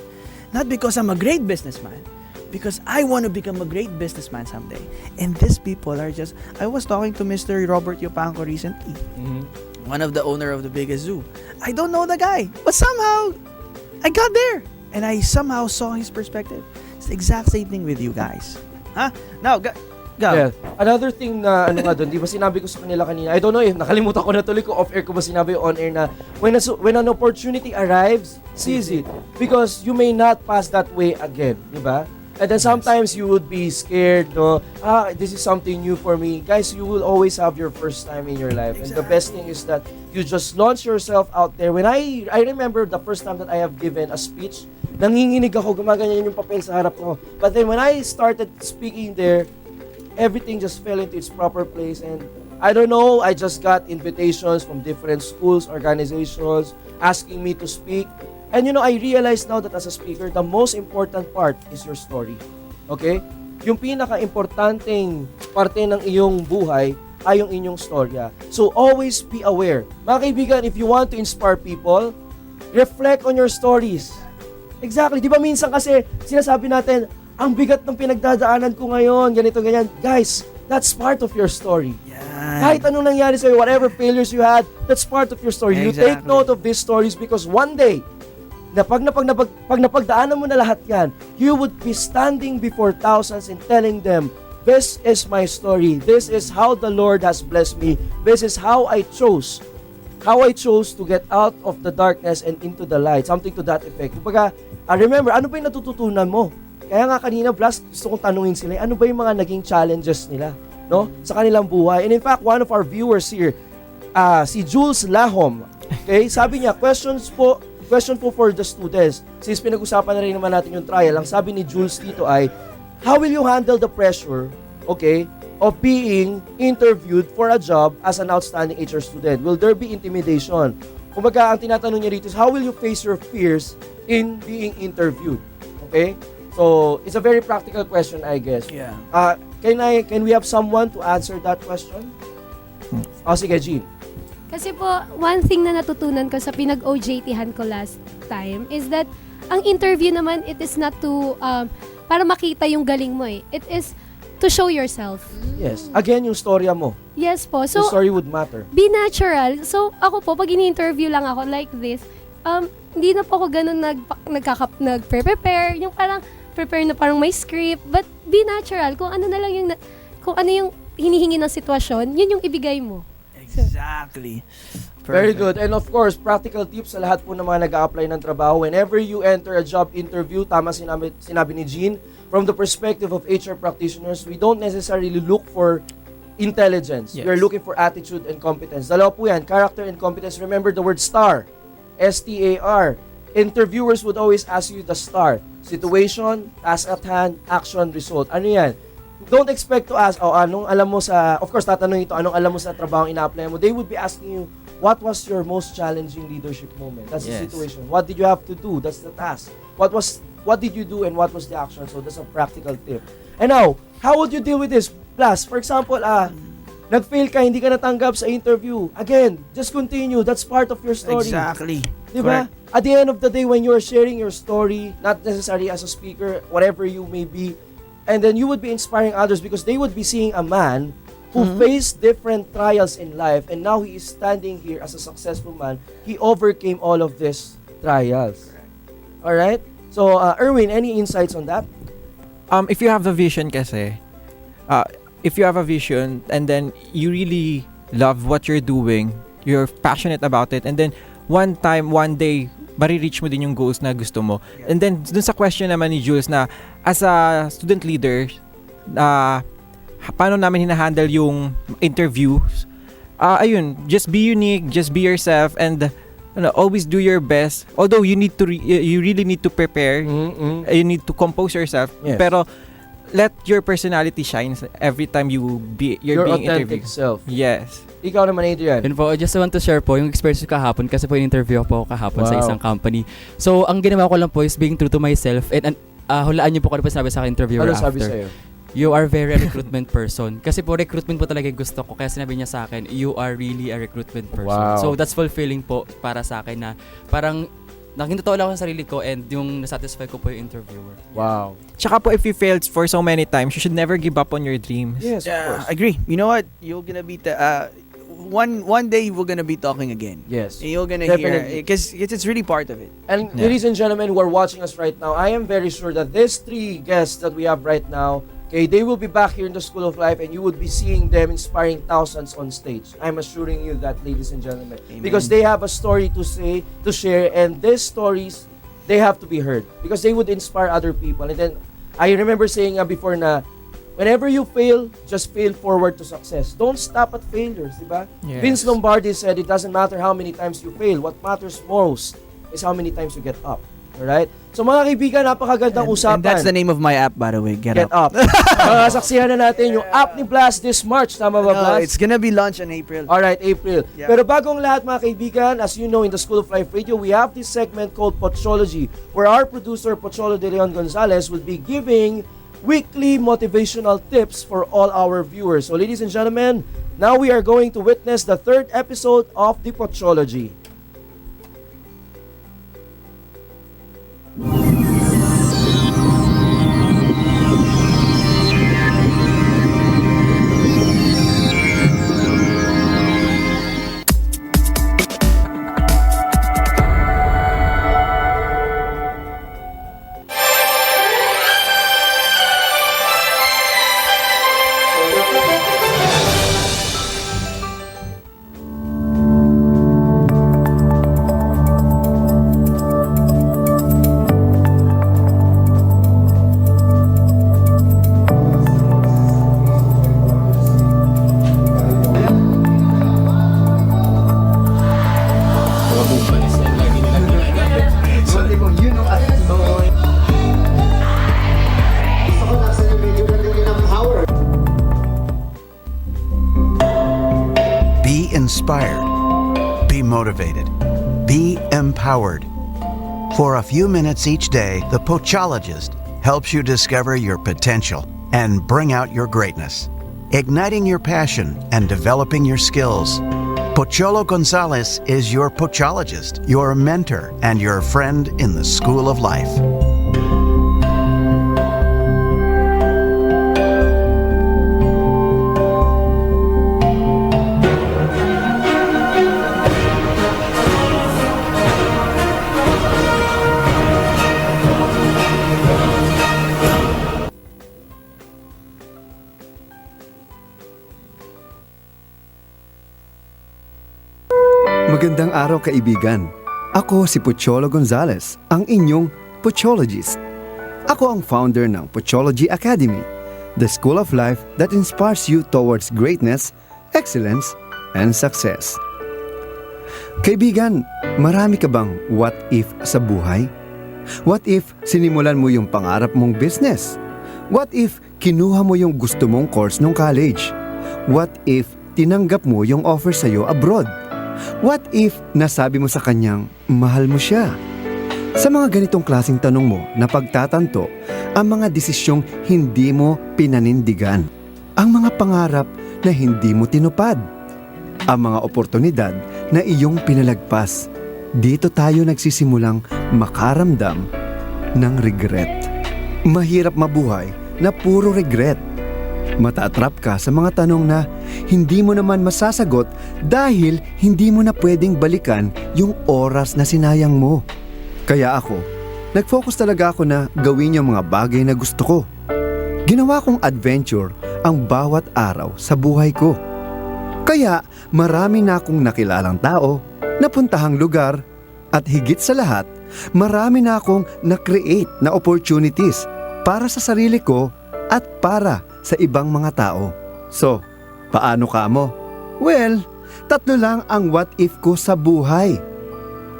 not because I'm a great businessman, because I want to become a great businessman someday. And these people are just, I was talking to Mr. Robert Yopanco recently, one of the owner of the biggest zoo. I don't know the guy, but somehow I got there and I somehow saw his perspective. It's the exact same thing with you guys. Huh? Now, go. Yeah. Another thing na ano nga doon, di ba sinabi ko sa kanila kanina, I don't know if nakalimutan ko na tuloy ko off air ko ba sinabi on air na when an opportunity arrives, seize it because you may not pass that way again, di ba? And then sometimes you would be scared, no? This is something new for me. Guys, you will always have your first time in your life. And the best thing is that you just launch yourself out there. When I remember the first time that I have given a speech, nanginginig ako, gumaganyan yung papel sa harap ko. But then when I started speaking there, everything just fell into its proper place, and I don't know, I just got invitations from different schools, organizations asking me to speak. And I realize now that as a speaker, the most important part is your story. Okay? Yung pinaka-importanting parte ng iyong buhay ay yung inyong storya. So always be aware. Mga kaibigan, if you want to inspire people, reflect on your stories. Exactly. Di ba minsan kasi sinasabi natin, ang bigat ng pinagdadaanan ko ngayon, ganito, ganyan. Guys, that's part of your story. Kahit anong nangyari sa'yo, whatever failures you had, that's part of your story. You take note of these stories because one day, pag napagdaanan mo na lahat yan, you would be standing before thousands and telling them, this is my story. This is how the Lord has blessed me. This is how I chose to get out of the darkness and into the light. Something to that effect. Kumbaga, remember, ano ba yung natututunan mo? Kaya nga kanina, Blas, gusto kong tanungin sila, ano ba yung mga naging challenges nila, no? Sa kanilang buhay. And in fact, one of our viewers here, si Jules Lahom, okay, sabi niya, question po for the students. Since pinag-usapan na rin naman natin yung trial, ang sabi ni Jules dito ay, how will you handle the pressure, okay, of being interviewed for a job as an outstanding HR student? Will there be intimidation? Kumbaga, ang tinatanong niya dito is, how will you face your fears in being interviewed? Okay? So, it's a very practical question, I guess. Yeah. Can we have someone to answer that question? Sige, Jean. Kasi po, one thing na natutunan ko sa pinag-OJT-han ko last time is that ang interview naman, it is not to, para makita yung galing mo eh. It is to show yourself. Yes. Again, yung storya mo. Yes po. So, the story would matter. Be natural. So, ako po, pag ini-interview lang ako like this, hindi na po ako ganun nag-prepare. Yung parang, prepare na parang may script, but be natural. Kung ano yung hinihingi ng sitwasyon, yun yung ibigay mo. Exactly. Very good. And of course, practical tips sa lahat po ng mga nag-a-apply ng trabaho. Whenever you enter a job interview, tama sinabi ni Jean, from the perspective of HR practitioners, we don't necessarily look for intelligence. Yes. We're looking for attitude and competence. Dalawa po yan, character and competence. Remember the word STAR. S-T-A-R. Interviewers would always ask you the STAR. Situation, task at hand, action, result. Ano yan? Don't expect to ask, anong alam mo sa, of course, tatanungin ito, anong alam mo sa trabaho ina-apply mo. They would be asking you, what was your most challenging leadership moment? That's the situation. What did you have to do? That's the task. What did you do and what was the action? So that's a practical tip. And now, how would you deal with this? Plus, for example, nag-fail ka, hindi ka natanggap sa interview. Again, just continue. That's part of your story. Exactly. Diba? At the end of the day, when you're sharing your story, not necessarily as a speaker, whatever you may be, and then you would be inspiring others because they would be seeing a man who faced different trials in life, and now he is standing here as a successful man. He overcame all of these trials. Alright? So, Erwin, any insights on that? If you have the vision kasi, if you have a vision and then you really love what you're doing, you're passionate about it, and then one day, bari-reach mo din yung goals na gusto mo. And then, dun sa question naman ni Jules na, as a student leader, paano namin hinahandle yung interviews? Ayun, just be unique, just be yourself, and always do your best. Although you need to, you really need to prepare, you need to compose yourself. Yes. Pero let your personality shine every time you're Your being authentic interviewed. self. Yes. Ikaw naman, Adrian. Yun po, I just want to share po yung experience ko kahapon kasi po in-interview po ako kahapon sa Wow. isang company. So, ang ginawa ko lang po is being true to myself and hulaan niyo po kung ano pa sinabi sa akin interviewer Ano after. sabi sa'yo? You are very recruitment person. Kasi po recruitment po talaga yung gusto ko. Kaya sinabi niya sa akin, you are really a recruitment person. Wow. So that's fulfilling po para sa akin na parang naging totoo lang ako sa sarili ko and yung nasatisfy ko po yung interviewer. Wow. Tsaka po, if you failed for so many times, you should never give up on your dreams. Yes, of course. I agree. You know what? You're gonna be one day we're gonna be talking again. Yes. And you're gonna Definitely. hear because it's really part of it. And ladies and gentlemen who are watching us right now, I am very sure that these three guests that we have right now, okay, they will be back here in the School of Life and you would be seeing them inspiring thousands on stage. I'm assuring you that, ladies and gentlemen. Amen. Because they have a story to say, to share, and these stories, they have to be heard. Because they would inspire other people. And then, I remember saying before na, whenever you fail, just fail forward to success. Don't stop at failures, di ba? Yes. Vince Lombardi said, it doesn't matter how many times you fail. What matters most is how many times you get up. Alright? So mga kaibigan, napakagandang usapan. And that's the name of my app, by the way. Get Up. Saksihan na natin yung app ni Blast this March. Tama ba, No, Blast? it's gonna be launched in April. Alright, April. Yeah. Pero bagong lahat mga kaibigan, as you know, in the School of Life Radio, we have this segment called Pochology, where our producer, Pocholo de Leon Gonzalez, will be giving weekly motivational tips for all our viewers. So ladies and gentlemen, now we are going to witness the third episode of the Pochology. Be inspired. Be motivated. Be empowered. For a few minutes each day, the Pochologist helps you discover your potential and bring out your greatness, igniting your passion and developing your skills. Pocholo Gonzalez is your Pochologist, your mentor, and your friend in the School of Life. Magandang araw kaibigan. Ako si Pocholo Gonzalez, ang inyong Pochologist. Ako ang founder ng Pochology Academy, the school of life that inspires you towards greatness, excellence, and success. Kaibigan, marami ka bang what if sa buhay? What if sinimulan mo yung pangarap mong business? What if kinuha mo yung gusto mong course nung college? What if tinanggap mo yung offer sa'yo abroad? What if nasabi mo sa kanyang mahal mo siya? Sa mga ganitong klaseng tanong mo na pagtatanto ang mga desisyong hindi mo pinanindigan, ang mga pangarap na hindi mo tinupad, ang mga oportunidad na iyong pinalagpas. Dito tayo nagsisimulang makaramdam ng regret. Mahirap mabuhay na puro regret. Matatrap ka sa mga tanong na hindi mo naman masasagot dahil hindi mo na pwedeng balikan yung oras na sinayang mo. Kaya ako, nag-focus talaga ako na gawin yung mga bagay na gusto ko. Ginawa kong adventure ang bawat araw sa buhay ko. Kaya marami na akong nakilalang tao, napuntahang lugar, at higit sa lahat, marami na akong na-create na opportunities para sa sarili ko at para sa ibang mga tao. So, paano ka mo? Well, 3 lang ang what if ko sa buhay.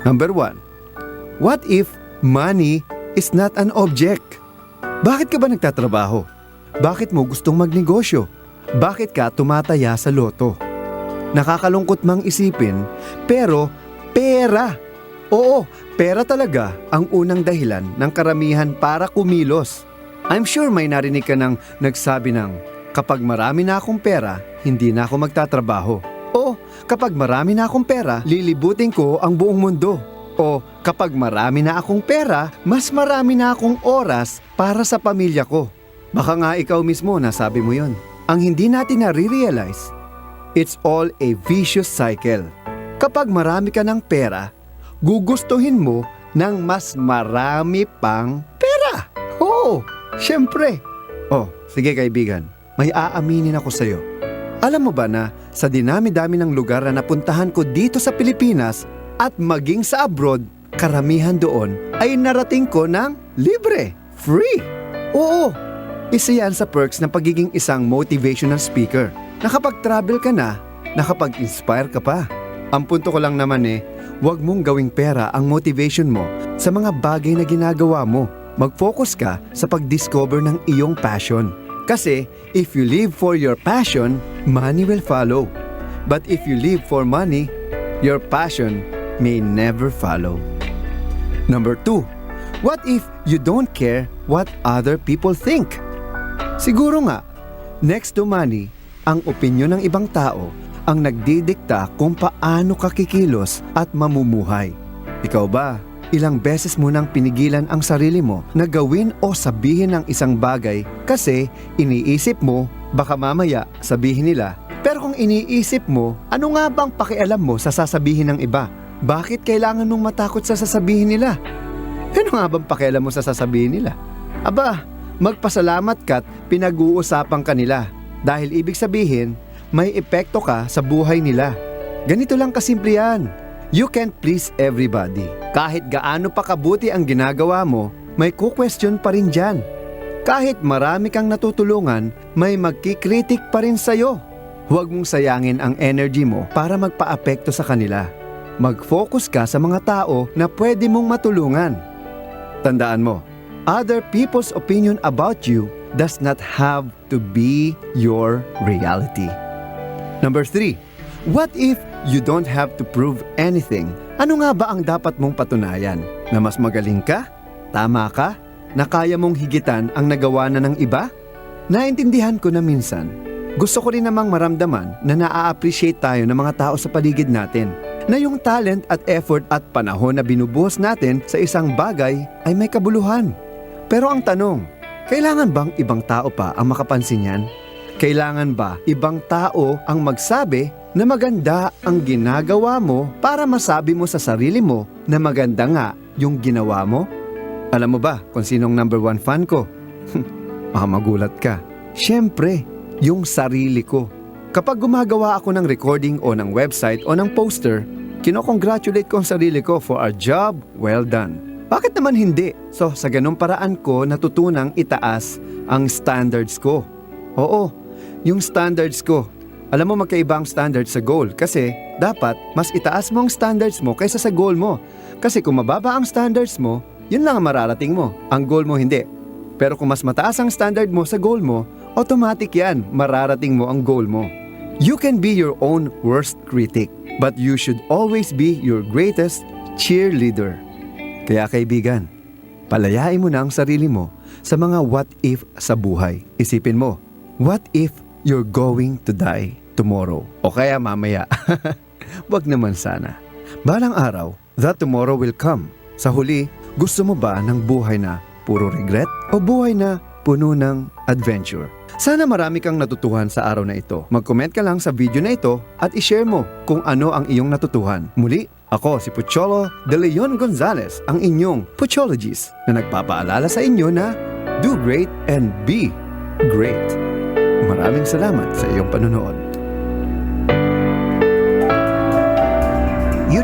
Number 1, what if money is not an object? Bakit ka ba nagtatrabaho? Bakit mo gustong magnegosyo? Bakit ka tumataya sa loto? Nakakalungkot mang isipin, pero pera. Oo, pera talaga ang unang dahilan ng karamihan para kumilos. I'm sure may narinig ka nang nagsabi ng, kapag marami na akong pera, hindi na ako magtatrabaho. O kapag marami na akong pera, lilibutin ko ang buong mundo. O kapag marami na akong pera, mas marami na akong oras para sa pamilya ko. Baka nga ikaw mismo nasabi mo yon. Ang hindi natin na-realize, it's all a vicious cycle. Kapag marami ka ng pera, gugustuhin mo ng mas marami pang pera. Oo, syempre. Oh, sige kaibigan, may aaminin ako sa'yo. Alam mo ba na sa dinami-dami ng lugar na napuntahan ko dito sa Pilipinas at maging sa abroad, karamihan doon ay narating ko ng libre, free. Oo, isa yan sa perks ng pagiging isang motivational speaker. Nakapag-travel ka na, nakapag-inspire ka pa. Ang punto ko lang naman huwag mong gawing pera ang motivation mo sa mga bagay na ginagawa mo. Mag-focus ka sa pag-discover ng iyong passion. Kasi if you live for your passion, money will follow. But if you live for money, your passion may never follow. Number 2, what if you don't care what other people think? Siguro nga, next to money, ang opinyon ng ibang tao ang nagdidikta kung paano ka kikilos at mamumuhay. Ikaw ba, ilang beses mo nang pinigilan ang sarili mo na gawin o sabihin ng isang bagay kasi iniisip mo baka mamaya sabihin nila? Pero kung iniisip mo, ano nga bang pakialam mo sa sasabihin ng iba? Bakit kailangan mong matakot sa sasabihin nila? Ano nga bang pakialam mo sa sasabihin nila? Aba, magpasalamat ka't pinag-uusapan ka nila dahil ibig sabihin, may epekto ka sa buhay nila. Ganito lang kasimple yan. You can't please everybody. Kahit gaano pa kabuti ang ginagawa mo, may ku-question pa rin dyan. Kahit marami kang natutulungan, may magkikritik pa rin sa'yo. Huwag mong sayangin ang energy mo para magpa-apekto sa kanila. Mag-focus ka sa mga tao na pwede mong matulungan. Tandaan mo, other people's opinion about you does not have to be your reality. Number 3, what if you don't have to prove anything? Ano nga ba ang dapat mong patunayan? Na mas magaling ka? Tama ka? Na kaya mong higitan ang nagawa na ng iba? Naintindihan ko na minsan, gusto ko rin namang maramdaman na naa-appreciate tayo ng mga tao sa paligid natin. Na yung talent at effort at panahon na binubuhos natin sa isang bagay ay may kabuluhan. Pero ang tanong, kailangan bang ibang tao pa ang makapansin yan? Kailangan ba ibang tao ang magsabi na maganda ang ginagawa mo para masabi mo sa sarili mo na maganda nga yung ginawa mo? Alam mo ba kung sinong number 1 fan ko? Baka magulat ka. Siyempre, yung sarili ko. Kapag gumagawa ako ng recording o ng website o ng poster, kinokongratulate ko ang sarili ko for a job well done. Bakit naman hindi? So, sa ganung paraan ko natutunang itaas ang standards ko. Oo, yung standards ko. Alam mo magkaiba ang standards sa goal kasi dapat mas itaas mo ang standards mo kaysa sa goal mo. Kasi kung mababa ang standards mo, yun lang ang mararating mo. Ang goal mo hindi. Pero kung mas mataas ang standard mo sa goal mo, automatic yan, mararating mo ang goal mo. You can be your own worst critic, but you should always be your greatest cheerleader. Kaya kaibigan, palayain mo na ang sarili mo sa mga what if sa buhay. Isipin mo, what if you're going to die tomorrow? O kaya mamaya. Wag naman sana. Balang araw, that tomorrow will come. Sa huli, gusto mo ba ng buhay na puro regret o buhay na puno ng adventure? Sana marami kang natutuhan sa araw na ito. Mag-comment ka lang sa video na ito at i-share mo kung ano ang iyong natutuhan. Muli, ako si Pocholo De Leon Gonzalez, ang inyong Pochologist na nagpapaalala sa inyo na do great and be great. Maraming salamat sa iyong panonood.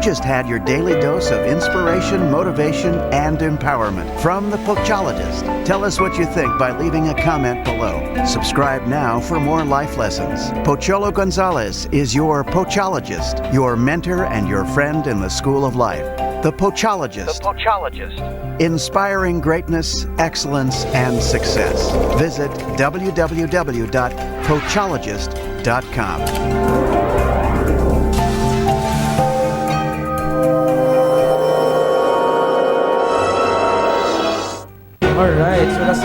just had your daily dose of inspiration, motivation, and empowerment from the Pochologist. Tell us what you think by leaving a comment below. Subscribe now for more life lessons. Pocholo Gonzalez is your Pochologist, your mentor and your friend in the school of life. The Pochologist. The Pochologist. Inspiring greatness, excellence, and success. Visit www.pochologist.com. Alright, so anong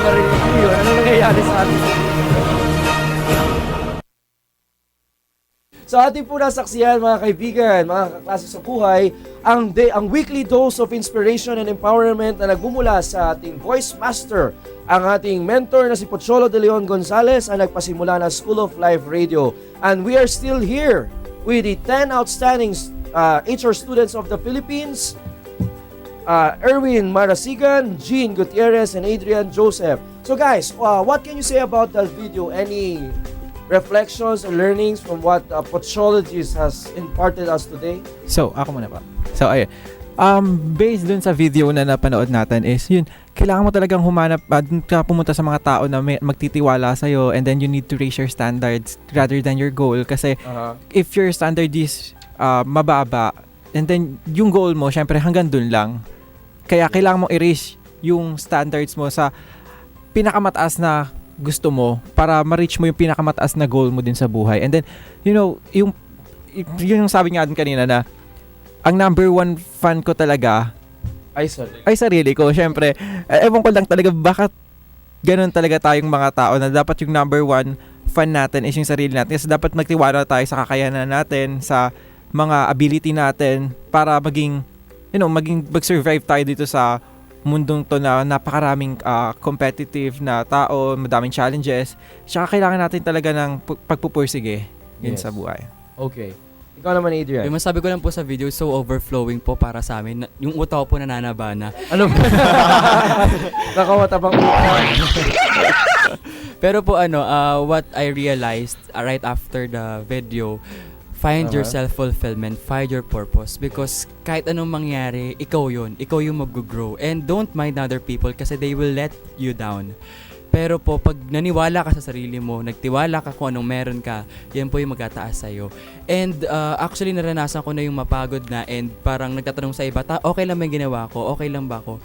narinig ko yun? Anong nangyayari sa atin? Sa ating po nasaksihan mga kaibigan, mga kaklase sa buhay, ang weekly dose of inspiration and empowerment na nagmumula sa ating voice master, ang ating mentor na si Pocholo de Leon Gonzalez ang nagpasimula na School of Life Radio. And we are still here with the 10 outstanding HR students of the Philippines, Erwin Marasigan, Jean Gutierrez, and Adrian Joseph. So guys, what can you say about that video? Any reflections or learnings from what Pochologist has imparted us today? So, ako muna pa. So, ayun. Based dun sa video na napanood natin is, yun, kailangan mo talagang humanap, dun ka pumunta sa mga tao na magtitiwala sa'yo, and then you need to raise your standards rather than your goal. Kasi, if your standard is mababa, and then yung goal mo, syempre hanggang dun lang. Kaya kailangan mong i-raise yung standards mo sa pinakamataas na gusto mo para ma-reach mo yung pinakamataas na goal mo din sa buhay. And then, you know, yung sabi nga din kanina na ang number one fan ko talaga ay sarili ko. Syempre, ewan ko lang talaga bakit ganun talaga tayong mga tao na dapat yung number one fan natin is yung sarili natin. Kasi dapat magtiwala tayo sa kakayanan natin, sa mga ability natin para mag-survive tayo dito sa mundong to na napakaraming competitive na tao, madaming challenges. Tsaka kailangan natin talaga ng pagpupursige din sa buhay. Okay. Ikaw naman, Adrian. Yung masabi ko lang po sa video, so overflowing po para sa amin. Yung utak po nananaba na. Ano ba? Nakawatabang utak. Pero po what I realized right after the video, find your self-fulfillment, find your purpose, because kahit anong mangyari, ikaw yun. Ikaw yung mag-grow. And don't mind other people kasi they will let you down. Pero po, pag naniwala ka sa sarili mo, nagtiwala ka kung anong meron ka, yan po yung magtataas sa'yo. And actually, naranasan ko na yung mapagod na and parang nagtatanong sa iba, okay lang ba yung ginawa ko? Okay lang ba ako?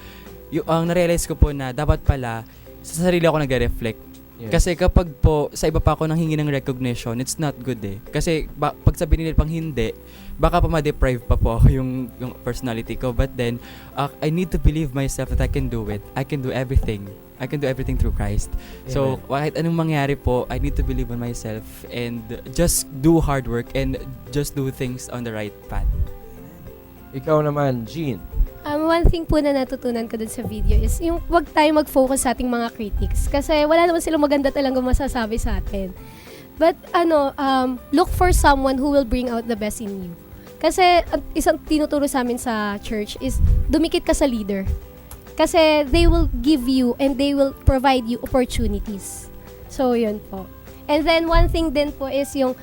Ang narealize ko po na dapat pala, sa sarili ako nag-reflect. Kasi kapag po sa iba pa ako nang hingi ng recognition, it's not good eh. Kasi pag sabihin nila pang hindi, baka pa ma-deprive pa po ako yung personality ko. But then, I need to believe myself that I can do it. I can do everything. I can do everything through Christ. Amen. So, kahit anong mangyari po, I need to believe on myself and just do hard work and just do things on the right path. Ikaw naman, Jean. One thing po na natutunan ko dun sa video is yung wag tayo mag-focus sa ating mga critics. Kasi wala naman silang maganda talagang masasabi sa atin. But look for someone who will bring out the best in you. Kasi isang tinuturo sa amin sa church is dumikit ka sa leader. Kasi they will give you and they will provide you opportunities. So yun po. And then one thing din po is yung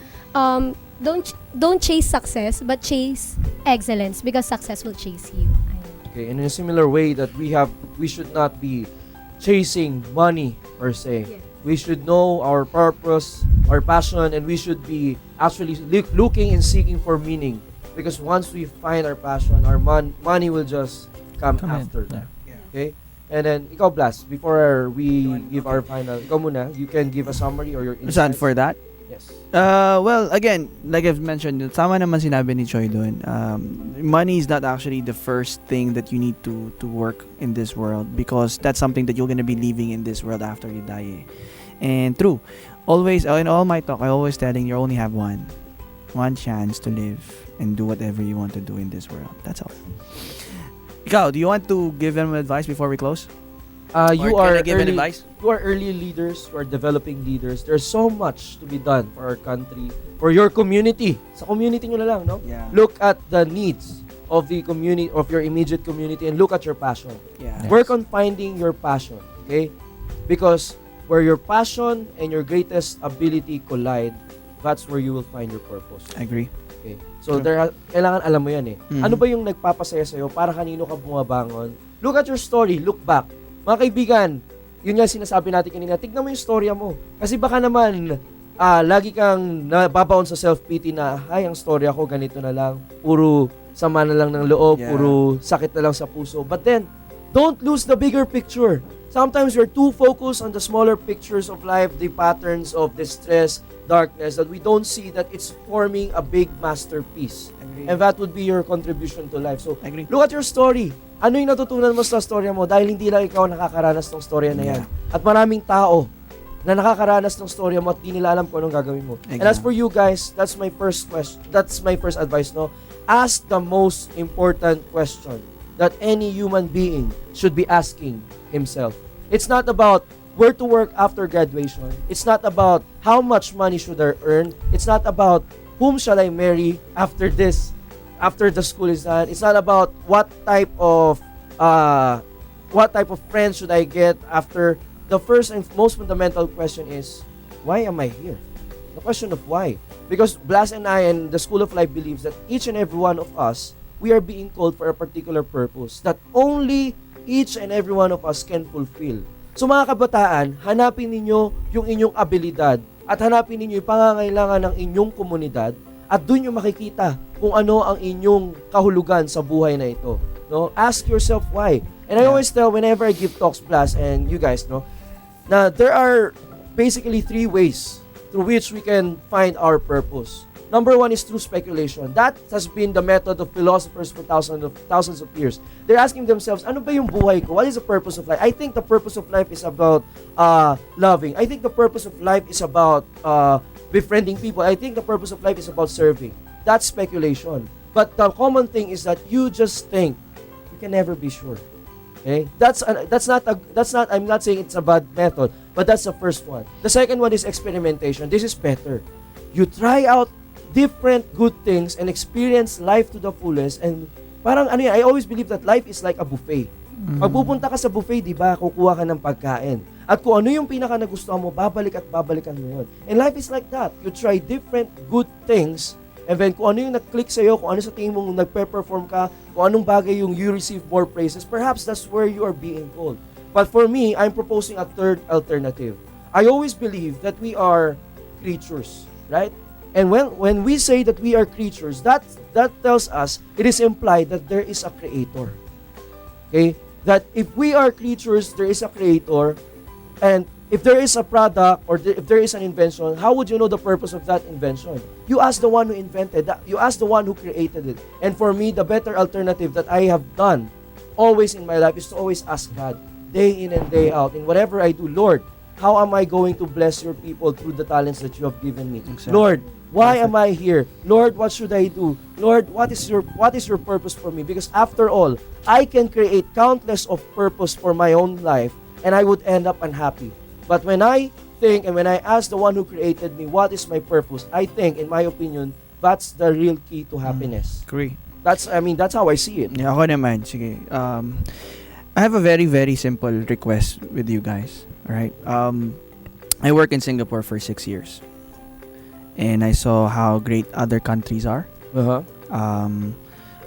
don't chase success but chase excellence because success will chase you. Okay, and in a similar way that we should not be chasing money per se. Yes. We should know our purpose, our passion, and we should be actually looking and seeking for meaning. Because once we find our passion, our money will just come after that. Okay? And then, ikaw, Blas, before we give our final, ikaw muna, you can give a summary or your insights. For that? Yes. Well, again, like I've mentioned, tama naman sinabi ni Choi doon. Money is not actually the first thing that you need to work in this world because that's something that you're gonna be leaving in this world after you die. And true, always in all my talk, I always telling you only have one chance to live and do whatever you want to do in this world. That's all. Ikaw, do you want to give them advice before we close? You are give early, advice? you are early leaders, you are developing leaders. There's so much to be done for our country, for your community. Sa community nyo na lang, no? Yeah. Look at the needs of the community, of your immediate community, and look at your passion. Yeah. Work on finding your passion, okay? Because where your passion and your greatest ability collide, that's where you will find your purpose. I agree. Okay. So kailangan alam mo yan eh. Mhm. Ano ba yung nagpapasaya sa'yo? Para kanino ka bumabangon? Look at your story. Look back. Mga kaibigan, yun nga sinasabi natin kanina, tignan mo yung storya mo. Kasi baka naman, lagi kang nababaon sa self-pity na, ay, ang storya ko ganito na lang. Puro sama na lang ng loob, Yeah. puro sakit na lang sa puso. But then, don't lose the bigger picture. Sometimes we're too focused on the smaller pictures of life, the patterns of distress, darkness, that we don't see that it's forming a big masterpiece. Agree. And that would be your contribution to life. So, Agree. look at your story. Ano yung natutunan mo sa storya mo? Dahil hindi lang ikaw nakakaranas ng storya na yan. At maraming tao na nakakaranas ng storya mo at di nila alam kung anong gagawin mo. And as for you guys, that's my first question. That's my first advice, no? Ask the most important question that any human being should be asking himself. It's not about where to work after graduation. It's not about how much money should I earn. It's not about whom shall I marry after this, after the school is done. It's not about what type of friends should I get after. The first and most fundamental question is, why am I here? The question of why. Because Blas and I and the School of Life believes that each and every one of us, we are being called for a particular purpose that only each and every one of us can fulfill. So mga kabataan, hanapin ninyo yung inyong abilidad at hanapin ninyo yung pangangailangan ng inyong komunidad at doon nyo makikita kung ano ang inyong kahulugan sa buhay na ito. No? Ask yourself why. And I always tell whenever I give talks, Blas, and you guys know, na there are basically 3 ways through which we can find our purpose. Number 1 is through speculation. That has been the method of philosophers for thousands of years. They're asking themselves, ano ba yung buhay ko? What is the purpose of life? I think the purpose of life is about loving. I think the purpose of life is about befriending people. I think the purpose of life is about serving. That's speculation. But the common thing is that you just think. You can never be sure. Okay? That's not I'm not saying it's a bad method, but that's the first one. The second one is experimentation. This is better. You try out different good things and experience life to the fullest, and parang ano yan, I always believe that life is like a buffet. Pag pupunta ka sa buffet, di ba, kukuha ka ng pagkain. At kung ano yung pinaka nagustuhan mo, babalik at babalikan mo yun. And life is like that. You try different good things, and then kung ano yung nag-click sa'yo, kung ano sa tingin mong nagpe-perform ka, kung anong bagay yung you receive more praises, perhaps that's where you are being called. But for me, I'm proposing a third alternative. I always believe that we are creatures, right? And when we say that we are creatures, that tells us, it is implied that there is a creator. Okay? That if we are creatures, there is a creator, and if there is a product or if there is an invention, how would you know the purpose of that invention? You ask the one who invented that. You ask the one who created it. And for me, the better alternative that I have done always in my life is to always ask God, day in and day out, in whatever I do, Lord, how am I going to bless your people through the talents that you have given me? Exactly. Lord, why am I here? Lord, what should I do? Lord, what is your purpose for me? Because after all, I can create countless of purpose for my own life, and I would end up unhappy. But when I think and when I ask the one who created me, what is my purpose? I think, in my opinion, that's the real key to happiness. Agree. That's how I see it. Yeah, ako naman. Sige. I have a very, very simple request with you guys. Alright? I work in Singapore for 6 years. And I saw how great other countries are. Uh-huh.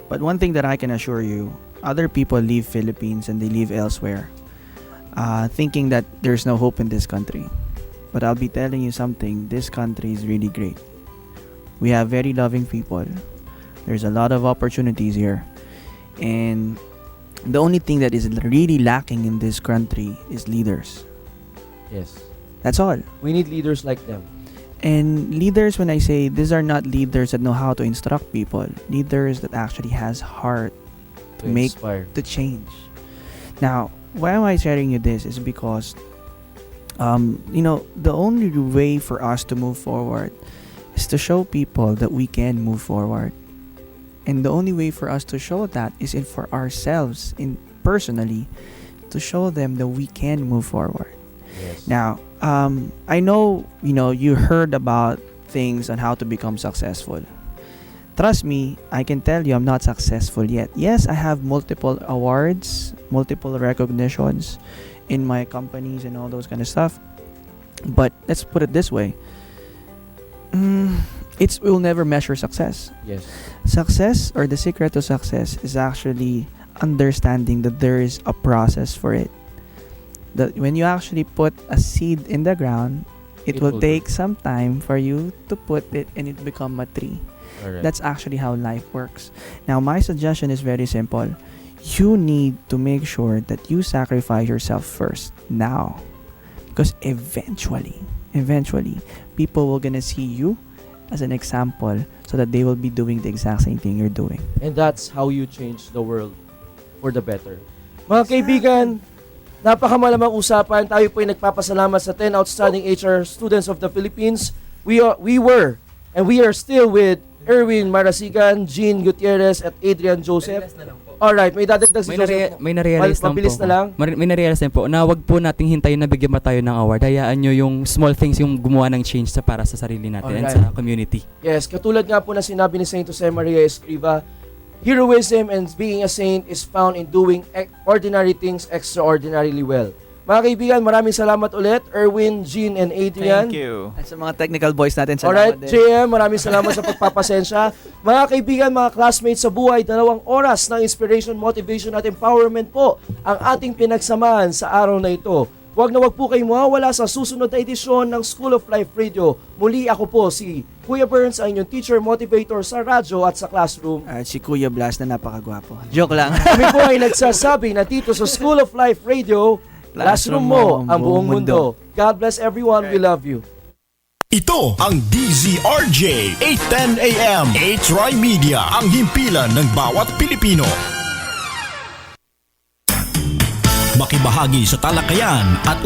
But one thing that I can assure you, other people leave Philippines and they leave elsewhere, thinking that there's no hope in this country. But I'll be telling you something, this country is really great. We have very loving people. There's a lot of opportunities here. And the only thing that is really lacking in this country is leaders. Yes. That's all. We need leaders like them. And leaders, when I say, these are not leaders that know how to instruct people. Leaders that actually has heart to make inspire. the change. Now, why am I sharing you this is because, the only way for us to move forward is to show people that we can move forward. And the only way for us to show that is for ourselves, personally, to show them that we can move forward. Yes. Now, I know, you heard about things on how to become successful. Trust me, I can tell you I'm not successful yet. Yes, I have multiple awards, multiple recognitions in my companies and all those kind of stuff. But let's put it this way. We'll never measure success. Yes. Success, or the secret to success, is actually understanding that there is a process for it. That when you actually put a seed in the ground, it will take some time for you to put it and it become a tree. Alright. That's actually how life works. Now, my suggestion is very simple. You need to make sure that you sacrifice yourself first now. Because eventually, people will gonna see you as an example so that they will be doing the exact same thing you're doing. And that's how you change the world for the better. Mga kaibigan, napakamalamang usapan. Tayo po ay nagpapasalamat sa 10 outstanding HR students of the Philippines. We were and we are still with Erwin Marasigan, Jean Gutierrez, at Adrian Joseph. Alright, may dadagdag si Joseph. May na-realize lang Mabilis po. na lang. May na-realize din po na wag po nating hintayin na bigyan pa tayo ng award. Hayaan nyo yung small things yung gumawa ng change para sa sarili natin and Alright. sa community. Yes, katulad nga po na sinabi ni Saint Jose Maria Escriva, heroism and being a saint is found in doing ordinary things extraordinarily well. Mga kaibigan, maraming salamat ulit, Erwin, Jean, and Adrian. At sa mga technical boys natin, salamat Alright, din. JM, maraming salamat sa pagpapasensya. Mga kaibigan, mga classmates sa buhay, 2 oras ng inspiration, motivation at empowerment po ang ating pinagsamahan sa araw na ito. Huwag na huwag po kayong mawawala sa susunod na edisyon ng School of Life Radio. Muli ako po si Kuya Burns, ang inyong teacher motivator sa radyo at sa classroom. At si Kuya Blas na napakagwapo. Joke lang. Kami po ay nagsasabi na dito sa School of Life Radio, classroom mo ang buong mundo. God bless everyone. We love you. Ito ang DZRJ 810 AM H-Ry Media, ang himpilan ng bawat Pilipino. Makibahagi sa talakayan at